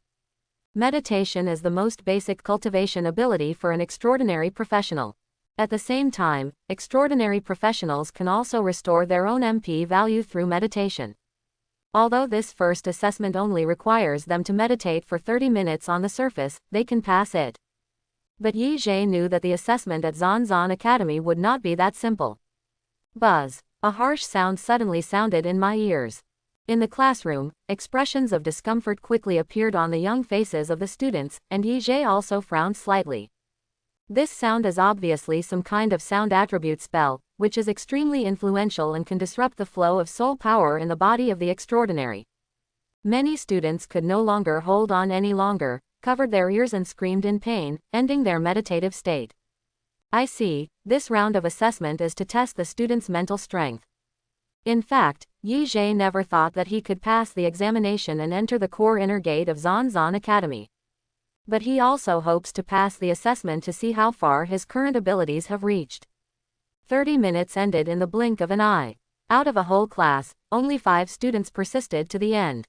Meditation is the most basic cultivation ability for an extraordinary professional. At the same time, extraordinary professionals can also restore their own MP value through meditation. Although this first assessment only requires them to meditate for 30 minutes on the surface, they can pass it. But Yi Zhe knew that the assessment at Zanzan Academy would not be that simple. Buzz. A harsh sound suddenly sounded in my ears. In the classroom, expressions of discomfort quickly appeared on the young faces of the students, and Yi Zhe also frowned slightly. This sound is obviously some kind of sound attribute spell, which is extremely influential and can disrupt the flow of soul power in the body of the extraordinary. Many students could no longer hold on any longer, covered their ears and screamed in pain, ending their meditative state. I see, this round of assessment is to test the student's mental strength. In fact, Yi Zhe never thought that he could pass the examination and enter the core inner gate of Zanzan Academy. But he also hopes to pass the assessment to see how far his current abilities have reached. 30 minutes ended in the blink of an eye. Out of a whole class, only 5 students persisted to the end.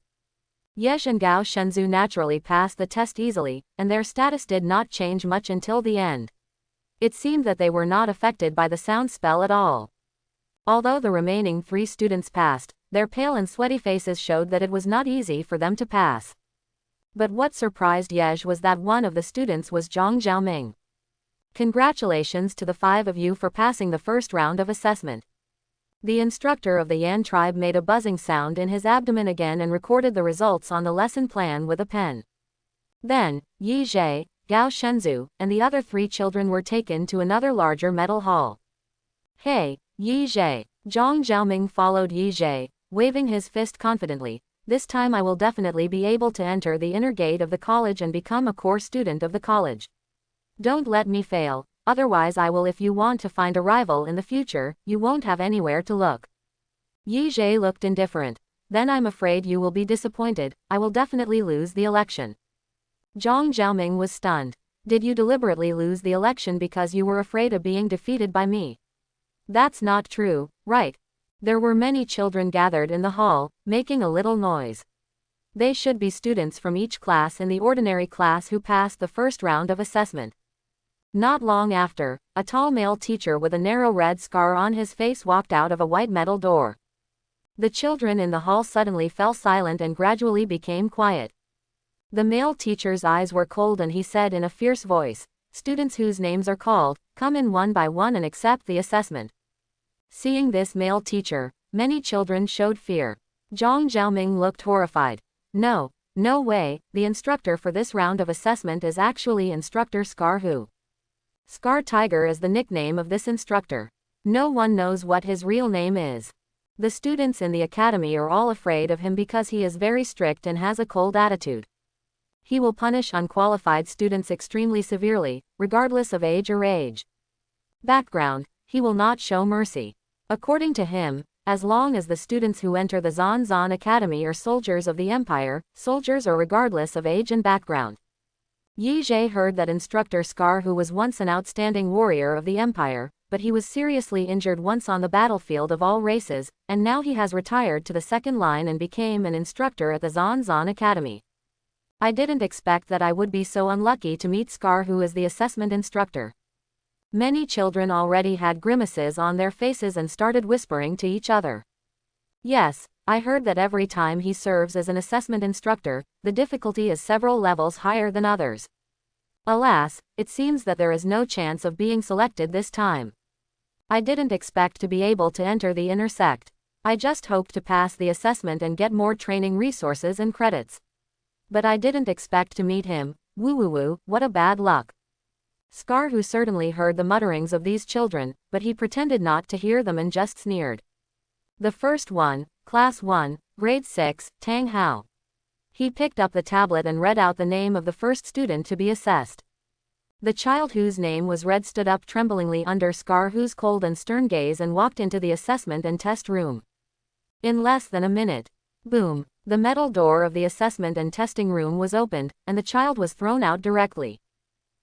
Yesh and Gao Shenzhou naturally passed the test easily, and their status did not change much until the end. It seemed that they were not affected by the sound spell at all. Although the remaining 3 students passed, their pale and sweaty faces showed that it was not easy for them to pass. But what surprised Yesh was that one of the students was Zhang Xiaoming. Congratulations to the 5 of you for passing the first round of assessment. The instructor of the Yan tribe made a buzzing sound in his abdomen again and recorded the results on the lesson plan with a pen. Then, Yi Zhe, Gao Shenzhou, and the other 3 children were taken to another larger metal hall. Hey, Yi Zhe. Zhang Xiaoming followed Yi Zhe, waving his fist confidently. This time I will definitely be able to enter the inner gate of the college and become a core student of the college. Don't let me fail, otherwise I will. If you want to find a rival in the future, you won't have anywhere to look. Yi Zhe looked indifferent. Then I'm afraid you will be disappointed, I will definitely lose the election. Zhang Xiaoming was stunned. Did you deliberately lose the election because you were afraid of being defeated by me? That's not true, right? There were many children gathered in the hall, making a little noise. They should be students from each class in the ordinary class who passed the first round of assessment. Not long after, a tall male teacher with a narrow red scar on his face walked out of a white metal door. The children in the hall suddenly fell silent and gradually became quiet. The male teacher's eyes were cold and he said in a fierce voice, "Students whose names are called, come in one by one and accept the assessment." Seeing this male teacher, many children showed fear. Zhang Xiaoming looked horrified. No way, the instructor for this round of assessment is actually Instructor Scar Hu. Scar Tiger is the nickname of this instructor. No one knows what his real name is. The students in the academy are all afraid of him because he is very strict and has a cold attitude. He will punish unqualified students extremely severely, regardless of age or age. Background: he will not show mercy. According to him, as long as the students who enter the Zanzan Academy are soldiers of the Empire, soldiers or regardless of age and background. Yi Zhe heard that Instructor Scar Hu was once an outstanding warrior of the Empire, but he was seriously injured once on the battlefield of all races, and now he has retired to the second line and became an instructor at the Zanzan Academy. I didn't expect that I would be so unlucky to meet Scar, who is the assessment instructor. Many children already had grimaces on their faces and started whispering to each other. Yes, I heard that every time he serves as an assessment instructor, the difficulty is several levels higher than others. Alas, it seems that there is no chance of being selected this time. I didn't expect to be able to enter the inner sect. I just hoped to pass the assessment and get more training resources and credits. But I didn't expect to meet him. Woo woo woo, what a bad luck. Scar, who certainly heard the mutterings of these children, but he pretended not to hear them and just sneered. The first one, Class 1, Grade 6, Tang Hao. He picked up the tablet and read out the name of the first student to be assessed. The child whose name was read stood up tremblingly under Scar, whose cold and stern gaze, and walked into the assessment and test room. In less than a minute, boom, the metal door of the assessment and testing room was opened, and the child was thrown out directly.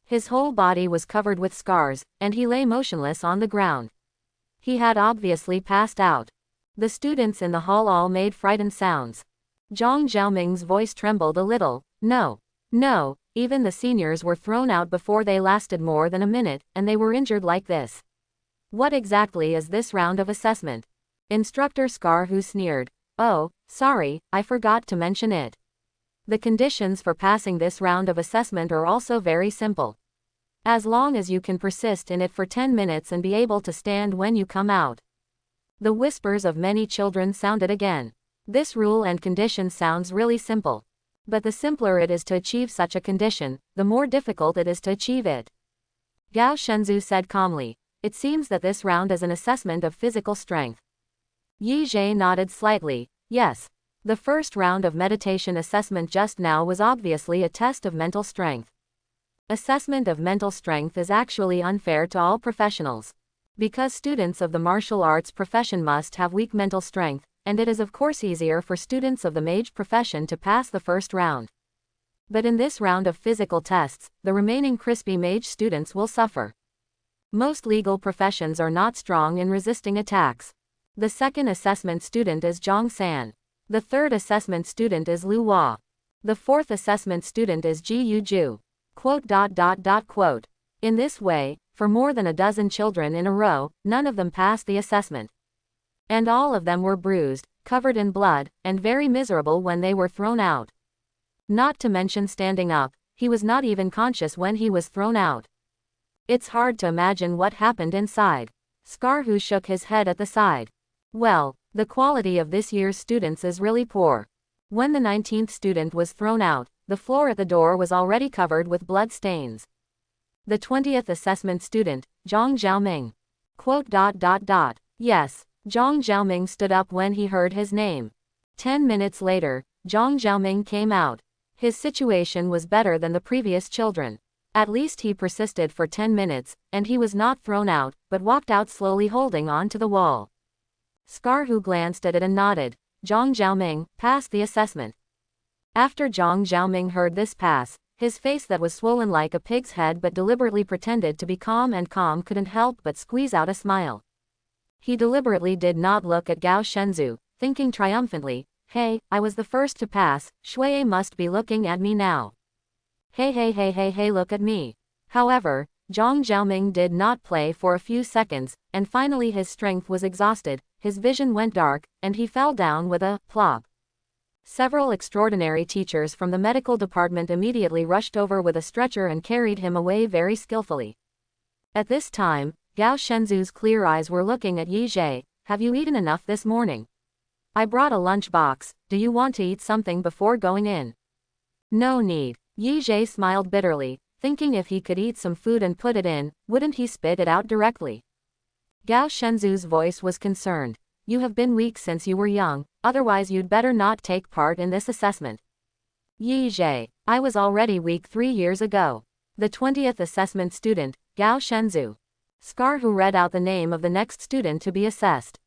His whole body was covered with scars, and he lay motionless on the ground. He had obviously passed out. The students in the hall all made frightened sounds. Zhang Xiaoming's voice trembled a little. No, even the seniors were thrown out before they lasted more than a minute, and they were injured like this. What exactly is this round of assessment? Instructor Scar, who sneered. Oh, sorry, I forgot to mention it. The conditions for passing this round of assessment are also very simple. As long as you can persist in it for 10 minutes and be able to stand when you come out. The whispers of many children sounded again. This rule and condition sounds really simple. But the simpler it is to achieve such a condition, the more difficult it is to achieve it. Gao Shenzhou said calmly. It seems that this round is an assessment of physical strength. Yi Zhe nodded slightly. Yes. The first round of meditation assessment just now was obviously a test of mental strength. Assessment of mental strength is actually unfair to all professionals. Because students of the martial arts profession must have weak mental strength, and it is of course easier for students of the mage profession to pass the first round. But in this round of physical tests, the remaining crispy mage students will suffer. Most legal professions are not strong in resisting attacks. The second assessment student is Zhang San. The third assessment student is Lu Hua. The fourth assessment student is Ji Yuju. Quote. In this way, for more than a dozen children in a row, none of them passed the assessment. And all of them were bruised, covered in blood, and very miserable when they were thrown out. Not to mention standing up, he was not even conscious when he was thrown out. It's hard to imagine what happened inside. Scar, who shook his head at the side. Well, the quality of this year's students is really poor. When the 19th student was thrown out, the floor at the door was already covered with blood stains. The 20th assessment student, Zhang Xiaoming. Yes, Zhang Xiaoming stood up when he heard his name. 10 minutes later, Zhang Xiaoming came out. His situation was better than the previous children. At least he persisted for 10 minutes, and he was not thrown out, but walked out slowly holding on to the wall. Scar, who glanced at it and nodded. Zhang Xiaoming passed the assessment. After Zhang Xiaoming heard this pass, his face that was swollen like a pig's head but deliberately pretended to be calm couldn't help but squeeze out a smile. He deliberately did not look at Gao Shenzhou, thinking triumphantly, hey, I was the first to pass, Shui must be looking at me now. Hey, look at me. However, Zhang Xiaoming did not play for a few seconds, and finally his strength was exhausted, his vision went dark, and he fell down with a plop. Several extraordinary teachers from the medical department immediately rushed over with a stretcher and carried him away very skillfully. At this time, Gao Shenzhou's clear eyes were looking at Yi Zhe. Have you eaten enough this morning? I brought a lunch box. Do you want to eat something before going in? No need. Yi Zhe smiled bitterly, thinking if he could eat some food and put it in, wouldn't he spit it out directly? Gao Shenzhou's voice was concerned. You have been weak since you were young, otherwise you'd better not take part in this assessment. Yi Zhe, I was already weak 3 years ago. The 20th assessment student, Gao Shenzhou. Scar, who read out the name of the next student to be assessed.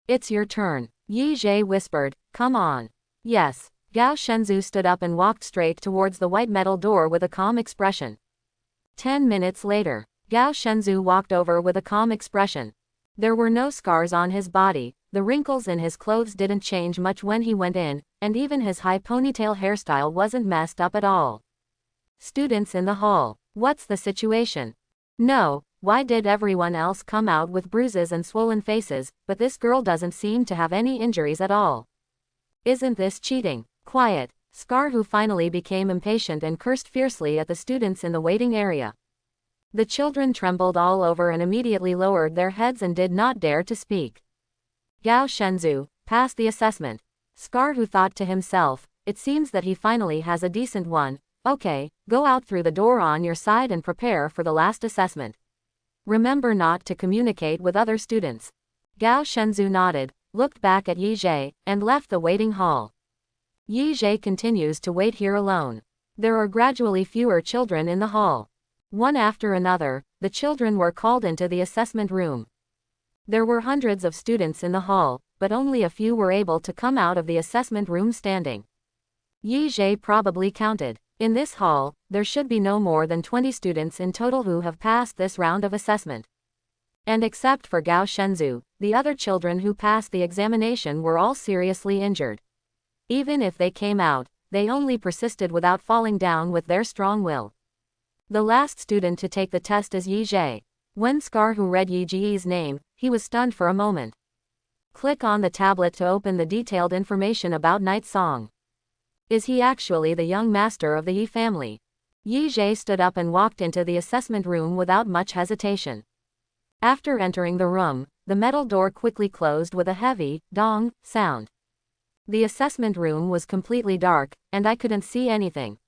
It's your turn, Yi Zhe whispered. Come on. Yes. Gao Shenzhou stood up and walked straight towards the white metal door with a calm expression. 10 minutes later, Gao Shenzhou walked over with a calm expression. There were no scars on his body, the wrinkles in his clothes didn't change much when he went in, and even his high ponytail hairstyle wasn't messed up at all. Students in the hall. What's the situation? No, why did everyone else come out with bruises and swollen faces, but this girl doesn't seem to have any injuries at all? Isn't this cheating? Quiet. Scar, who finally became impatient and cursed fiercely at the students in the waiting area. The children trembled all over and immediately lowered their heads and did not dare to speak. Gao Shenzhou passed the assessment. Scar, who thought to himself, it seems that he finally has a decent one. Okay, go out through the door on your side and prepare for the last assessment. Remember not to communicate with other students. Gao Shenzhou nodded, looked back at Yi Zhe, and left the waiting hall. Yi Zhe continues to wait here alone. There are gradually fewer children in the hall. One after another, the children were called into the assessment room. There were hundreds of students in the hall, but only a few were able to come out of the assessment room standing. Yi Zhe probably counted. In this hall, there should be no more than 20 students in total who have passed this round of assessment. And except for Gao Shenzhou, the other children who passed the examination were all seriously injured. Even if they came out, they only persisted without falling down with their strong will. The last student to take the test is Yi Zhe. When Scar, who read Yi Zhe's name, he was stunned for a moment. Click on the tablet to open the detailed information about Night Song. Is he actually the young master of the Yi family? Yi Zhe stood up and walked into the assessment room without much hesitation. After entering the room, the metal door quickly closed with a heavy, dong, sound. The assessment room was completely dark, and I couldn't see anything.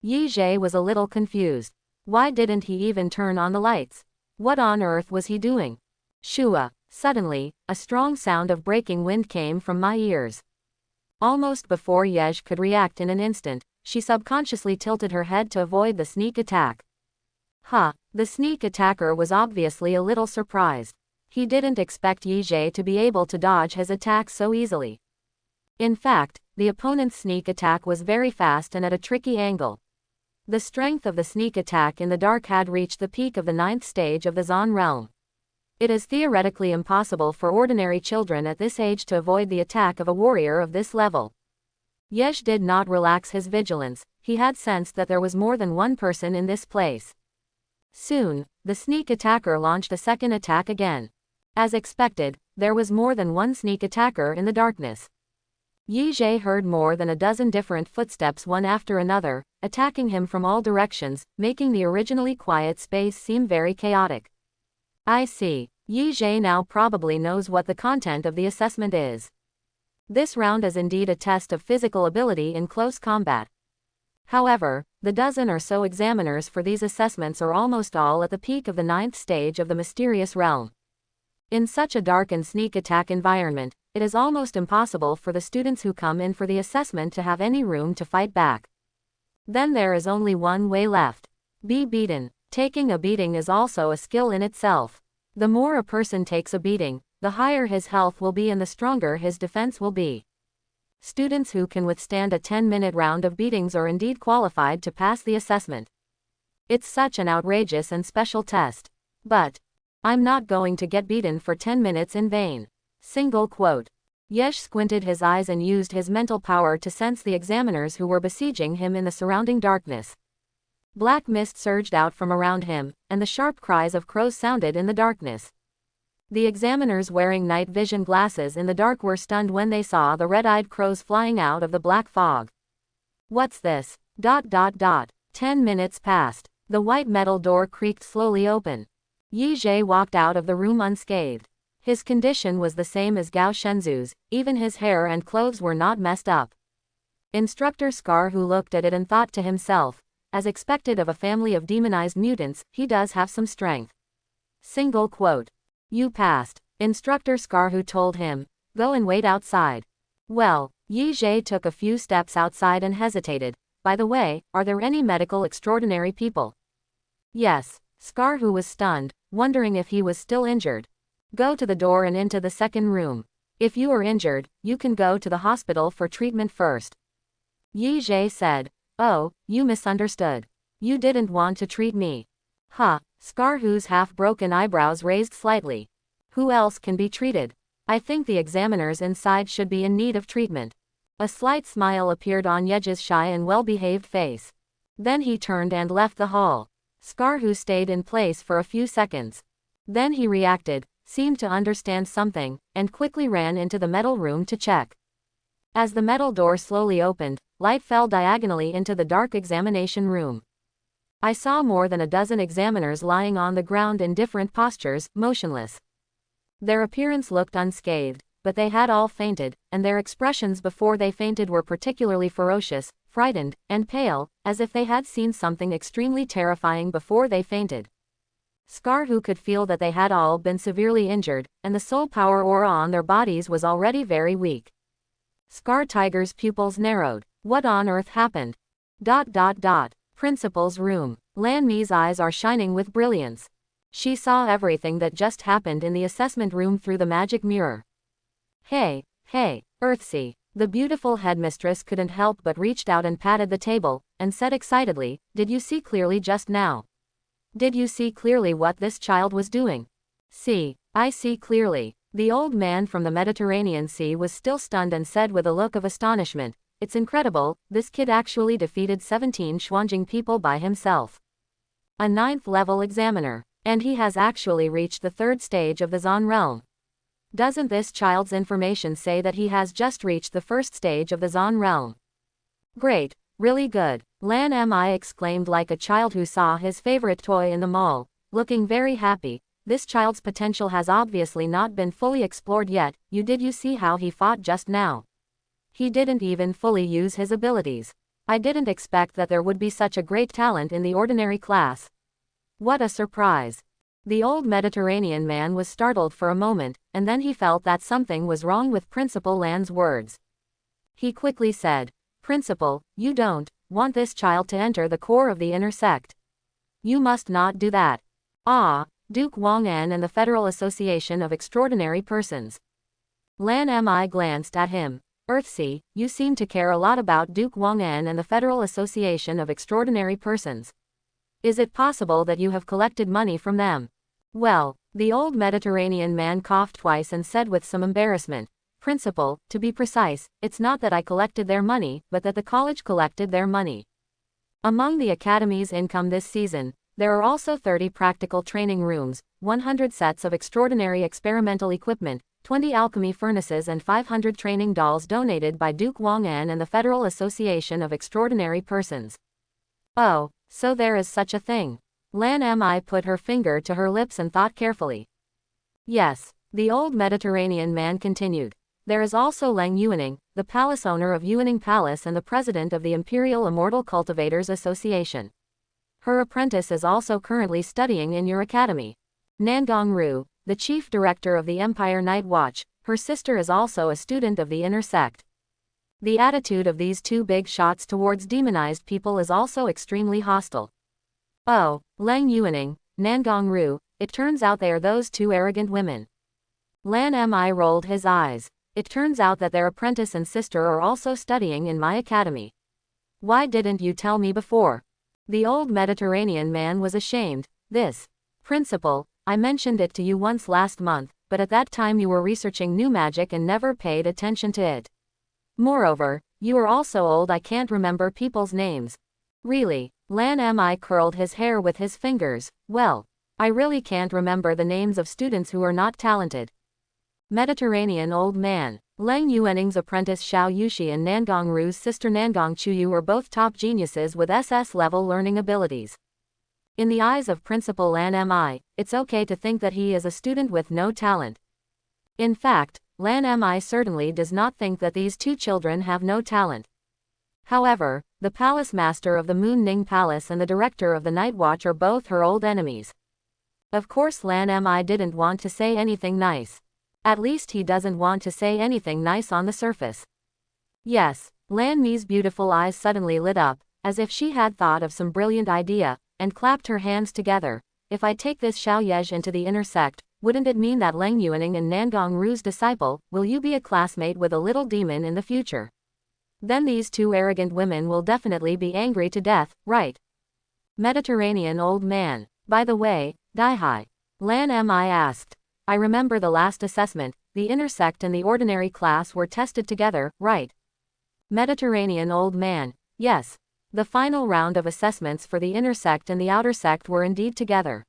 Yi Zhe was a little confused. Why didn't he even turn on the lights? What on earth was he doing? Shua. Suddenly, a strong sound of breaking wind came from my ears. Almost before Yej could react in an instant, she subconsciously tilted her head to avoid the sneak attack. The sneak attacker was obviously a little surprised. He didn't expect Yi Zhe to be able to dodge his attack so easily. In fact, the opponent's sneak attack was very fast and at a tricky angle. The strength of the sneak attack in the dark had reached the peak of the 9th stage of the Zon realm. It is theoretically impossible for ordinary children at this age to avoid the attack of a warrior of this level. Yej did not relax his vigilance. He had sensed that there was more than one person in this place. Soon, the sneak attacker launched a second attack again. As expected, there was more than one sneak attacker in the darkness. Yi Zhe heard more than a dozen different footsteps one after another, attacking him from all directions, making the originally quiet space seem very chaotic. I see. Yi Zhe now probably knows what the content of the assessment is. This round is indeed a test of physical ability in close combat. However, the dozen or so examiners for these assessments are almost all at the peak of the 9th stage of the mysterious realm. In such a dark and sneak attack environment, it is almost impossible for the students who come in for the assessment to have any room to fight back. Then there is only one way left. Be beaten. Taking a beating is also a skill in itself. The more a person takes a beating, the higher his health will be and the stronger his defense will be. Students who can withstand a 10-minute round of beatings are indeed qualified to pass the assessment. It's such an outrageous and special test. But I'm not going to get beaten for 10 minutes in vain. Single quote. Yesh squinted his eyes and used his mental power to sense the examiners who were besieging him in the surrounding darkness. Black mist surged out from around him, and the sharp cries of crows sounded in the darkness. The examiners wearing night vision glasses in the dark were stunned when they saw the red-eyed crows flying out of the black fog. What's this? 10 minutes passed. The white metal door creaked slowly open. Yi Zhe walked out of the room unscathed. His condition was the same as Gao Shenzhou's, even his hair and clothes were not messed up. Instructor Scar, who looked at it and thought to himself, as expected of a family of demonized mutants, he does have some strength. Single quote. You passed. Instructor Scar, who told him, go and wait outside. Well, Yi Zhe took a few steps outside and hesitated. By the way, are there any medical extraordinary people? Yes. Scar, who was stunned, wondering if he was still injured. Go to the door and into the second room. If you are injured, you can go to the hospital for treatment first. Yi Zhe said. Oh, you misunderstood. You didn't want to treat me. Scar, whose half-broken eyebrows raised slightly. Who else can be treated? I think the examiners inside should be in need of treatment. A slight smile appeared on Yej's shy and well-behaved face. Then he turned and left the hall. Skarhu stayed in place for a few seconds. Then he reacted, seemed to understand something, and quickly ran into the metal room to check. As the metal door slowly opened, light fell diagonally into the dark examination room. I saw more than a dozen examiners lying on the ground in different postures, motionless. Their appearance looked unscathed, but they had all fainted, and their expressions before they fainted were particularly ferocious, frightened, and pale, as if they had seen something extremely terrifying before they fainted. Skarhu could feel that they had all been severely injured, and the soul power aura on their bodies was already very weak. Scar Tiger's pupils narrowed. What on earth happened? Principal's room. Lan Mi's eyes are shining with brilliance. She saw everything that just happened in the assessment room through the magic mirror. Hey, Earthsea. The beautiful headmistress couldn't help but reached out and patted the table, and said excitedly, did you see clearly just now? Did you see clearly what this child was doing? I see clearly. The old man from the Mediterranean Sea was still stunned and said with a look of astonishment, it's incredible, this kid actually defeated 17 Xuanjing people by himself. A 9th level examiner. And he has actually reached the 3rd stage of the Zan realm. Doesn't this child's information say that he has just reached the 1st stage of the Zan realm? Great, really good. Lan Mi exclaimed like a child who saw his favorite toy in the mall, looking very happy. This child's potential has obviously not been fully explored yet. Did you see how he fought just now? He didn't even fully use his abilities. I didn't expect that there would be such a great talent in the ordinary class. What a surprise. The old Mediterranean man was startled for a moment, and then he felt that something was wrong with Principal Lan's words. He quickly said, Principal, you don't want this child to enter the core of the inner sect. You must not do that. Duke Wang En and the Federal Association of Extraordinary Persons. Lan Mi glanced at him. Earthsea, you seem to care a lot about Duke Wang En and the Federal Association of Extraordinary Persons. Is it possible that you have collected money from them? Well, the old Mediterranean man coughed twice and said with some embarrassment, Principal, to be precise, it's not that I collected their money, but that the college collected their money. Among the Academy's income this season, there are also 30 practical training rooms, 100 sets of extraordinary experimental equipment, 20 alchemy furnaces and 500 training dolls donated by Duke Wang En and the Federal Association of Extraordinary Persons. Oh, so there is such a thing. Lan Mi put her finger to her lips and thought carefully. Yes, the old Mediterranean man continued. There is also Leng Yuaning, the palace owner of Yuaning Palace and the president of the Imperial Immortal Cultivators Association. Her apprentice is also currently studying in your academy. Nangong Ru, the chief director of the Empire Night Watch, her sister is also a student of the inner sect. The attitude of these two big shots towards demonized people is also extremely hostile. Oh, Leng Yuaning, Nangong Ru, it turns out they are those two arrogant women. Lan Mi rolled his eyes. It turns out that their apprentice and sister are also studying in my academy. Why didn't you tell me before? The old Mediterranean man was ashamed. Principal, I mentioned it to you once last month, but at that time you were researching new magic and never paid attention to it. Moreover, you are also old. I can't remember people's names. Really? Lan Mi curled his hair with his fingers. Well, I really can't remember the names of students who are not talented. Mediterranean old man. Leng Yuaning's apprentice Xiao Yushi and Nangong Ru's sister Nangong Chuyu were both top geniuses with SS-level learning abilities. In the eyes of Principal Lan Mi, it's okay to think that he is a student with no talent. In fact, Lan Mi certainly does not think that these two children have no talent. However, the palace master of the Moon Ning Palace and the director of the Night Watch are both her old enemies. Of course Lan Mi didn't want to say anything nice. At least he doesn't want to say anything nice on the surface. Yes, Lan Mi's beautiful eyes suddenly lit up, as if she had thought of some brilliant idea, and clapped her hands together. If I take this Xiao Yej into the inner sect, wouldn't it mean that Leng Yuaning and Nangong Ru's disciple, will you be a classmate with a little demon in the future? Then these two arrogant women will definitely be angry to death, right? Mediterranean old man. By the way, Daihai. Lan Mi asked. I remember the last assessment, the intersect and the ordinary class were tested together, right? Mediterranean old man. Yes. The final round of assessments for the intersect and the outer sect were indeed together.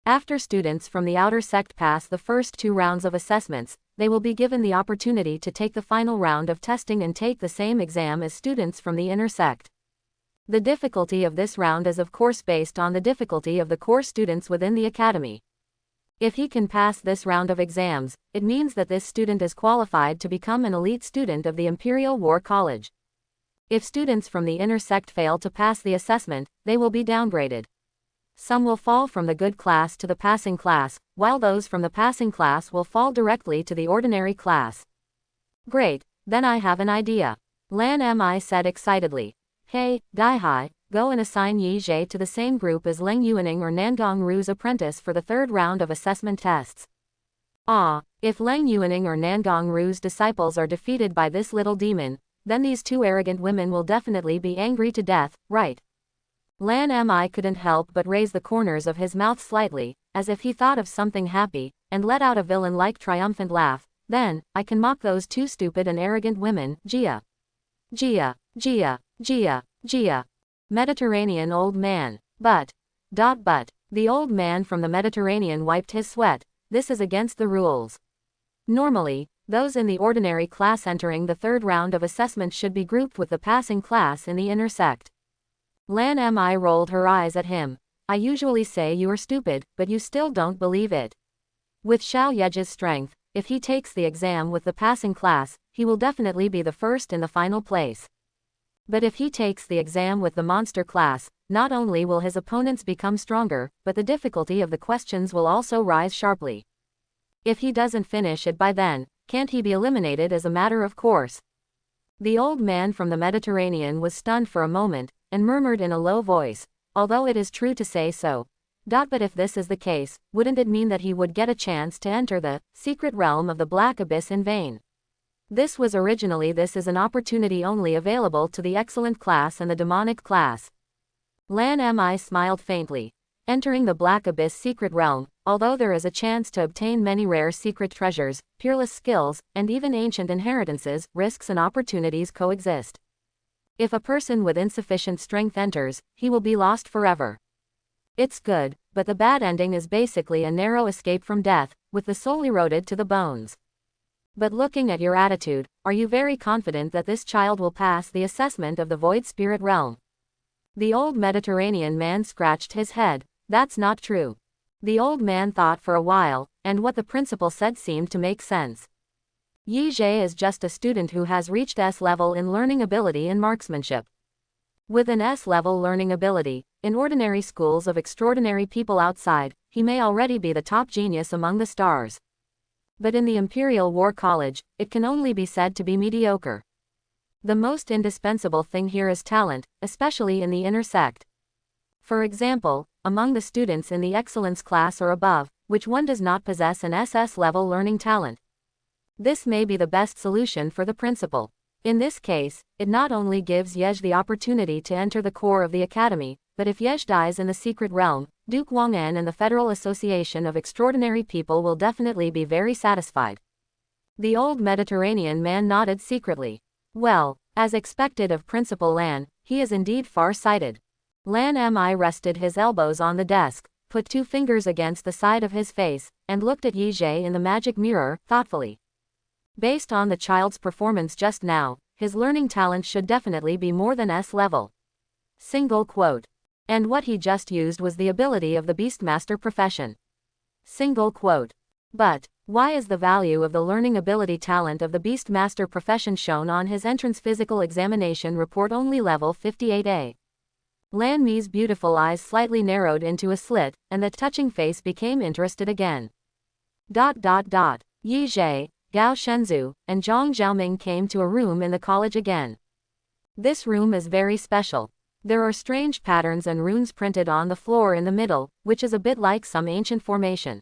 After students from the outer sect pass the first 2 rounds of assessments, they will be given the opportunity to take the final round of testing and take the same exam as students from the inner sect. The difficulty of this round is of course based on the difficulty of the core students within the academy. If he can pass this round of exams, it means that this student is qualified to become an elite student of the Imperial War College. If students from the inner sect fail to pass the assessment, they will be downgraded. Some will fall from the good class to the passing class, while those from the passing class will fall directly to the ordinary class. Great, then I have an idea. Lan Mi said excitedly. Hey, Daihai, go and assign Yi Zhe to the same group as Leng Yuaning or Nangong Ru's apprentice for the 3rd round of assessment tests. If Leng Yuaning or Nangong Ru's disciples are defeated by this little demon, then these 2 arrogant women will definitely be angry to death, right? Lan Mi couldn't help but raise the corners of his mouth slightly, as if he thought of something happy, and let out a villain-like triumphant laugh. Then, I can mock those 2 stupid and arrogant women, Jia. Jia, Jia, Jia, Jia. Mediterranean old man. But. The old man from the Mediterranean wiped his sweat. This is against the rules. Normally, those in the ordinary class entering the 3rd round of assessment should be grouped with the passing class in the inner sect. Lan Mi rolled her eyes at him. I usually say you are stupid, but you still don't believe it. With Xiao Yeji's strength, if he takes the exam with the passing class, he will definitely be the first in the final place. But if he takes the exam with the monster class, not only will his opponents become stronger, but the difficulty of the questions will also rise sharply. If he doesn't finish it by then, can't he be eliminated as a matter of course? The old man from the Mediterranean was stunned for a moment, and murmured in a low voice, although it is true to say so. But if this is the case, wouldn't it mean that he would get a chance to enter the secret realm of the Black Abyss in vain? This is an opportunity only available to the excellent class and the demonic class. Lan Mi smiled faintly. Entering the Black Abyss secret realm, although there is a chance to obtain many rare secret treasures, peerless skills, and even ancient inheritances, risks and opportunities coexist. If a person with insufficient strength enters, he will be lost forever. It's good, but the bad ending is basically a narrow escape from death, with the soul eroded to the bones. But looking at your attitude, are you very confident that this child will pass the assessment of the Void Spirit realm? The old Mediterranean man scratched his head. That's not true. The old man thought for a while, and what the principal said seemed to make sense. Yi Zhe is just a student who has reached S level in learning ability and marksmanship. With an S level learning ability, in ordinary schools of extraordinary people outside, he may already be the top genius among the stars. But in the Imperial War College, it can only be said to be mediocre. The most indispensable thing here is talent, especially in the inner sect. For example, among the students in the excellence class or above, which one does not possess an SS level learning talent? This may be the best solution for the principal. In this case, it not only gives Yej the opportunity to enter the core of the academy, but if Yej dies in the secret realm, Duke Wang'an and the Federal Association of Extraordinary People will definitely be very satisfied. The old Mediterranean man nodded secretly. Well, as expected of Principal Lan, he is indeed far-sighted. Lan Mi rested his elbows on the desk, put 2 fingers against the side of his face, and looked at Yi Zhe in the magic mirror, thoughtfully. Based on the child's performance just now, his learning talent should definitely be more than S level. Single quote. And what he just used was the ability of the Beastmaster profession. Single quote. But, why is the value of the learning ability talent of the Beastmaster profession shown on his entrance physical examination report only level 58A? Lan Mi's beautiful eyes slightly narrowed into a slit, and the touching face became interested again. Yi Zhe, Gao Shenzhu, and Zhang Xiaoming came to a room in the college again. This room is very special. There are strange patterns and runes printed on the floor in the middle, which is a bit like some ancient formation.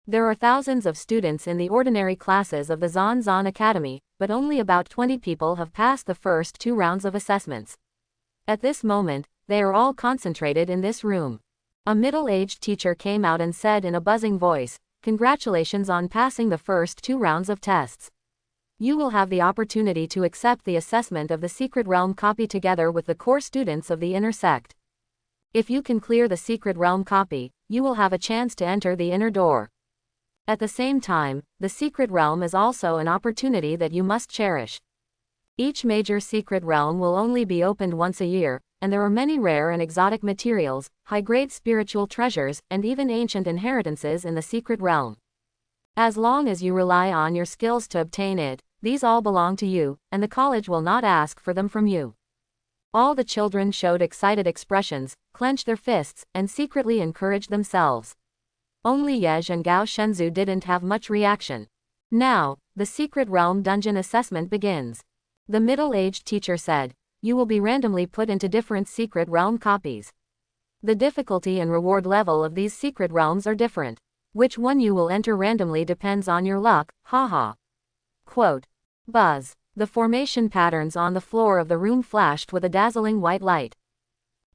There are thousands of students in the ordinary classes of the Zan Zan Academy, but only about 20 people have passed the first 2 rounds of assessments. At this moment, they are all concentrated in this room. A middle-aged teacher came out and said in a buzzing voice, congratulations on passing the first 2 rounds of tests. You will have the opportunity to accept the assessment of the Secret Realm copy together with the core students of the inner sect. If you can clear the Secret Realm copy, you will have a chance to enter the inner door. At the same time, the Secret Realm is also an opportunity that you must cherish. Each major Secret Realm will only be opened once a year, and there are many rare and exotic materials, high-grade spiritual treasures, and even ancient inheritances in the Secret Realm. As long as you rely on your skills to obtain it, these all belong to you, and the college will not ask for them from you. All the children showed excited expressions, clenched their fists, and secretly encouraged themselves. Only Yej and Gao Shenzhou didn't have much reaction. Now, the Secret Realm dungeon assessment begins. The middle-aged teacher said, "You will be randomly put into different Secret Realm copies. The difficulty and reward level of these Secret Realms are different. Which one you will enter randomly depends on your luck, haha." Quote. Buzz. The formation patterns on the floor of the room flashed with a dazzling white light.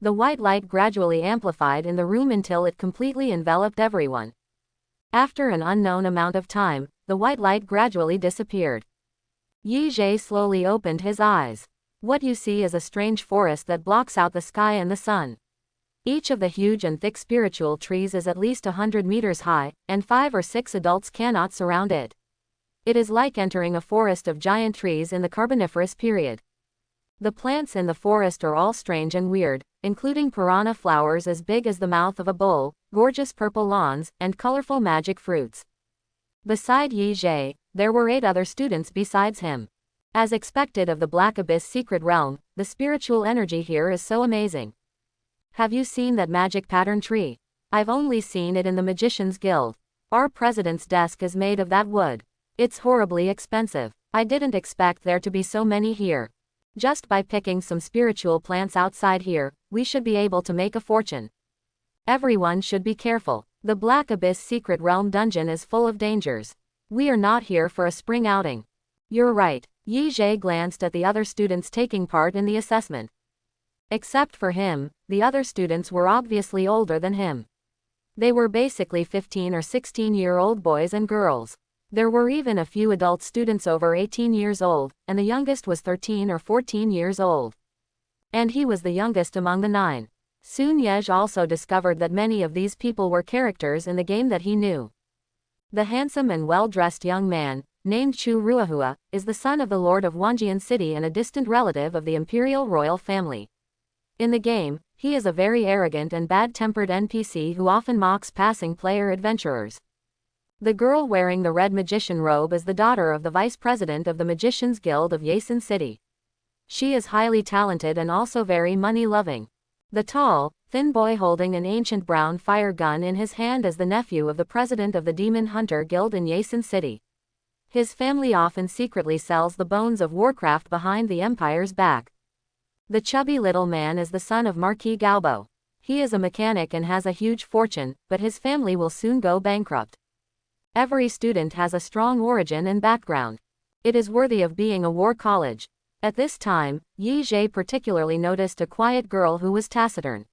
The white light gradually amplified in the room until it completely enveloped everyone. After an unknown amount of time, the white light gradually disappeared. Yi Jie slowly opened his eyes. What you see is a strange forest that blocks out the sky and the sun. Each of the huge and thick spiritual trees is at least 100 meters high, and 5 or 6 adults cannot surround it. It is like entering a forest of giant trees in the Carboniferous period. The plants in the forest are all strange and weird, including piranha flowers as big as the mouth of a bull, gorgeous purple lawns, and colorful magic fruits. Beside Yi Jie, there were 8 other students besides him. As expected of the Black Abyss Secret Realm, the spiritual energy here is so amazing. Have you seen that magic pattern tree? I've only seen it in the Magician's Guild. Our president's desk is made of that wood. It's horribly expensive. I didn't expect there to be so many here. Just by picking some spiritual plants outside here, we should be able to make a fortune. Everyone should be careful. The Black Abyss Secret Realm dungeon is full of dangers. We are not here for a spring outing. You're right. Yi Jie glanced at the other students taking part in the assessment. Except for him, the other students were obviously older than him. They were basically 15 or 16-year-old boys and girls. There were even a few adult students over 18 years old, and the youngest was 13 or 14 years old. And he was the youngest among the 9. Soon Yej also discovered that many of these people were characters in the game that he knew. The handsome and well-dressed young man, named Chu Ruahua, is the son of the Lord of Wanjian City and a distant relative of the Imperial Royal Family. In the game, he is a very arrogant and bad-tempered NPC who often mocks passing player adventurers. The girl wearing the red magician robe is the daughter of the vice president of the Magician's Guild of Yasen City. She is highly talented and also very money-loving. The tall, thin boy holding an ancient brown fire gun in his hand is the nephew of the president of the Demon Hunter Guild in Yasen City. His family often secretly sells the bones of Warcraft behind the Empire's back. The chubby little man is the son of Marquis Galbo. He is a mechanic and has a huge fortune, but his family will soon go bankrupt. Every student has a strong origin and background. It is worthy of being a war college. At this time, Yi Jie particularly noticed a quiet girl who was taciturn.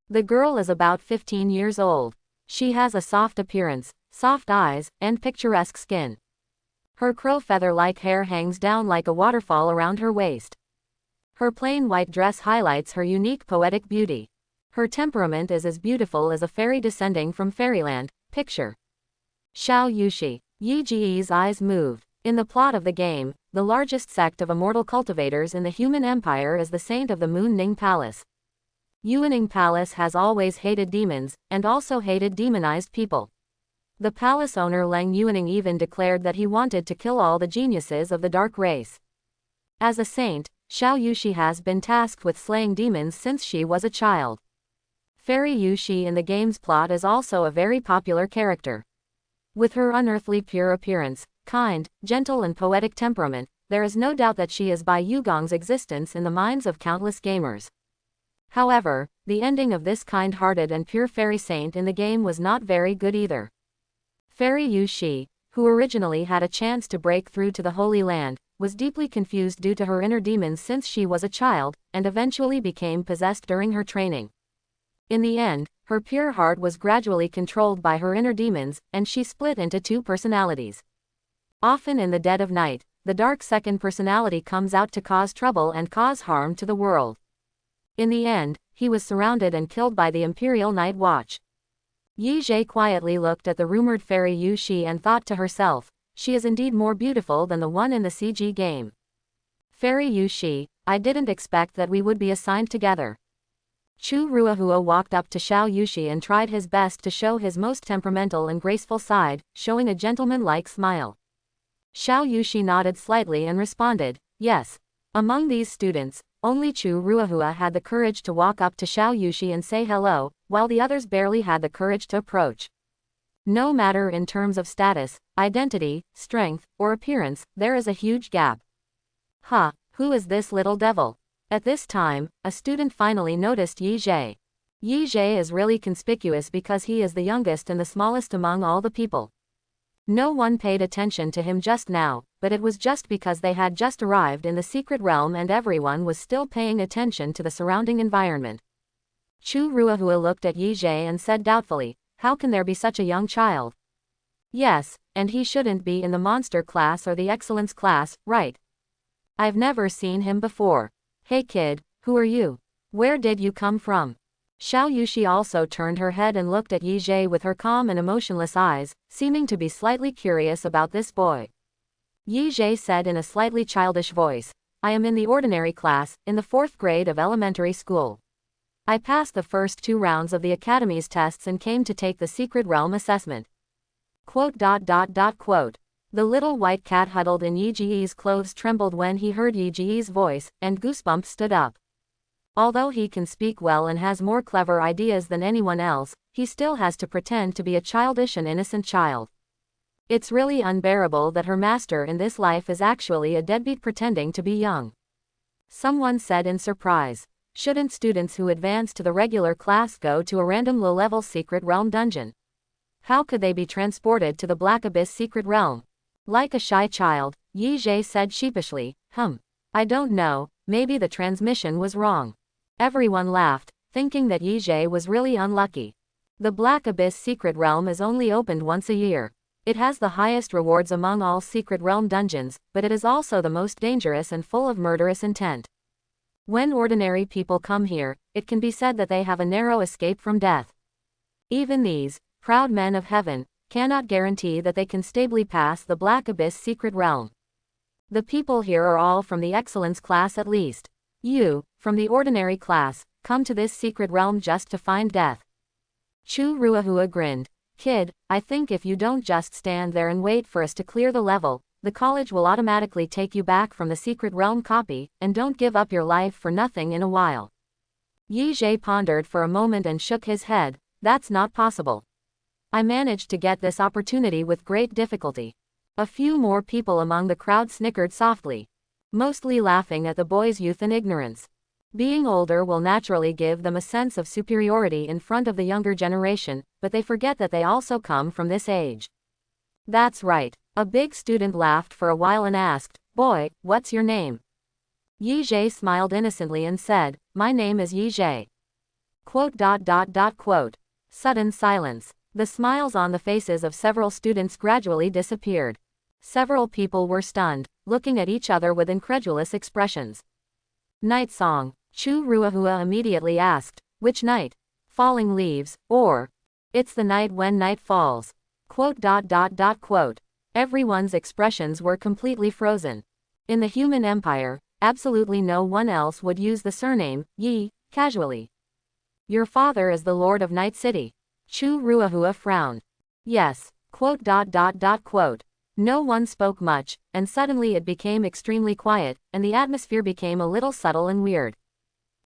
The girl is about 15 years old. She has a soft appearance, soft eyes, and picturesque skin. Her crow feather-like hair hangs down like a waterfall around her waist. Her plain white dress highlights her unique poetic beauty. Her temperament is as beautiful as a fairy descending from fairyland. Picture Xiao Yushi. Yi Ji's eyes moved. In the plot of the game, the largest sect of immortal cultivators in the human empire is the Saint of the Moon Ning Palace. Yuaning Palace has always hated demons, and also hated demonized people. The palace owner Leng Yuaning even declared that he wanted to kill all the geniuses of the dark race. As a saint, Xiao Yushi has been tasked with slaying demons since she was a child. Fairy Yushi in the game's plot is also a very popular character. With her unearthly pure appearance, kind, gentle and poetic temperament, there is no doubt that she is by Yugong's existence in the minds of countless gamers. However, the ending of this kind-hearted and pure fairy saint in the game was not very good either. Fairy Yushi, who originally had a chance to break through to the Holy Land, was deeply confused due to her inner demons since she was a child, and eventually became possessed during her training. In the end, Her pure heart was gradually controlled by her inner demons, and she split into two personalities. Often in the dead of night, the dark second personality comes out to cause trouble and cause harm to the world. In the end, he was surrounded and killed by the Imperial Night Watch. Yi Zhe quietly looked at the rumored fairy Yu Shi and thought to herself, she is indeed more beautiful than the one in the CG game. Fairy Yu Shi, I didn't expect that we would be assigned together. Chu Ruahua walked up to Xiao Yushi and tried his best to show his most temperamental and graceful side, showing a gentleman-like smile. Xiao Yushi nodded slightly and responded, yes. Among these students, only Chu Ruahua had the courage to walk up to Xiao Yushi and say hello, while the others barely had the courage to approach. No matter in terms of status, identity, strength, or appearance, there is a huge gap. Huh, who is this little devil? At this time, a student finally noticed Yi Zhe. Yi Zhe is really conspicuous because he is the youngest and the smallest among all the people. No one paid attention to him just now, but it was just because they had just arrived in the secret realm and everyone was still paying attention to the surrounding environment. Chu Ruahua looked at Yi Zhe and said doubtfully, how can there be such a young child? Yes, and he shouldn't be in the monster class or the excellence class, right? I've never seen him before. Hey kid, who are you? Where did you come from? Xiao Yushi also turned her head and looked at Yi Zhe with her calm and emotionless eyes, seeming to be slightly curious about this boy. Yi Zhe said in a slightly childish voice, I am in the ordinary class, in the 4th grade of elementary school. I passed the first 2 rounds of the Academy's tests and came to take the Secret Realm assessment. Quote. The little white cat huddled in Yi Ji's clothes trembled when he heard Yi Ji's voice, and Goosebumps stood up. Although he can speak well and has more clever ideas than anyone else, he still has to pretend to be a childish and innocent child. It's really unbearable that her master in this life is actually a deadbeat pretending to be young. Someone said in surprise. Shouldn't students who advance to the regular class go to a random low-level secret realm dungeon? How could they be transported to the Black Abyss secret realm? Like a shy child, Yi Zhe said sheepishly, I don't know, maybe the transmission was wrong. Everyone laughed, thinking that Yi Zhe was really unlucky. The Black Abyss secret realm is only opened once a year. It has the highest rewards among all secret realm dungeons, but it is also the most dangerous and full of murderous intent. When ordinary people come here, it can be said that they have a narrow escape from death. Even these, proud men of heaven, cannot guarantee that they can stably pass the Black Abyss secret realm. The people here are all from the excellence class at least. You, from the ordinary class, come to this secret realm just to find death. Chu Ruahua grinned. Kid, I think if you don't just stand there and wait for us to clear the level, the college will automatically take you back from the secret realm copy, and don't give up your life for nothing in a while. Yi Zhe pondered for a moment and shook his head. That's not possible. I managed to get this opportunity with great difficulty. A few more people among the crowd snickered softly, mostly laughing at the boy's youth and ignorance. Being older will naturally give them a sense of superiority in front of the younger generation, but they forget that they also come from this age. That's right. A big student laughed for a while and asked, Boy, what's your name? Yi Zhe smiled innocently and said, My name is Yi Zhe. Quote. Sudden silence. The smiles on the faces of several students gradually disappeared. Several people were stunned, looking at each other with incredulous expressions. Night song. Chu Ruahua immediately asked, Which night? Falling leaves, or it's the night when night falls. Quote. Everyone's expressions were completely frozen. In the human empire, absolutely no one else would use the surname, Yi, casually. Your father is the Lord of Night City. Chu Ruahua frowned. Yes. Quote. No one spoke much, and suddenly it became extremely quiet, and the atmosphere became a little subtle and weird.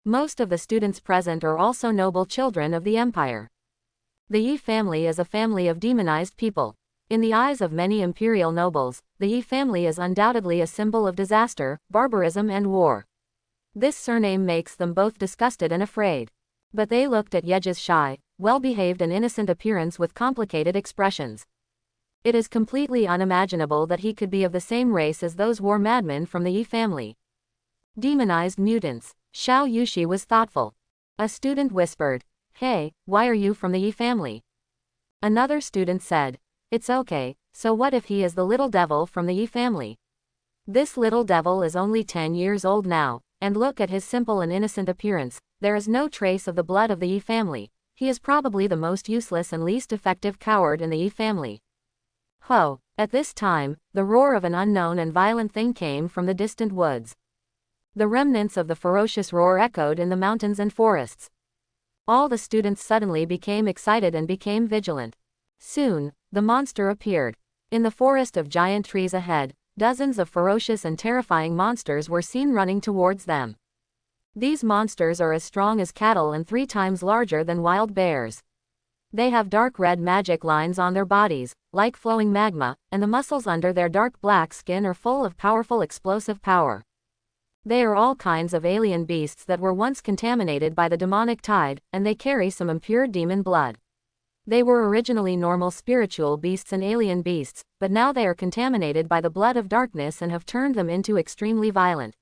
Most of the students present are also noble children of the empire. The Yi family is a family of demonized people. In the eyes of many imperial nobles, the Yi family is undoubtedly a symbol of disaster, barbarism and war. This surname makes them both disgusted and afraid. But they looked at Yeji's shy, well-behaved and innocent appearance with complicated expressions. It is completely unimaginable that he could be of the same race as those war madmen from the Yi family. Demonized mutants. Xiao Yushi was thoughtful. A student whispered, Hey, why are you from the Yi family? Another student said. It's okay, so what if he is the little devil from the Yi family? This little devil is only 10 years old now, and look at his simple and innocent appearance, there is no trace of the blood of the Yi family. He is probably the most useless and least effective coward in the Yi family. Ho! At this time, the roar of an unknown and violent thing came from the distant woods. The remnants of the ferocious roar echoed in the mountains and forests. All the students suddenly became excited and became vigilant. Soon, the monster appeared. In the forest of giant trees ahead, dozens of ferocious and terrifying monsters were seen running towards them. These monsters are as strong as cattle and 3 times larger than wild bears. They have dark red magic lines on their bodies, like flowing magma, and the muscles under their dark black skin are full of powerful explosive power. They are all kinds of alien beasts that were once contaminated by the demonic tide, and they carry some impure demon blood. They were originally normal spiritual beasts and alien beasts, but now they are contaminated by the blood of darkness and have turned them into extremely violent.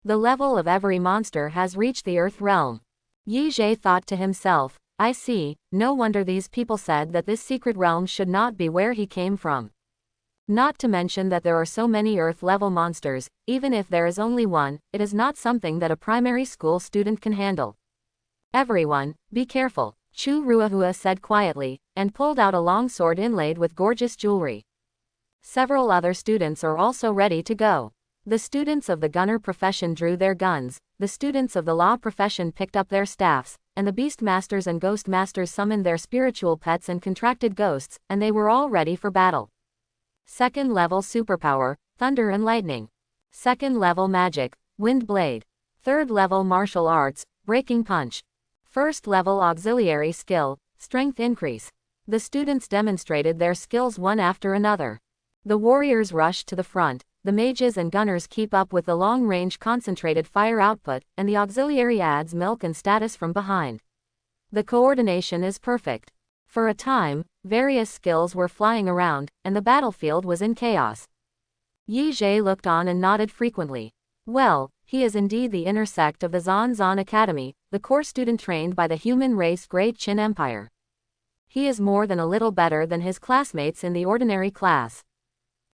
The level of every monster has reached the earth realm. Yi Zhe thought to himself, I see, no wonder these people said that this secret realm should not be where he came from. Not to mention that there are so many earth-level monsters, even if there is only one, it is not something that a primary school student can handle. Everyone, be careful, Chu Ruahua said quietly, and pulled out a long sword inlaid with gorgeous jewelry. Several other students are also ready to go. The students of the gunner profession drew their guns, the students of the law profession picked up their staffs, and the beast masters and ghost masters summoned their spiritual pets and contracted ghosts, and they were all ready for battle. Second level superpower, thunder and lightning. Second level magic, wind blade. Third level martial arts, breaking punch. First level auxiliary skill, strength increase. The students demonstrated their skills one after another. The warriors rushed to the front, the mages and gunners keep up with the long-range concentrated fire output, and the auxiliary adds milk and status from behind. The coordination is perfect. For a time, various skills were flying around, and the battlefield was in chaos. Yi Zhe looked on and nodded frequently. Well, he is indeed the inner sect of the Zan Zan Academy, the core student trained by the human race Great Qin Empire. He is more than a little better than his classmates in the ordinary class.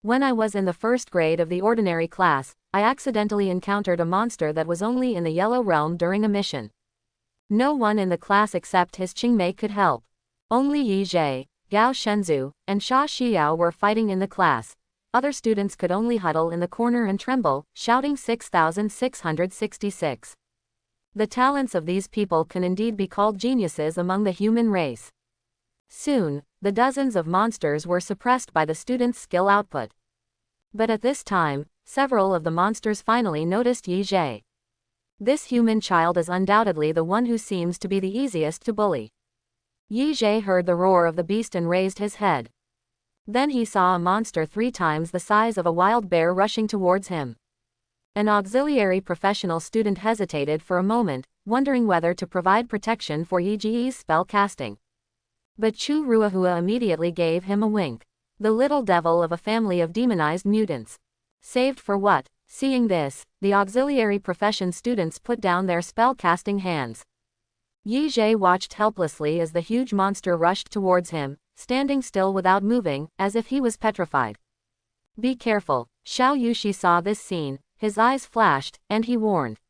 When I was in the first grade of the ordinary class, I accidentally encountered a monster that was only in the Yellow Realm during a mission. No one in the class except his Qingmei could help. Only Yi Zhe, Gao Shenzhu, and Sha Xiao were fighting in the class. Other students could only huddle in the corner and tremble, shouting 6,666. The talents of these people can indeed be called geniuses among the human race. Soon, the dozens of monsters were suppressed by the students' skill output. But at this time, several of the monsters finally noticed Yi Zhe. This human child is undoubtedly the one who seems to be the easiest to bully. Yi Zhe heard the roar of the beast and raised his head. Then he saw a monster 3 times the size of a wild bear rushing towards him. An auxiliary professional student hesitated for a moment, wondering whether to provide protection for Yi Zhe's spell casting. But Chu Ruahua immediately gave him a wink. The little devil of a family of demonized mutants. Saved for what? Seeing this, the auxiliary profession students put down their spell-casting hands. Yi Zhe watched helplessly as the huge monster rushed towards him, standing still without moving, as if he was petrified. Be careful, Xiao Yushi saw this scene, his eyes flashed, and he warned.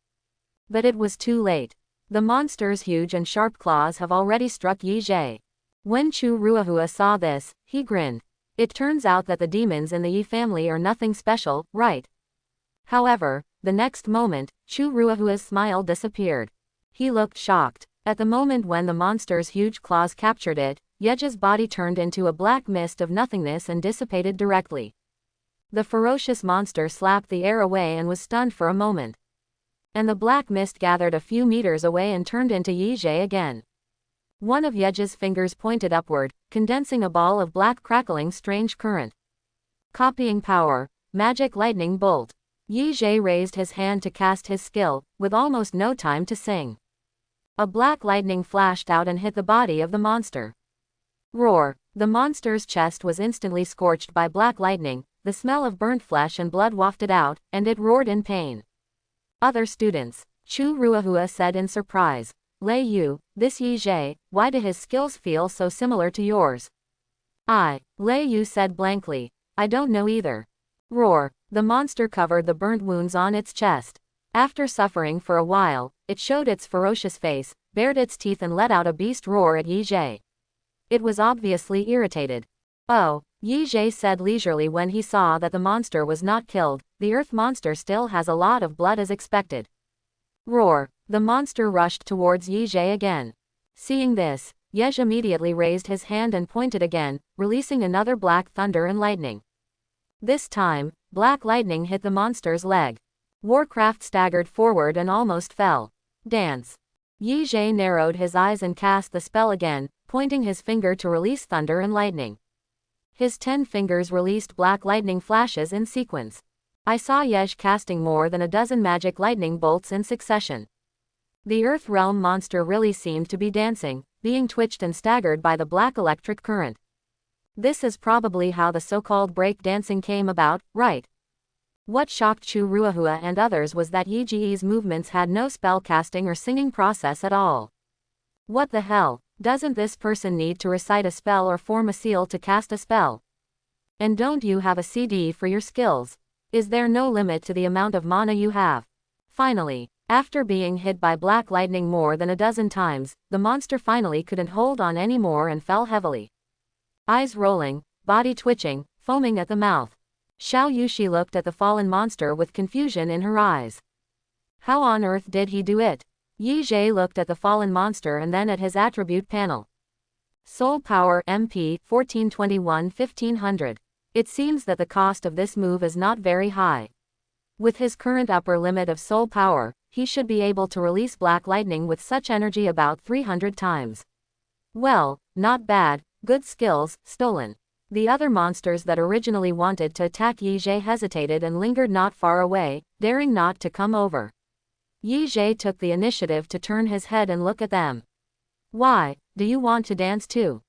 But it was too late. The monster's huge and sharp claws have already struck Yi Zhe. When Chu Ruahua saw this, he grinned. It turns out that the demons in the Yi family are nothing special, right? However, the next moment, Chu Ruahua's smile disappeared. He looked shocked. At the moment when the monster's huge claws captured it, Yeji's body turned into a black mist of nothingness and dissipated directly. The ferocious monster slapped the air away and was stunned for a moment. And the black mist gathered a few meters away and turned into Yi Zhe again. One of Yeji's fingers pointed upward, condensing a ball of black crackling strange current. Copying power, magic lightning bolt. Yi Zhe raised his hand to cast his skill, with almost no time to sing. A black lightning flashed out and hit the body of the monster. Roar! The monster's chest was instantly scorched by black lightning, the smell of burnt flesh and blood wafted out, and it roared in pain. Other students, Chu Ruahua said in surprise. Lei Yu, this Yi Zhe, why do his skills feel so similar to yours? Lei Yu said blankly. I don't know either. Roar. The monster covered the burnt wounds on its chest. After suffering for a while, it showed its ferocious face, bared its teeth and let out a beast roar at Yi Zhe. It was obviously irritated. Oh, Yi Zhe said leisurely when he saw that the monster was not killed, the earth monster still has a lot of blood as expected. Roar. The monster rushed towards Yi Zhe again. Seeing this, Yesh immediately raised his hand and pointed again, releasing another black thunder and lightning. This time, black lightning hit the monster's leg. Warcraft staggered forward and almost fell. Dance. Yi Zhe narrowed his eyes and cast the spell again, pointing his finger to release thunder and lightning. His 10 fingers released black lightning flashes in sequence. I saw Yesh casting more than a dozen magic lightning bolts in succession. The Earth Realm monster really seemed to be dancing, being twitched and staggered by the black electric current. This is probably how the so-called break dancing came about, right? What shocked Chu Ruahua and others was that Yi Ji's movements had no spell casting or singing process at all. What the hell, doesn't this person need to recite a spell or form a seal to cast a spell? And don't you have a CD for your skills? Is there no limit to the amount of mana you have? Finally, after being hit by black lightning more than a dozen times, the monster finally couldn't hold on anymore and fell heavily. Eyes rolling, body twitching, foaming at the mouth. Xiao Yushi looked at the fallen monster with confusion in her eyes. How on earth did he do it? Yi Zhe looked at the fallen monster and then at his attribute panel. Soul Power MP 1421-1500. It seems that the cost of this move is not very high. With his current upper limit of soul power, he should be able to release black lightning with such energy about 300 times. Well, not bad, good skills, stolen. The other monsters that originally wanted to attack Yi Zhe hesitated and lingered not far away, daring not to come over. Yi Zhe took the initiative to turn his head and look at them. Why, do you want to dance too?